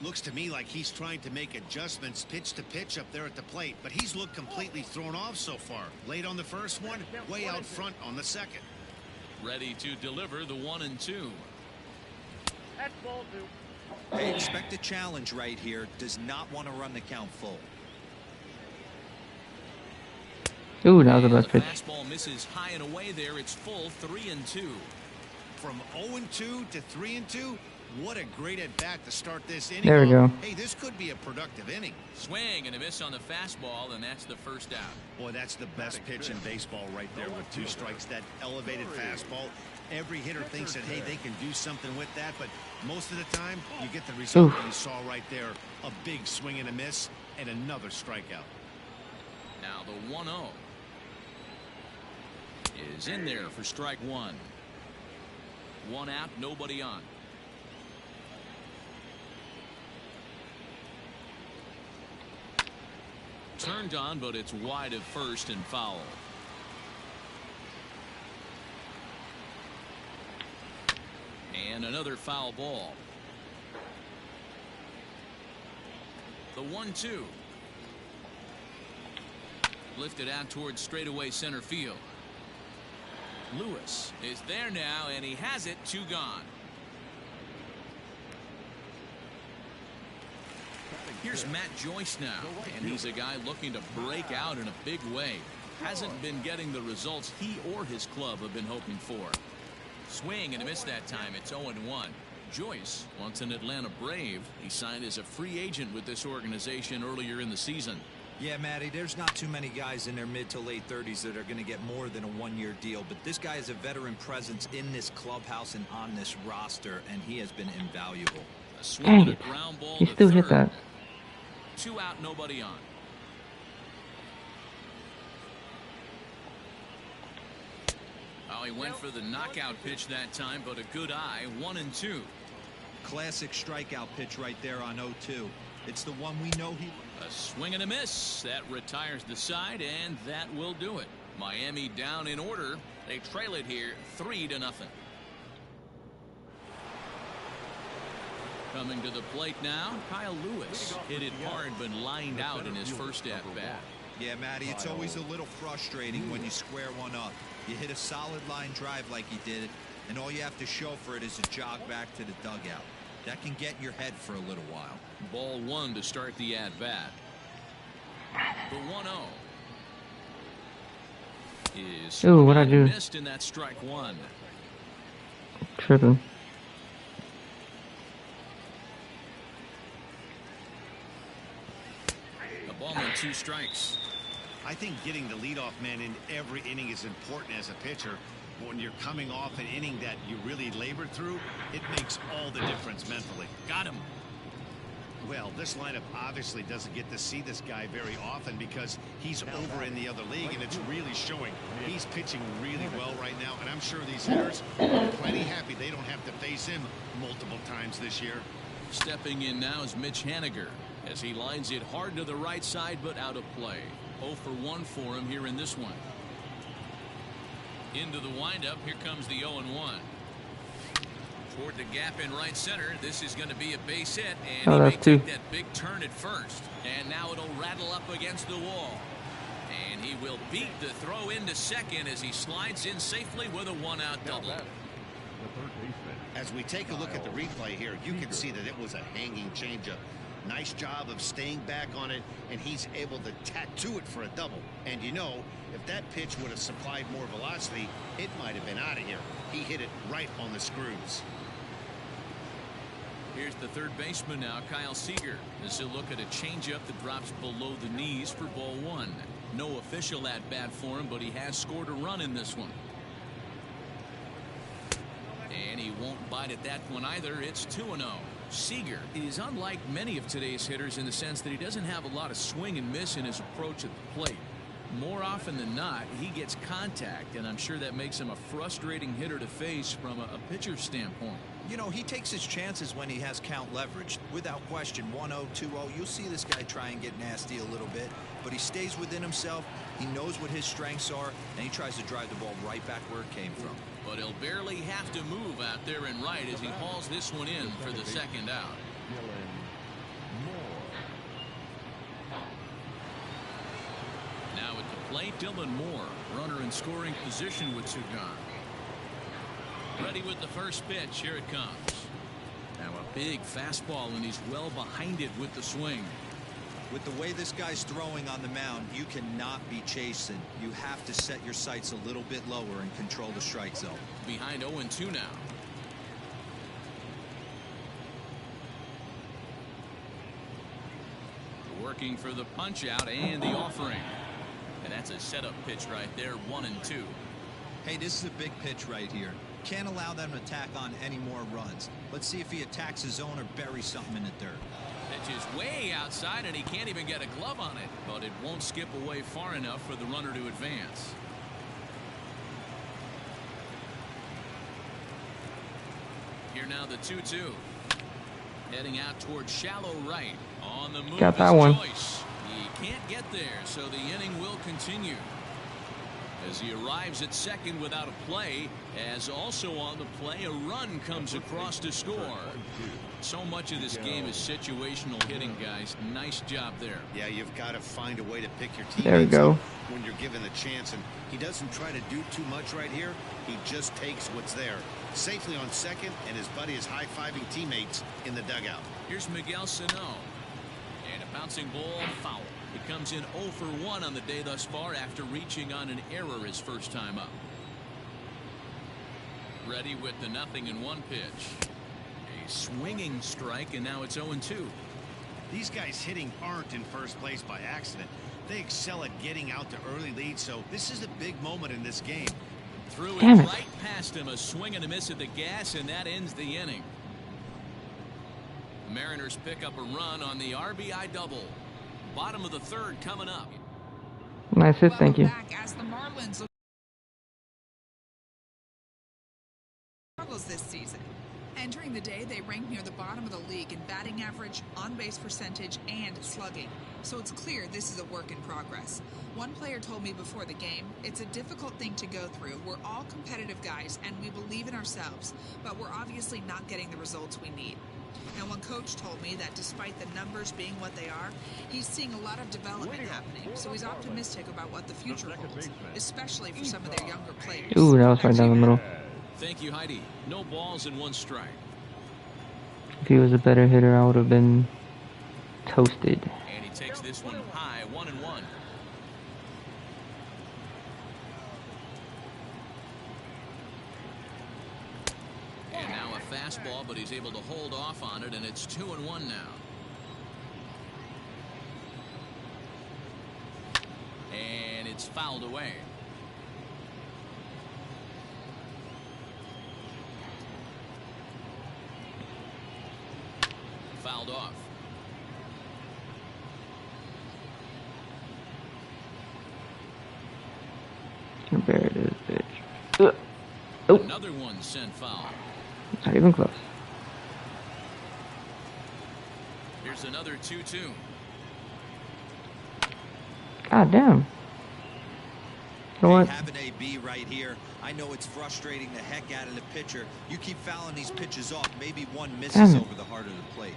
C: Looks to me like he's trying to make adjustments pitch to pitch up there at the plate, but he's looked completely thrown off so far. Late on the first one, way out front on the second.
B: Ready to deliver the 1-2.
E: That's ball 2.
D: They expect a challenge right here. Does not want to run the count full.
A: Ooh, that was the best
B: The
A: pitch.
B: fastball misses high and away there. It's full 3-2.
C: From 0-2 to 3-2, what a great at bat to start this inning.
A: There we go.
C: Hey, this could be a productive inning.
B: Swing and a miss on the fastball, and that's the first out.
C: Boy, that's the best pitch in baseball right there with 2 strikes. That elevated fastball. Every hitter thinks that, hey, they can do something with that, but most of the time, you get the result that you saw right there. A big swing and a miss, and another strikeout.
B: Now the 1-0 is in there for strike 1. 1 out, nobody on. Turned on, but it's wide of first and foul. And another foul ball. The 1-2. Lifted out towards straightaway center field. Lewis is there now, and he has it. 2 gone. Here's Matt Joyce now, and he's a guy looking to break out in a big way. Hasn't been getting the results he or his club have been hoping for. Swing and a miss that time. It's 0-1. Joyce, once an Atlanta Brave, he signed as a free agent with this organization earlier in the season.
D: Yeah, Matty, there's not too many guys in their mid to late 30s that are going to get more than a one-year deal, but this guy is a veteran presence in this clubhouse and on this roster, and he has been invaluable.
B: A swing
A: Dang
B: and a
A: it.
B: ground ball
A: He
B: to
A: still hit
B: third.
A: that.
B: 2 out, nobody on. Oh, he went for the knockout pitch that time, but a good eye. 1-2.
D: Classic strikeout pitch right there on 0-2. It's the one we know he...
B: A swing and a miss. That retires the side, and that will do it. Miami down in order. They trail it here 3-0. Coming to the plate now, Kyle Lewis. Hit it hard, but lined out in his first at-bat.
D: Yeah, Matty, it's always a little frustrating when you square one up. You hit a solid line drive like he did, and all you have to show for it is a jog back to the dugout. That can get in your head for a little while.
B: Ball 1 to start the at-bat. The 1-0 is
A: Ooh, what'd I do?
B: missed in that strike 1.
A: Tripping.
B: A ball and 2 strikes.
C: I think getting the leadoff man in every inning is important as a pitcher. When you're coming off an inning that you really labored through, it makes all the difference mentally.
B: Got him.
C: Well, this lineup obviously doesn't get to see this guy very often because he's over in the other league, and it's really showing. He's pitching really well right now, and I'm sure these hitters are plenty happy they don't have to face him multiple times this year.
B: Stepping in now is Mitch Haniger as he lines it hard to the right side, but out of play. 0 for 1 for him here in this one. Into the windup. Here comes the 0-1. Toward the gap in right center. This is going to be a base hit, and he may take that big turn at first. And now it'll rattle up against the wall. And he will beat the throw into second as he slides in safely with a 1-out double.
C: As we take a look at the replay here, you can see that it was a hanging changeup. Nice job of staying back on it, and he's able to tattoo it for a double. And you know, if that pitch would have supplied more velocity, it might have been out of here. He hit it right on the screws.
B: Here's the third baseman now, Kyle Seager. This is a look at a changeup that drops below the knees for ball 1. No official at bat for him, but he has scored a run in this one. And he won't bite at that one either. It's 2-0. Seager is unlike many of today's hitters in the sense that he doesn't have a lot of swing and miss in his approach at the plate. More often than not, he gets contact, and I'm sure that makes him a frustrating hitter to face from a pitcher's standpoint.
D: You know, he takes his chances when he has count leverage. Without question, 1-0, 2-0, you'll see this guy try and get nasty a little bit, but he stays within himself. He knows what his strengths are, and he tries to drive the ball right back where it came from.
B: But he'll barely have to move out there in right as he hauls this one in for the second out. Now at the plate, Dylan Moore, runner in scoring position with 2 gone. Ready with the first pitch. Here it comes. Now a big fastball, and he's well behind it with the swing.
D: With the way this guy's throwing on the mound, you cannot be chasing. You have to set your sights a little bit lower and control the strike zone.
B: Behind 0-2 now. Working for the punch out and the offering. And that's a setup pitch right there, 1-2.
D: Hey, this is a big pitch right here. Can't allow them to tack on any more runs. Let's see if he attacks his zone or buries something in the dirt.
B: Pitch is way outside, and he can't even get a glove on it, but it won't skip away far enough for the runner to advance. Here now the 2-2. Heading out towards shallow right. On the move.
A: Got that one.
B: Choice. He can't get there, so the inning will continue. As he arrives at second without a play, as also on the play, a run comes across to score. So much of this game is situational hitting, guys. Nice job there.
C: Yeah, you've got to find a way to pick your teammates
A: There we go.
C: when you're given the chance, and he doesn't try to do too much right here. He just takes what's there. Safely on second, and his buddy is high-fiving teammates in the dugout.
B: Here's Miguel Sano. And a bouncing ball, foul. It comes in 0 for 1 on the day thus far after reaching on an error his first time up. Ready with the 0-1 pitch. A swinging strike, and now it's 0-2.
C: These guys hitting aren't in first place by accident. They excel at getting out to early leads, so this is a big moment in this game.
B: Threw it
A: Damn it.
B: right past him, a swing and a miss at the gas, and that ends the inning. The Mariners pick up a run on the RBI double. Bottom of the third coming up.
A: Nice hit, thank you.
F: Back as the Marlins struggles this season. Entering the day, they rank near the bottom of the league in batting average, on-base percentage, and slugging. So it's clear this is a work in progress. One player told me before the game, it's a difficult thing to go through. We're all competitive guys, and we believe in ourselves, but we're obviously not getting the results we need. And one coach told me that despite the numbers being what they are, he's seeing a lot of development happening, so he's optimistic about what the future holds, especially for some of their younger players.
A: Ooh, that was right down the middle.
B: Thank you, Heidi. No balls and one strike.
A: If he was a better hitter, I would have been toasted.
B: And he takes this one high, 1-1. And now a fastball, but he's able to hold off on it, and it's 2-1 now. And it's fouled away. Fouled off.
A: There it is, bitch. Oh,
B: Another one sent foul.
A: not even close.
B: Here's another 2-2.
A: God damn. You know what?
D: Have an AB right here. I know it's frustrating the heck out of the pitcher. You keep fouling these pitches off. Maybe one misses over the heart of the plate.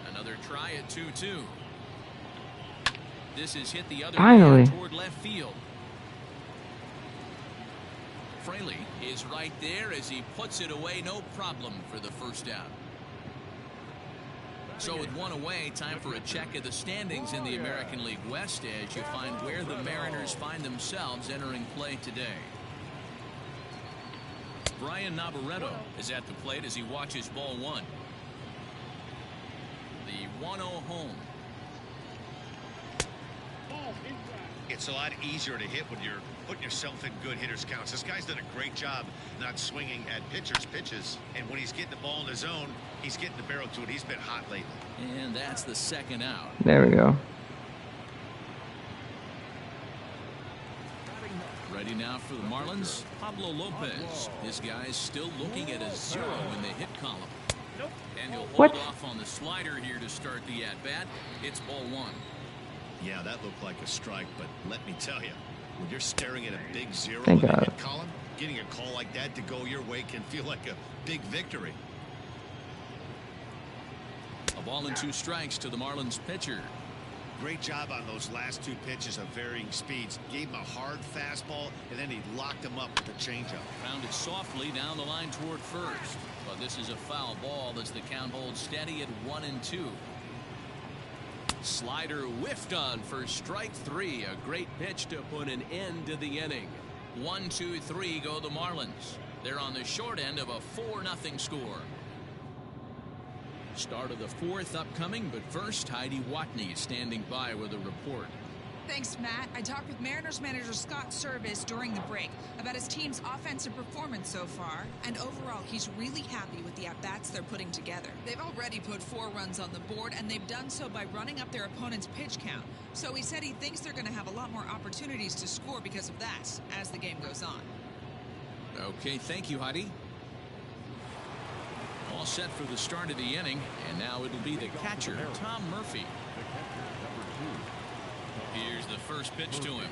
B: Another try at 2-2. This is hit the other
A: Finally.
B: way toward left field. Fraley is right there as he puts it away. No problem for the first out. So with one away, time for a check of the standings in the American League West as you find where the Mariners find themselves entering play today. Brian Navarretto is at the plate as he watches ball one. The 1-0 home.
C: It's a lot easier to hit when you're putting yourself in good hitters counts. This guy's done a great job not swinging at pitchers' pitches. And when he's getting the ball in his zone, he's getting the barrel to it. He's been hot lately.
B: And that's the second out.
A: There we go.
B: Ready now for the Marlins, Pablo Lopez. This guy's still looking at a 0 in the hit column. And he'll hold off on the slider here to start the at-bat. It's ball one.
C: Yeah, that looked like a strike, but let me tell you, when you're staring at a big 0
A: Thank
C: in the
A: God.
C: hit column, getting a call like that to go your way can feel like a big victory.
B: A ball and 2 strikes to the Marlins pitcher.
C: Great job on those last 2 pitches of varying speeds. Gave him a hard fastball, and then he locked him up with a changeup.
B: Rounded softly down the line toward first. But this is a foul ball as the count holds steady at 1-2. Slider whiffed on for strike 3. A great pitch to put an end to the inning. 1-2-3 go the Marlins. They're on the short end of a 4-0 score. Start of the 4th upcoming, but first Heidi Watney standing by with a report.
F: Thanks, Matt. I talked with Mariners manager Scott Service during the break about his team's offensive performance so far, and overall he's really happy with the at-bats they're putting together. They've already put 4 runs on the board, and they've done so by running up their opponent's pitch count. So he said he thinks they're going to have a lot more opportunities to score because of that as the game goes on.
B: Okay, thank you, Heidi. All set for the start of the inning, and now it'll be the catcher, Tom Murphy. Here's the first pitch to him.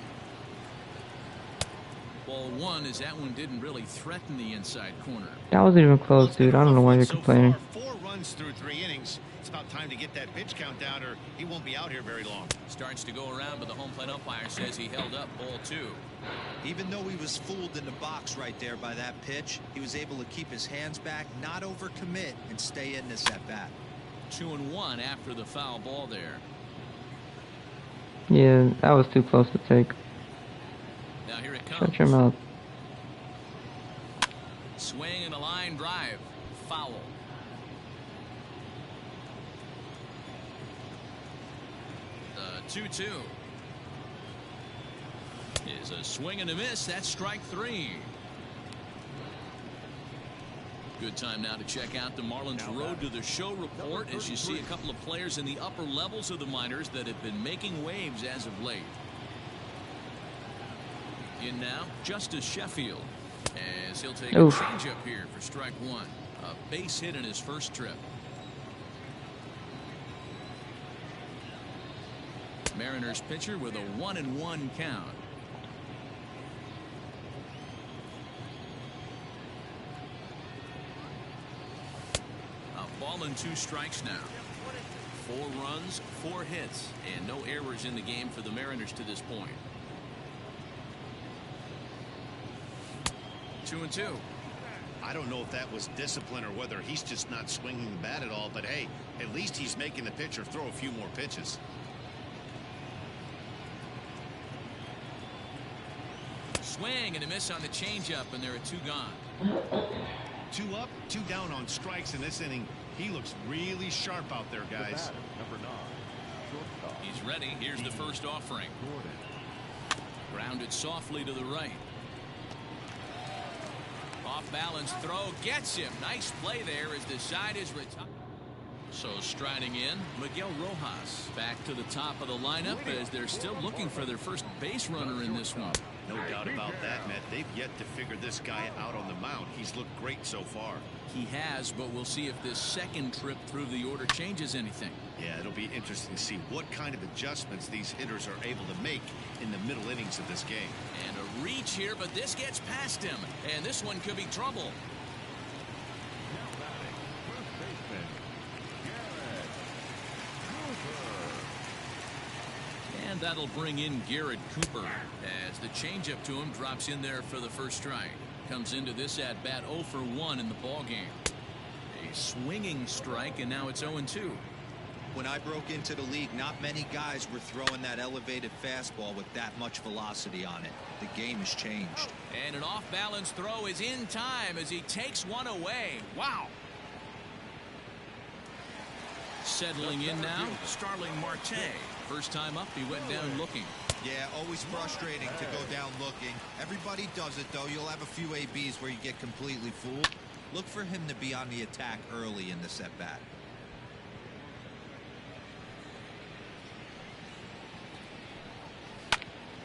B: Ball 1 as that one didn't really threaten the inside corner.
A: That wasn't even close, dude. I don't know why you're complaining.
C: 4 runs through 3 innings. It's about time to get that pitch count down, or he won't be out here very long.
B: Starts to go around, but the home plate umpire says he held up ball 2.
D: Even though he was fooled in the box right there by that pitch, he was able to keep his hands back, not overcommit, and stay in this at-bat.
B: 2-1 after the foul ball there.
A: Yeah, that was too close to take.
B: Now here it comes.
A: Shut your mouth.
B: Swing and a line drive. Foul. 2-2. Is a swing and a miss. That's strike 3. Good time now to check out the Marlins Road to the Show report as you see a couple of players in the upper levels of the minors that have been making waves as of late. In now, Justice Sheffield, as he'll take a changeup here for strike 1. A base hit in his first trip. Mariners pitcher with a 1-1 count. A ball and 2 strikes now. 4 runs, 4 hits, and no errors in the game for the Mariners to this point. 2-2.
C: I don't know if that was discipline or whether he's just not swinging the bat at all, but hey, at least he's making the pitcher throw a few more pitches.
B: Swing and a miss on the changeup, and there are 2 gone.
C: 2 up, 2 down on strikes in this inning. He looks really sharp out there, guys.
G: Number 9, shortstop.
B: He's ready. Here's the first offering. Grounded softly to the right. Off balance throw gets him. Nice play there as the side is retired. So striding in, Miguel Rojas back to the top of the lineup as they're still looking for their first base runner in this one.
C: No doubt about that, Matt. They've yet to figure this guy out on the mound. He's looked great so far.
B: He has, but we'll see if this second trip through the order changes anything.
C: Yeah, it'll be interesting to see what kind of adjustments these hitters are able to make in the middle innings of this game.
B: And a reach here, but this gets past him, and this one could be trouble. And that'll bring in Garrett Cooper as the changeup to him drops in there for the first strike. Comes into this at bat 0 for 1 in the ball game. A swinging strike, and now it's 0-2.
D: When I broke into the league, not many guys were throwing that elevated fastball with that much velocity on it. The game has changed.
B: And an off-balance throw is in time as he takes one away. Wow. Settling in now, Starling Marte. First time up, he went down looking.
D: Yeah, always frustrating to go down looking. Everybody does it, though. You'll have a few ABs where you get completely fooled. Look for him to be on the attack early in this at-bat.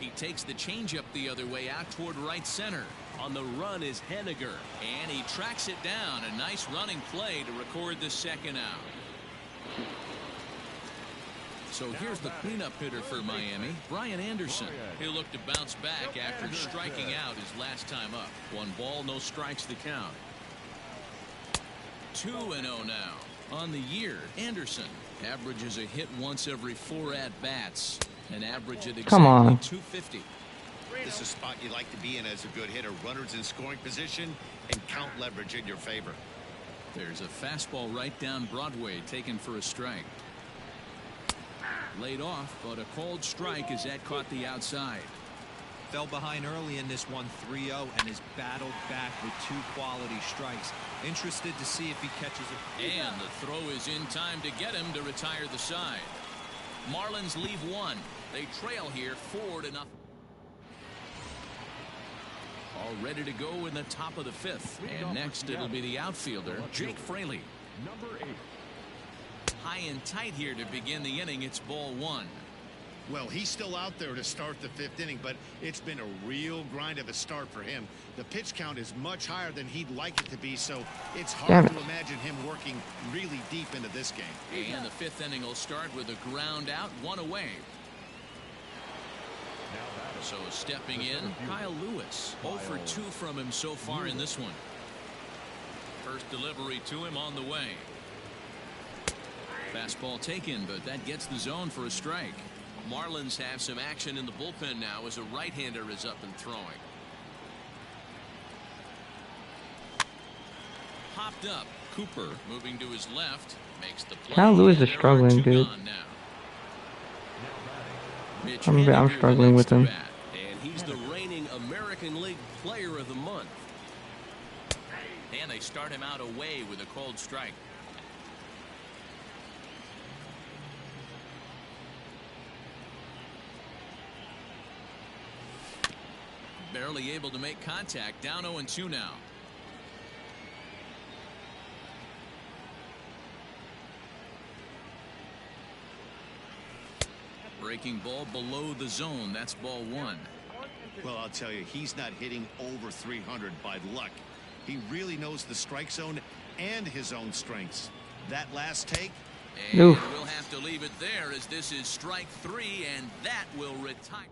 B: He takes the changeup the other way out toward right center. On the run is Henniger, and he tracks it down. A nice running play to record the second out. So here's the cleanup hitter for Miami, Brian Anderson. He'll look to bounce back after striking out his last time up. 1 ball, no strikes to count. 2-0 now. On the year, Anderson averages a hit once every 4 at-bats. An average at exactly 250.
C: This is a spot you like to be in as a good hitter. Runners in scoring position and count leverage in your favor.
B: There's a fastball right down Broadway taken for a strike. Laid off, but a called strike as that caught the outside.
D: Fell behind early in this one 3-0 and has battled back with 2 quality strikes. Interested to see if he catches it.
B: And the throw is in time to get him to retire the side. Marlins leave 1. They trail here 4-0. All ready to go in the top of the 5th. And next it'll be the outfielder, Jake Fraley.
G: Number 8.
B: High and tight here to begin the inning. It's ball 1.
C: Well, he's still out there to start the 5th inning, but it's been a real grind of a start for him. The pitch count is much higher than he'd like it to be, so it's hard to imagine him working really deep into this game.
B: And the 5th inning will start with a ground out, 1 away. So stepping in, Kyle Lewis. 0 for 2 from him so far in this one. First delivery to him on the way. Fastball taken, but that gets the zone for a strike. Marlins have some action in the bullpen now as a right-hander is up and throwing. Popped up. Cooper moving to his left. Makes the play.
A: Kyle Lewis is struggling, dude. I'm struggling with him.
B: And he's the reigning American League Player of the Month. And they start him out away with a called strike. Barely able to make contact. Down 0-2 now. Breaking ball below the zone. That's ball 1.
C: Well, I'll tell you, he's not hitting over 300 by luck. He really knows the strike zone and his own strengths. That last take.
B: And we'll have to leave it there as this is strike 3, and that will retire.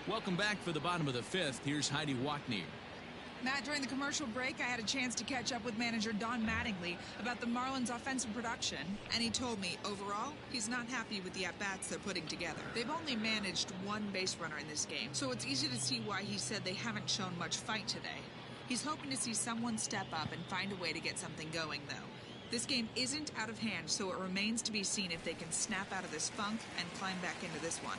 B: Welcome back for the bottom of the 5th. Here's Heidi Wackney.
F: Matt, during the commercial break, I had a chance to catch up with manager Don Mattingly about the Marlins' offensive production, and he told me, overall, he's not happy with the at-bats they're putting together. They've only managed one base runner in this game, so it's easy to see why he said they haven't shown much fight today. He's hoping to see someone step up and find a way to get something going, though. This game isn't out of hand, so it remains to be seen if they can snap out of this funk and climb back into this one.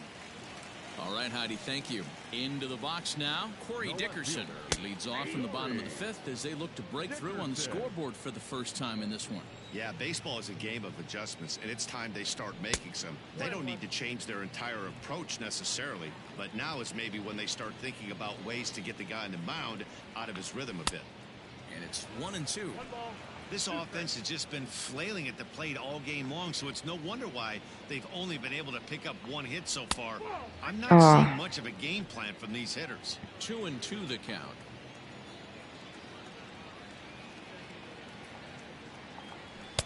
B: All right, Heidi, thank you. Into the box now, Corey Dickerson. He leads off in the bottom of the 5th as they look to break through on the scoreboard for the first time in this one.
C: Yeah, baseball is a game of adjustments, and it's time they start making some. They don't need to change their entire approach necessarily, but now is maybe when they start thinking about ways to get the guy on the mound out of his rhythm a bit.
B: And it's 1-2.
C: This offense has just been flailing at the plate all game long, so it's no wonder why they've only been able to pick up one hit so far. I'm not seeing much of a game plan from these hitters.
B: 2-2 the count.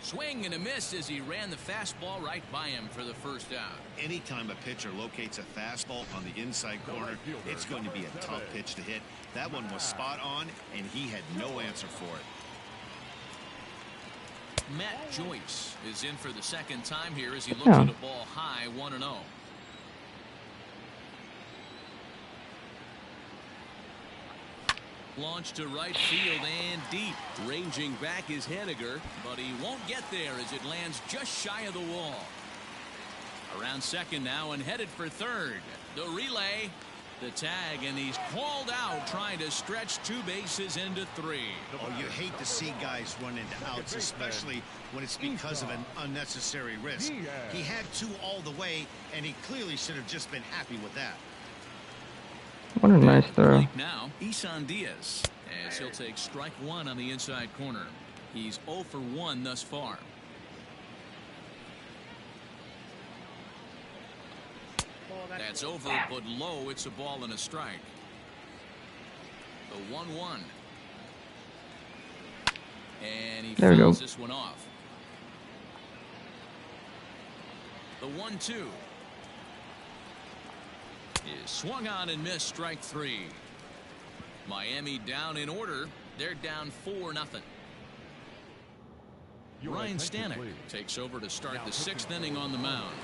B: Swing and a miss as he ran the fastball right by him for the first out.
C: Anytime a pitcher locates a fastball on the inside corner, it's going to be a tough pitch to hit. That one was spot on, and he had no answer for it.
B: Matt Joyce is in for the second time here as he looks at a ball high, 1-0. Launched to right field and deep. Ranging back is Henniger, but he won't get there as it lands just shy of the wall. Around second now and headed for third. The relay. The tag, and he's called out trying to stretch 2 bases into 3.
C: Oh, you hate to see guys run into outs, especially when it's because of an unnecessary risk. He had 2 all the way, and he clearly should have just been happy with that.
A: What a nice throw.
B: Now, Isan Diaz, as he'll take strike 1 on the inside corner. He's 0 for 1 thus far. That's over, but low. It's a ball and a strike. The 1-1. And he fouls this one off. The 1-2 is swung on and missed, strike 3. Miami down in order. They're down 4-0. Ryan Stanek takes over to start the 6th inning on the mound.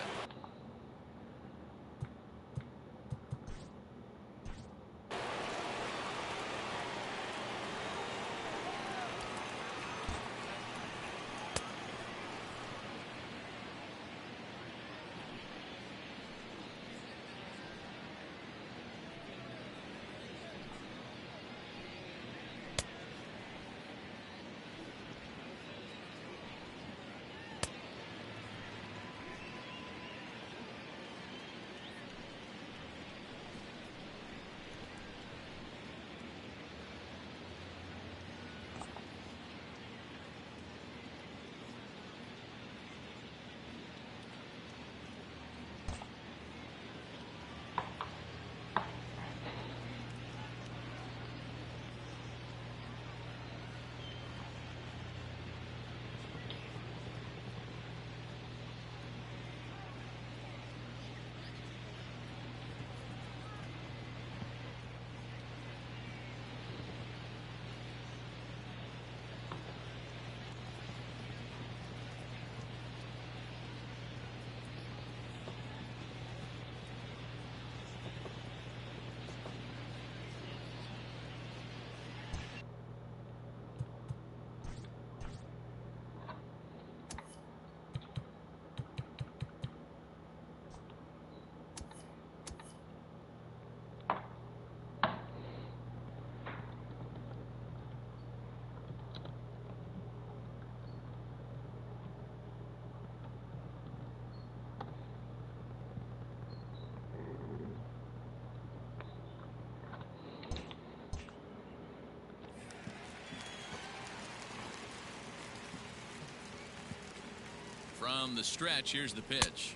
B: From the stretch, here's the pitch.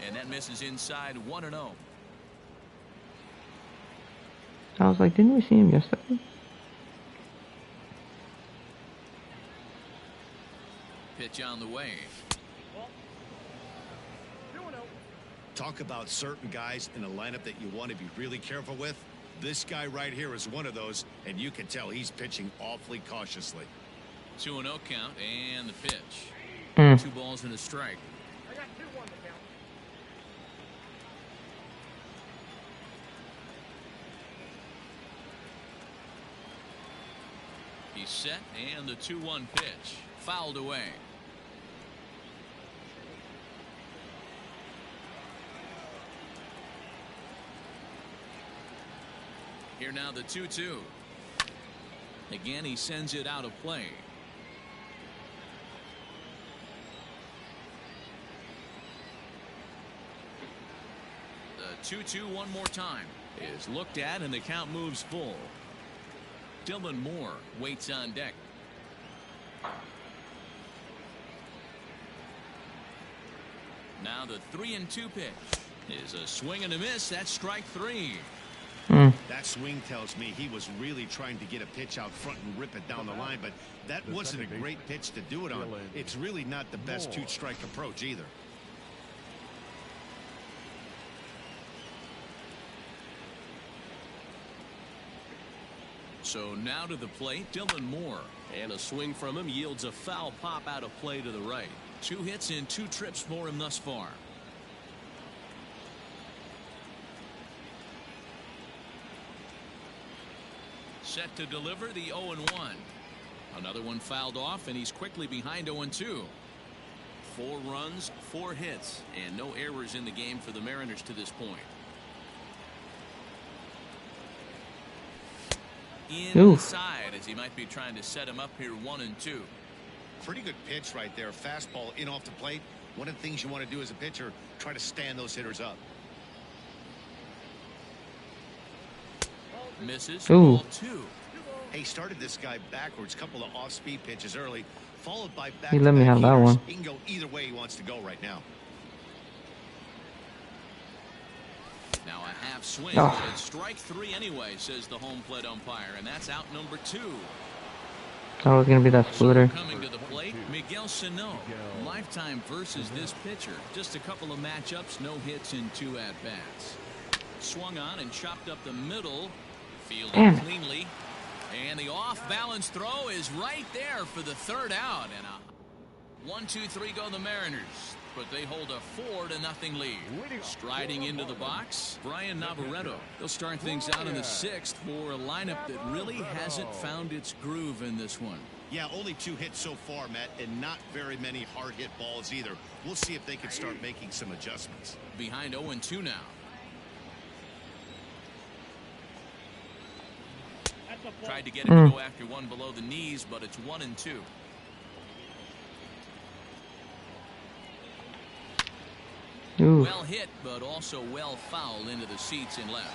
B: And that misses inside 1-0.
A: I was like, didn't we see him yesterday?
B: Pitch on the way.
C: Talk about certain guys in a lineup that you want to be really careful with. This guy right here is one of those, and you can tell he's pitching awfully cautiously.
B: 2-0 count and the pitch. 2 balls and a strike.
E: I got 2-1 to count.
B: He's set, and the 2-1 pitch. Fouled away. Here now the 2-2. Again, he sends it out of play. The 2-2 one more time is looked at, and the count moves full. Dylan Moore waits on deck. Now the 3-2 pitch is a swing and a miss. That's strike 3.
C: That swing tells me he was really trying to get a pitch out front and rip it down the line, but that wasn't a great pitch to do it on. It's really not the best 2-strike approach either.
B: So now to the plate, Dylan Moore. And a swing from him yields a foul pop out of play to the right. 2 hits in 2 trips for him thus far. Set to deliver the 0-1. Another one fouled off, and he's quickly behind 0-2. 4 runs, 4 hits, and no errors in the game for the Mariners to this point. Inside, as he might be trying to set him up here 1-2.
C: Pretty good pitch right there. Fastball in off the plate. One of the things you want to do as a pitcher, try to stand those hitters up.
B: Misses.
A: Ooh.
B: Ball 2.
C: He started this guy backwards. Couple of off-speed pitches early, followed by back.
A: He let me have that one.
C: He can go either way he wants to go right now.
B: Now a half swing.
A: Oh.
B: It's strike 3 anyway, says the home plate umpire, and that's out number 2.
A: That was gonna be that splitter.
B: So coming to the plate, Miguel Sano. Lifetime versus this pitcher. Just a couple of matchups, no hits in 2 at-bats. Swung on and chopped up the middle. Fielded cleanly. And the off-balance throw is right there for the 3rd out. And a 1-2-3 go the Mariners. But they hold a 4-0 lead. Striding into the box, Brian Navarreto. They'll start things out in the 6th for a lineup that really hasn't found its groove in this one.
C: Yeah, only 2 hits so far, Matt, and not very many hard hit balls either. We'll see if they can start making some adjustments.
B: Behind 0-2 now. Tried to get him to go after one below the knees, but it's 1-2.
A: Ooh.
B: Well hit, but also well fouled into the seats and left.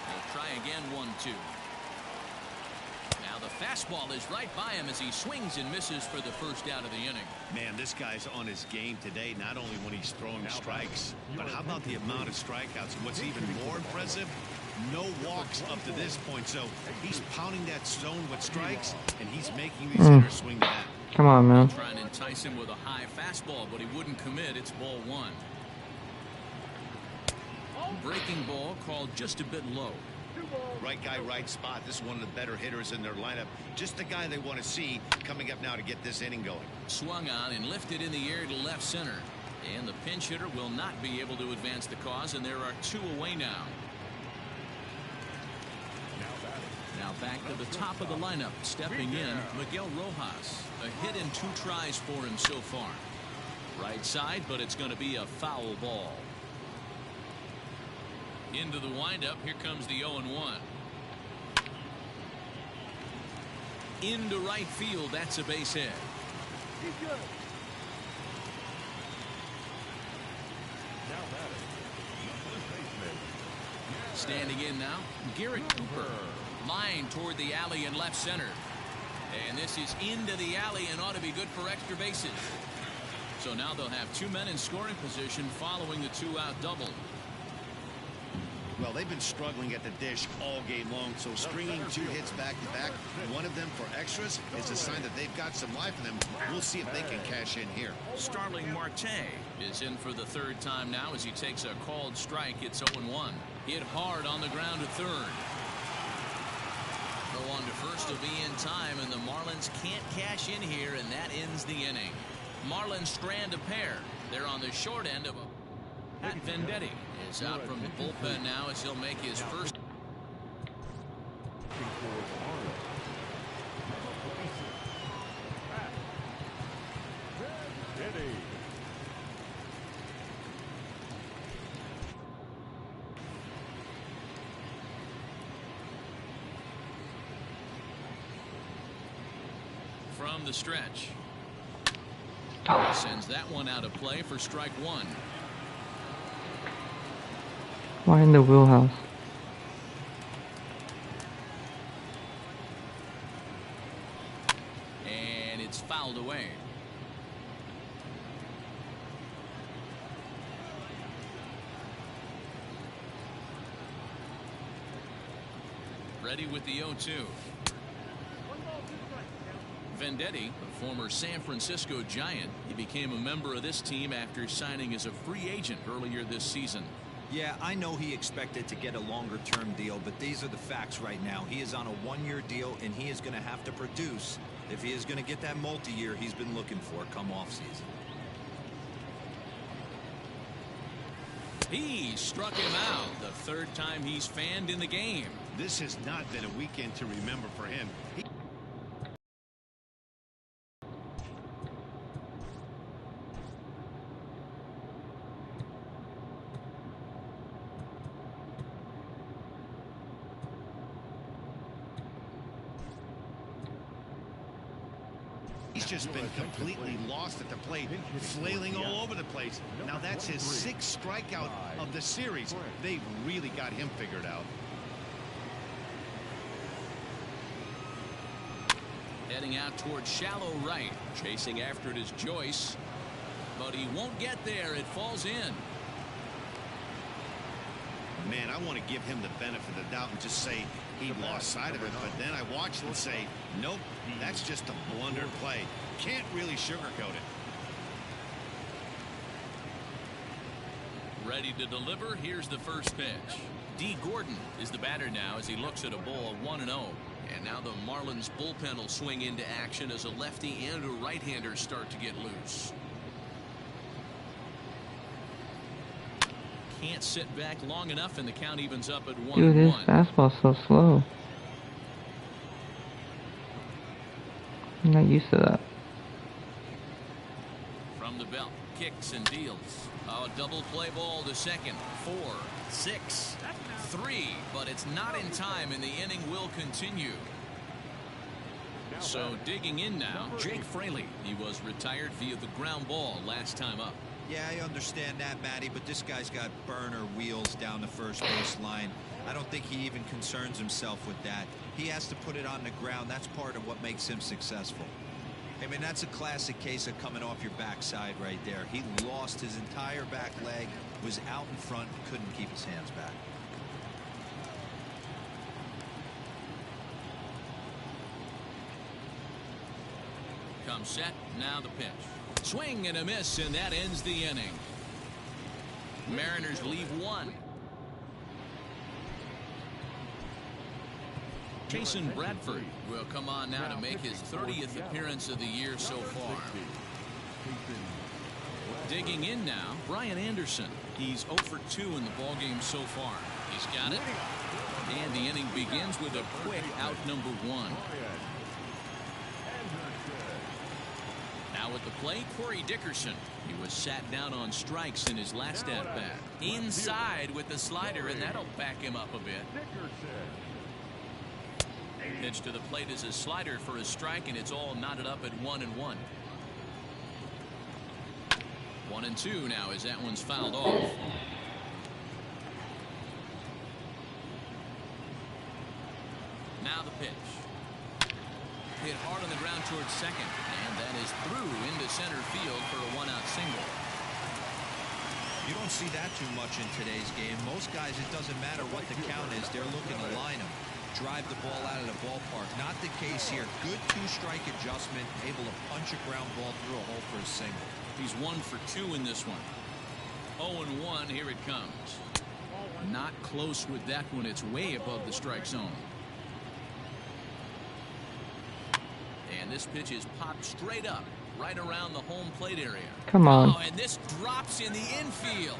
B: They'll try again 1-2. Now the fastball is right by him as he swings and misses for the 1st out of the inning.
C: Man, this guy's on his game today, not only when he's throwing strikes, but how about the amount of strikeouts? What's even more impressive, no walks up to this point. So he's pounding that zone with strikes, and he's making these hitters swing to that.
A: Come on, man.
B: Trying to entice him with a high fastball, but he wouldn't commit. It's ball 1. Breaking ball called just a bit low.
C: Right guy, right spot. This is one of the better hitters in their lineup. Just the guy they want to see coming up now to get this inning going.
B: Swung on and lifted in the air to left center. And the pinch hitter will not be able to advance the cause, and there are 2 away now. Now back to the top of the lineup. Stepping in, Miguel Rojas. A hit in 2 tries for him so far. Right side, but it's going to be a foul ball. Into the windup. Here comes the 0-1. Into right field. That's a base hit.
E: He's good.
B: Standing in now, Garrett Cooper. Line toward the alley in left center. And this is into the alley and ought to be good for extra bases. So now they'll have 2 men in scoring position following the 2-out double.
C: Well, they've been struggling at the dish all game long, so stringing 2 hits back-to-back, one of them for extras, is a sign that they've got some life in them. We'll see if they can cash in here.
B: Starling Marte is in for the 3rd time now as he takes a called strike. It's 0-1. Hit hard on the ground to 3rd. Go on to first will be in time, and the Marlins can't cash in here, and that ends the inning. Marlins strand a pair. They're on the short end of a... Pat Venditti is out from the bullpen now as he'll make his first. From the stretch. Sends that one out of play for strike 1.
A: Why in the wheelhouse?
B: And it's fouled away. Ready with the 0-2. Venditti, a former San Francisco Giant, he became a member of this team after signing as a free agent earlier this season.
D: Yeah, I know he expected to get a longer-term deal, but these are the facts right now. He is on a 1-year deal, and he is going to have to produce if he is going to get that multi-year he's been looking for come off-season.
B: He struck him out the 3rd time he's fanned in the game.
C: This has not been a weekend to remember for him. He's just been completely lost at the plate, flailing all over the place. Now that's his 6th strikeout of the series. They've really got him figured out.
B: Heading out towards shallow right. Chasing after it is Joyce. But he won't get there. It falls in.
C: Man, I want to give him the benefit of the doubt and just say he lost sight of it, but then I watched and say, nope, that's just a blundered play. Can't really sugarcoat it.
B: Ready to deliver. Here's the first pitch. D. Gordon is the batter now as he looks at a ball of 1-0. And now the Marlins bullpen will swing into action as a lefty and a right-hander start to get loose. Can't sit back long enough, and the count evens up at 1-1.
A: Dude, his fastball's so slow. I'm not used to that.
B: From the belt, kicks and deals. A double play ball to second. 4, 6, 3, but it's not in time, and the inning will continue. So digging in now, Jake Fraley. He was retired via the ground ball last time up.
D: Yeah, I understand that, Matty, but this guy's got burner wheels down the first base line. I don't think he even concerns himself with that. He has to put it on the ground. That's part of what makes him successful. I mean, that's a classic case of coming off your backside right there. He lost his entire back leg, was out in front, couldn't keep his hands back.
B: Comes set, now the pitch. Swing and a miss, and that ends the inning. Mariners leave 1. Jason Bradford will come on now to make his 30th appearance of the year so far. Digging in now, Brian Anderson. He's 0 for 2 in the ballgame so far. He's got it. And the inning begins with a quick out number 1. Now at the plate, Corey Dickerson. He was sat down on strikes in his last at-bat. Inside with the slider, and that'll back him up a bit. Pitch to the plate is a slider for a strike, and it's all knotted up at 1-1. 1-2 now as that one's fouled off. Now the pitch. hit hard on the ground towards second, and that is through into center field for a one-out single.
D: You don't see that too much in today's game. Most guys, it doesn't matter what the count is. They're looking to line them, drive the ball out of the ballpark. Not the case here. Good two-strike adjustment, able to punch a ground ball through a hole for a single.
B: He's 1 for 2 in this one. 0-1, here it comes. Not close with that one. It's way above the strike zone. And this pitch is popped straight up, right around the home plate area.
A: Come on.
B: Oh, and this drops in the infield.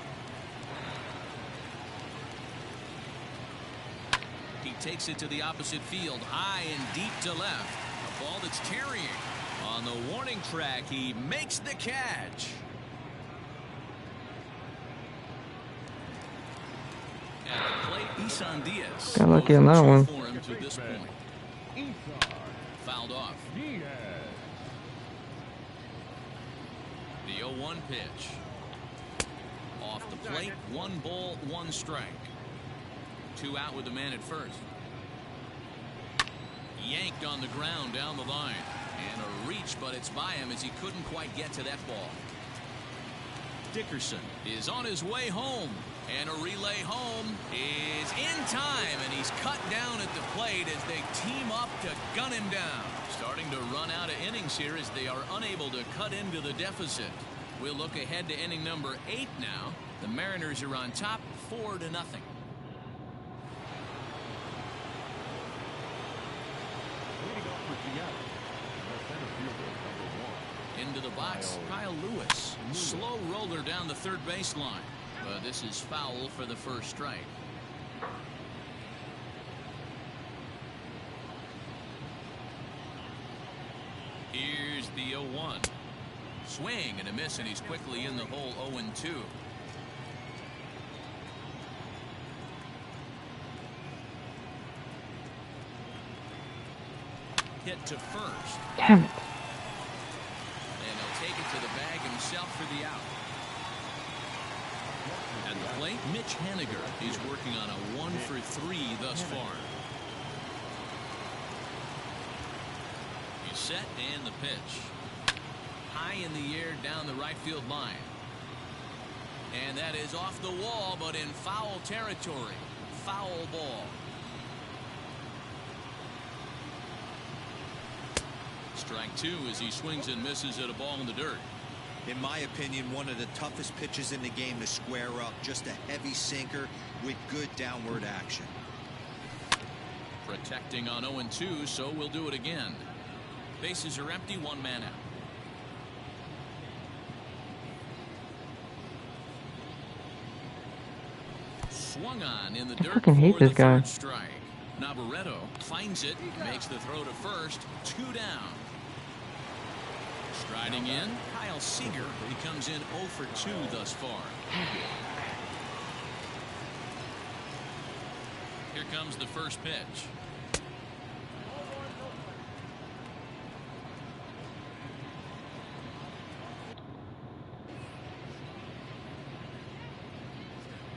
B: He takes it to the opposite field, high and deep to left. A ball that's carrying. On the warning track, he makes the catch. At the plate, Isan Diaz.
A: Got lucky on that one.
B: For him to this point. Fouled off. The 0-1 pitch. Off the plate, 1 ball, 1 strike. 2 out with the man at first. Yanked on the ground down the line. And a reach, but it's by him as he couldn't quite get to that ball. Dickerson is on his way home. And a relay home is in time, and he's cut down at the plate as they team up to gun him down. Starting to run out of innings here as they are unable to cut into the deficit. We'll look ahead to inning number 8 now. The Mariners are on top 4-0. Into the box, Kyle Lewis. Slow roller down the third baseline. But this is foul for the first strike. Here's the 0-1. Swing and a miss, and he's quickly in the hole. 0-2. Hit to first.
A: Damn it.
B: And he'll take it to the bag himself for the out. At the plate, Mitch Haniger is working on a 1 for 3 thus far. He's set, and the pitch. High in the air down the right field line. And that is off the wall, but in foul territory. Foul ball. Strike 2 as he swings and misses at a ball in the dirt.
D: In my opinion, one of the toughest pitches in the game to square up. Just a heavy sinker with good downward action.
B: Protecting on 0-2, so we'll do it again. Bases are empty, 1 man out. Swung on in the dirt.
A: fucking hate
B: for
A: this
B: the
A: guy.
B: third strike. Navarreto finds it, makes the throw to first. 2 down. Striding in, Kyle Seager. He comes in 0 for 2 thus far. Here comes the first pitch.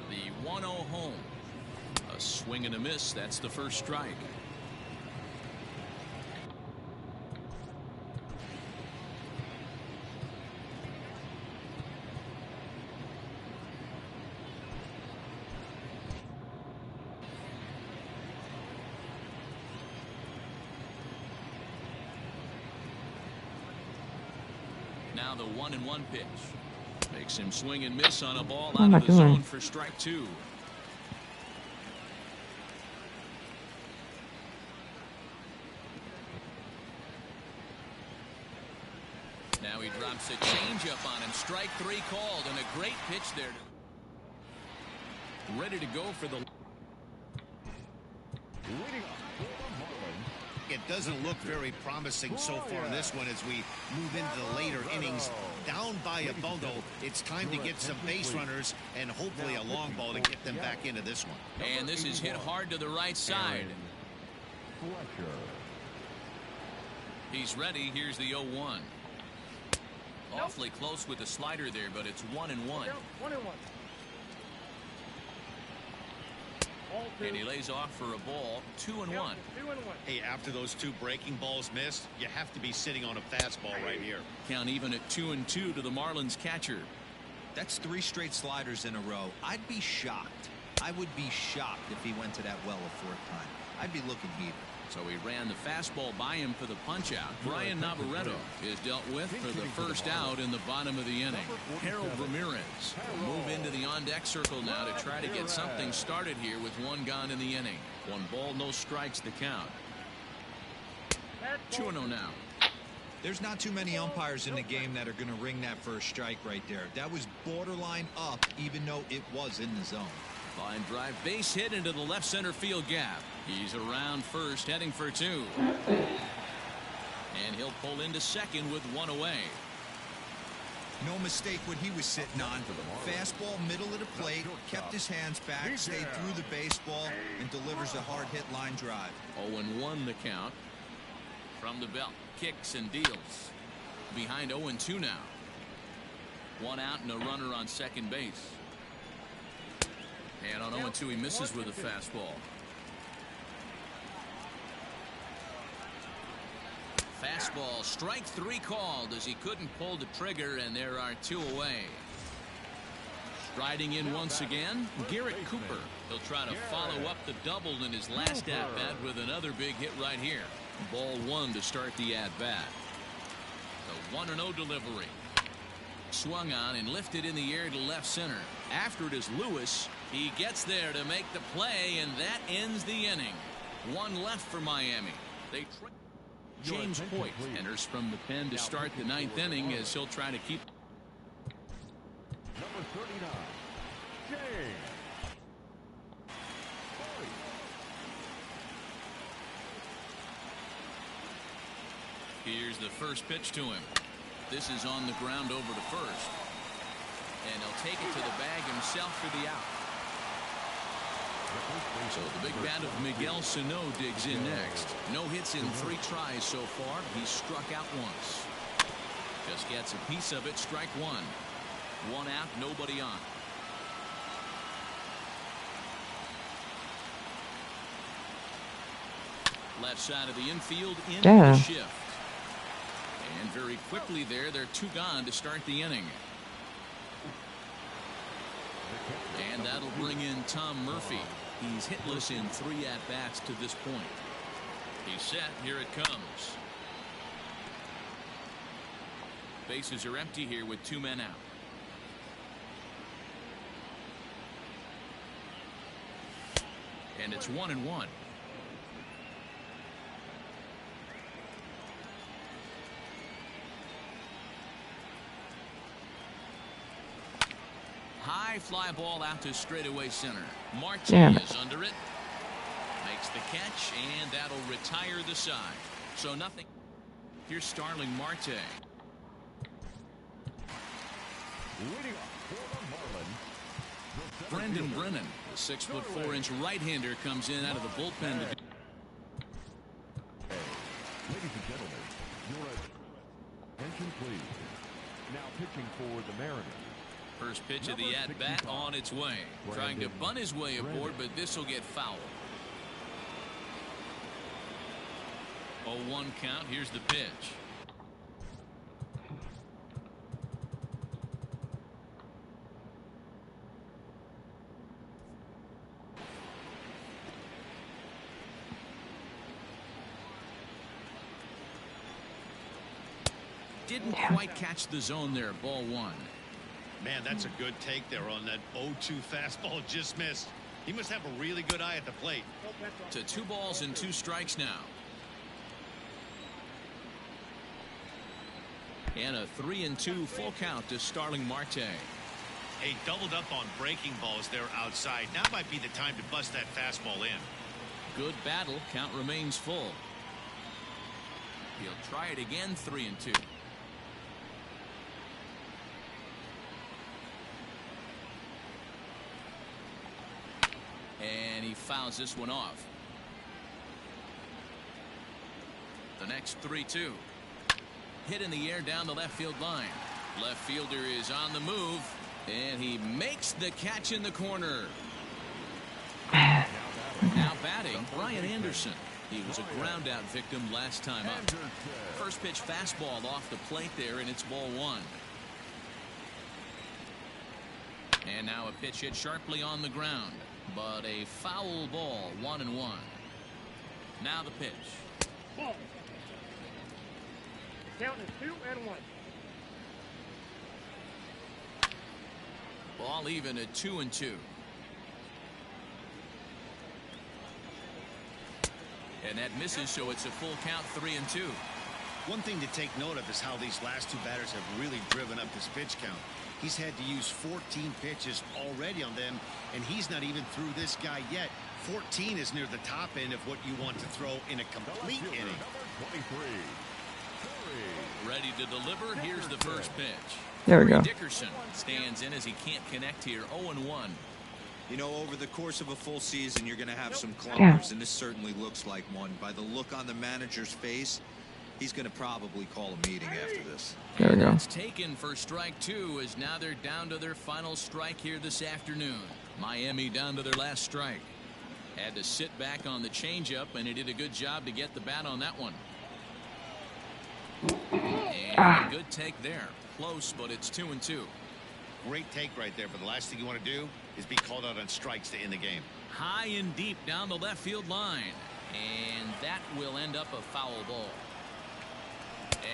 B: The 1-0 home. A swing and a miss. That's the first strike. Now the 1-1 pitch. Makes him swing and miss on a ball
A: What am
B: out
A: I
B: of the zone
A: doing?
B: for strike 2. Now he drops a changeup on him. Strike 3 called, and a great pitch there. Ready to go for the.
C: It doesn't look very promising so far in this one as we move into the later innings. Down by a bundle, it's time to get some base runners and hopefully a long ball to get them back into this one.
B: And this is hit hard to the right side. He's ready. Here's the 0-1. Awfully close with the slider there, but it's 1-1.
E: 1-1.
B: And he lays off for a ball, 2-1.
C: Hey, after those two breaking balls missed, you have to be sitting on a fastball right here.
B: Count even at 2-2 to the Marlins catcher.
D: That's 3 straight sliders in a row. I'd be shocked. I would be shocked if he went to that well a 4th time. I'd be looking heated.
B: So he ran the fastball by him for the punch-out. Brian Navarreto is dealt with for the first out in the bottom of the inning. Harold Ramirez will move into the on-deck circle now to try to get something started here with 1 gone in the inning. 1 ball, no strikes the count. 2-0 now.
D: There's not too many umpires in the game that are going to ring that first strike right there. That was borderline up, even though it was in the zone.
B: Line drive, base hit into the left center field gap. He's around first, heading for 2. And he'll pull into second with 1 away.
D: No mistake what he was sitting on. Fastball, middle of the plate, kept his hands back, stayed through the baseball, and delivers a hard hit line drive.
B: 0-1 the count. From the belt, kicks and deals. Behind 0-2 now. 1 out and a runner on second base. And on 0-2 he misses with a fastball. Fastball, strike 3 called as he couldn't pull the trigger, and there are 2 away. Striding in once again, Garrett Cooper. He'll try to follow up the double in his last at-bat with another big hit right here. Ball 1 to start the at-bat. The 1-0 delivery. Swung on and lifted in the air to left center. After it is Lewis. He gets there to make the play, and that ends the inning. 1 left for Miami. James Hoyt enters from the pen to start the 9th inning as he'll try to keep.
G: Number 39, James.
B: Here's the first pitch to him. This is on the ground over to first. And he'll take it to the bag himself for the out. So the big bat of Miguel Sano digs in next. No hits in 3 tries so far. He's struck out once. Just gets a piece of it. Strike 1. 1 out, nobody on. Left side of the infield into the shift. And very quickly there, they're 2 gone to start the inning. And that'll bring in Tom Murphy. He's hitless in 3 at-bats to this point. He's set. Here it comes. Bases are empty here with 2 men out. And it's 1-1. High fly ball out to straightaway center. Marte is under it. Makes the catch, and that'll retire the side. So nothing. Here's Starling Marte.
G: Leading off for the Marlins,
B: Brendan Brennan, the 6'4" right-hander, comes in out of the bullpen.
G: Ladies and gentlemen, your attention please. Now pitching for the Mariners.
B: First pitch of the at-bat on its way. Trying to bunt his way aboard, but this will get fouled. 0-1 count. Here's the pitch. Didn't quite catch the zone there. Ball 1.
C: Man, that's a good take there on that 0-2 fastball just missed. He must have a really good eye at the plate.
B: To 2 balls and 2 strikes now. And a 3-2 full count to Starling Marte.
C: Hey, doubled up on breaking balls there outside. Now might be the time to bust that fastball in.
B: Good battle. Count remains full. He'll try it again. 3-2. And he fouls this one off. The next 3-2. Hit in the air down the left field line. Left fielder is on the move, and he makes the catch in the corner. Now batting, Brian Anderson. He was a ground-out victim last time up. First pitch fastball off the plate there, and it's ball one. And now a pitch hit sharply on the ground, but a foul ball, 1-1. Now the pitch.
E: Ball. Count is 2-1.
B: Ball even at 2-2. And that misses, so it's a full count, 3-2.
C: One thing to take note of is how these last two batters have really driven up his pitch count. He's had to use 14 pitches already on them, and he's not even through this guy yet. 14 is near the top end of what you want to throw in a complete inning.
B: Ready to deliver. Here's the first pitch.
A: There we go.
B: Dickerson stands in as he can't connect here. 0-1.
D: You know, over the course of a full season, you're going to have some clunkers, and this certainly looks like one. By the look on the manager's face, he's going to probably call a meeting after this.
A: There we go.
B: It's taken for strike two, as now they're down to their final strike here this afternoon. Miami down to their last strike. Had to sit back on the changeup, and he did a good job to get the bat on that one. And a good take there. Close, but it's 2-2.
C: Great take right there, but the last thing you want to do is be called out on strikes to end the game.
B: High and deep down the left field line, and that will end up a foul ball.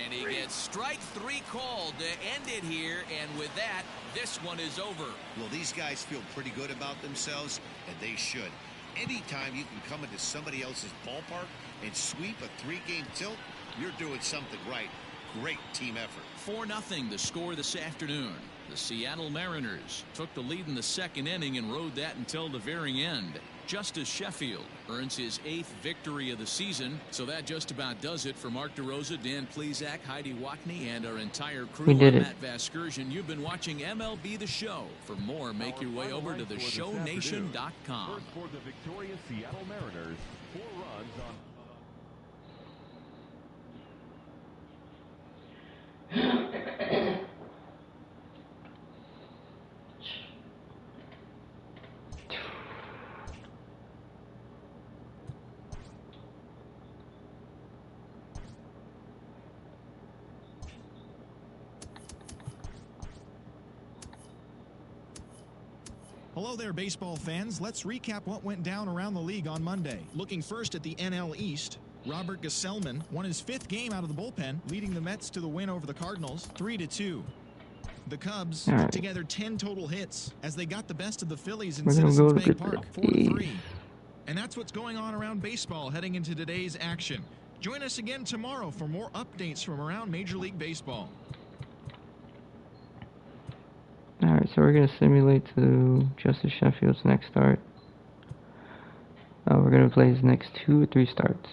B: And he gets strike three called to end it here, and with that, this one is over.
C: Well, these guys feel pretty good about themselves, and they should. Anytime you can come into somebody else's ballpark and sweep a three-game tilt, you're doing something right. Great team effort.
B: 4-0 the score this afternoon. The Seattle Mariners took the lead in the second inning and rode that until the very end. Justice Sheffield earns his 8th victory of the season. So that just about does it for Mark DeRosa, Dan Plesac, Heidi Watney, and our entire crew.
A: We did
B: I'm
A: it.
B: Matt Vasgersian. You've been watching MLB The Show. For more, make your way over to theshownation.com.
G: First for the victorious Seattle Mariners, 4 runs on...
H: Hello there, baseball fans. Let's recap what went down around the league on Monday. Looking first at the NL East, Robert Gesellman won his 5th game out of the bullpen, leading the Mets to the win over the Cardinals, 3-2. The Cubs put together 10 total hits as they got the best of the Phillies in Citizens Bank Park, 4-3. And that's what's going on around baseball heading into today's action. Join us again tomorrow for more updates from around Major League Baseball.
A: Alright, so we're going to simulate to Justice Sheffield's next start. We're going to play his next 2 or 3 starts.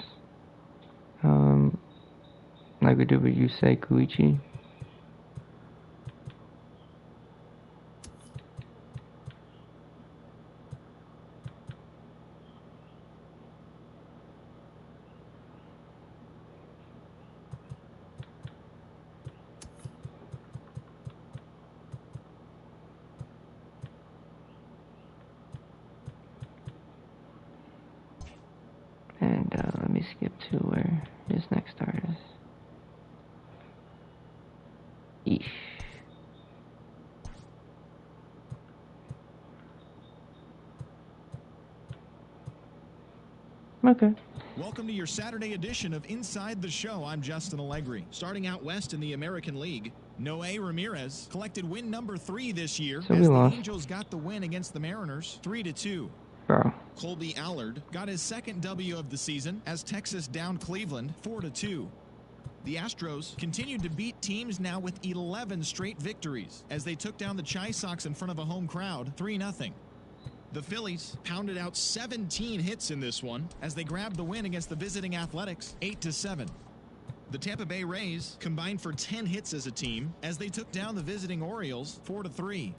A: Like we did with Yusei Koichi. And let me skip to where his next start is. Eesh. Okay.
H: Welcome to your Saturday edition of Inside the Show. I'm Justin Allegri. Starting out west in the American League, Noé Ramirez collected win number 3 this year
A: So we
H: as the
A: lost.
H: Angels got the win against the Mariners, 3-2.
A: Bro.
H: Colby Allard got his 2nd W of the season as Texas downed Cleveland 4-2. The Astros continued to beat teams now with 11 straight victories as they took down the Chi Sox in front of a home crowd 3-0. The Phillies pounded out 17 hits in this one as they grabbed the win against the visiting Athletics 8-7. The Tampa Bay Rays combined for 10 hits as a team as they took down the visiting Orioles 4-3.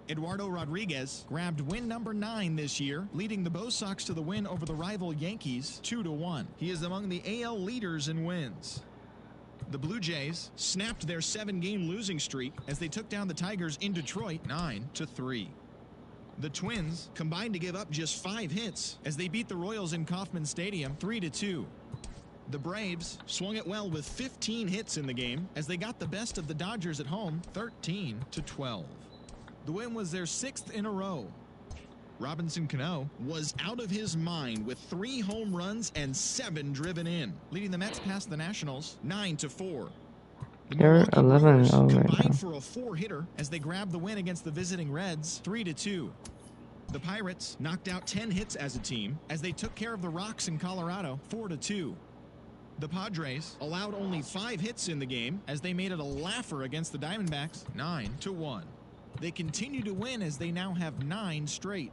H: Eduardo Rodriguez grabbed win number 9 this year, leading the Bo Sox to the win over the rival Yankees 2-1. He is among the AL leaders in wins. The Blue Jays snapped their 7-game losing streak as they took down the Tigers in Detroit 9-3. The Twins combined to give up just 5 hits as they beat the Royals in Kauffman Stadium 3-2. The Braves swung it well with 15 hits in the game as they got the best of the Dodgers at home 13-12. The win was their 6th in a row. Robinson Cano was out of his mind with 3 home runs and 7 driven in, leading the Mets past the Nationals 9-4. The
A: They're
H: Milwaukee
A: 11-0
H: Brewers
A: right now.
H: combined for a 4-hitter as they grabbed the win against the visiting Reds 3-2. The Pirates knocked out 10 hits as a team as they took care of the Rocks in Colorado 4-2. The Padres allowed only 5 hits in the game as they made it a laugher against the Diamondbacks 9-1. They continue to win as they now have 9 straight.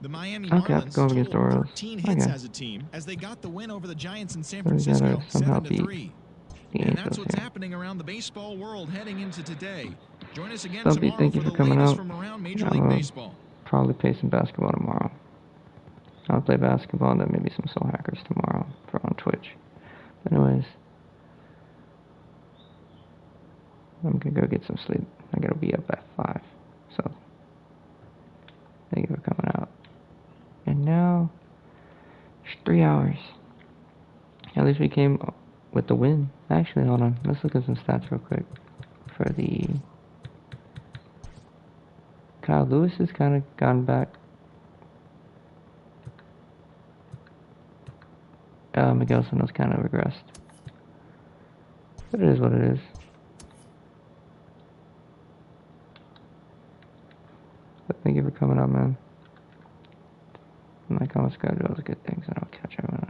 H: The Miami Marlins
A: go against the
H: totaled
A: Royals.
H: 13 hits as a team as they got the win over the Giants in San
A: So we gotta
H: Francisco
A: somehow
H: 7-3.
A: the
H: And that's
A: Angels
H: what's
A: here.
H: happening around the baseball world heading into today. Join us again
A: Stumpy,
H: tomorrow
A: thank you
H: for
A: for
H: the
A: coming
H: latest
A: out.
H: from around Major
A: I'm
H: League
A: gonna
H: Baseball.
A: probably play some basketball tomorrow. I'll play basketball and then maybe some Soul Hackers tomorrow for on Twitch. Anyways, I'm gonna go get some sleep. I gotta be up at 5. So, thank you for coming out. And now, it's 3 hours. At least we came with the win. Actually, hold on. Let's look at some stats real quick. For the Kyle Lewis has kind of gone back. Miguel Sano's kind of regressed. But it is what it is. But thank you for coming up, man. My comment schedule is good things, and I'll catch everyone.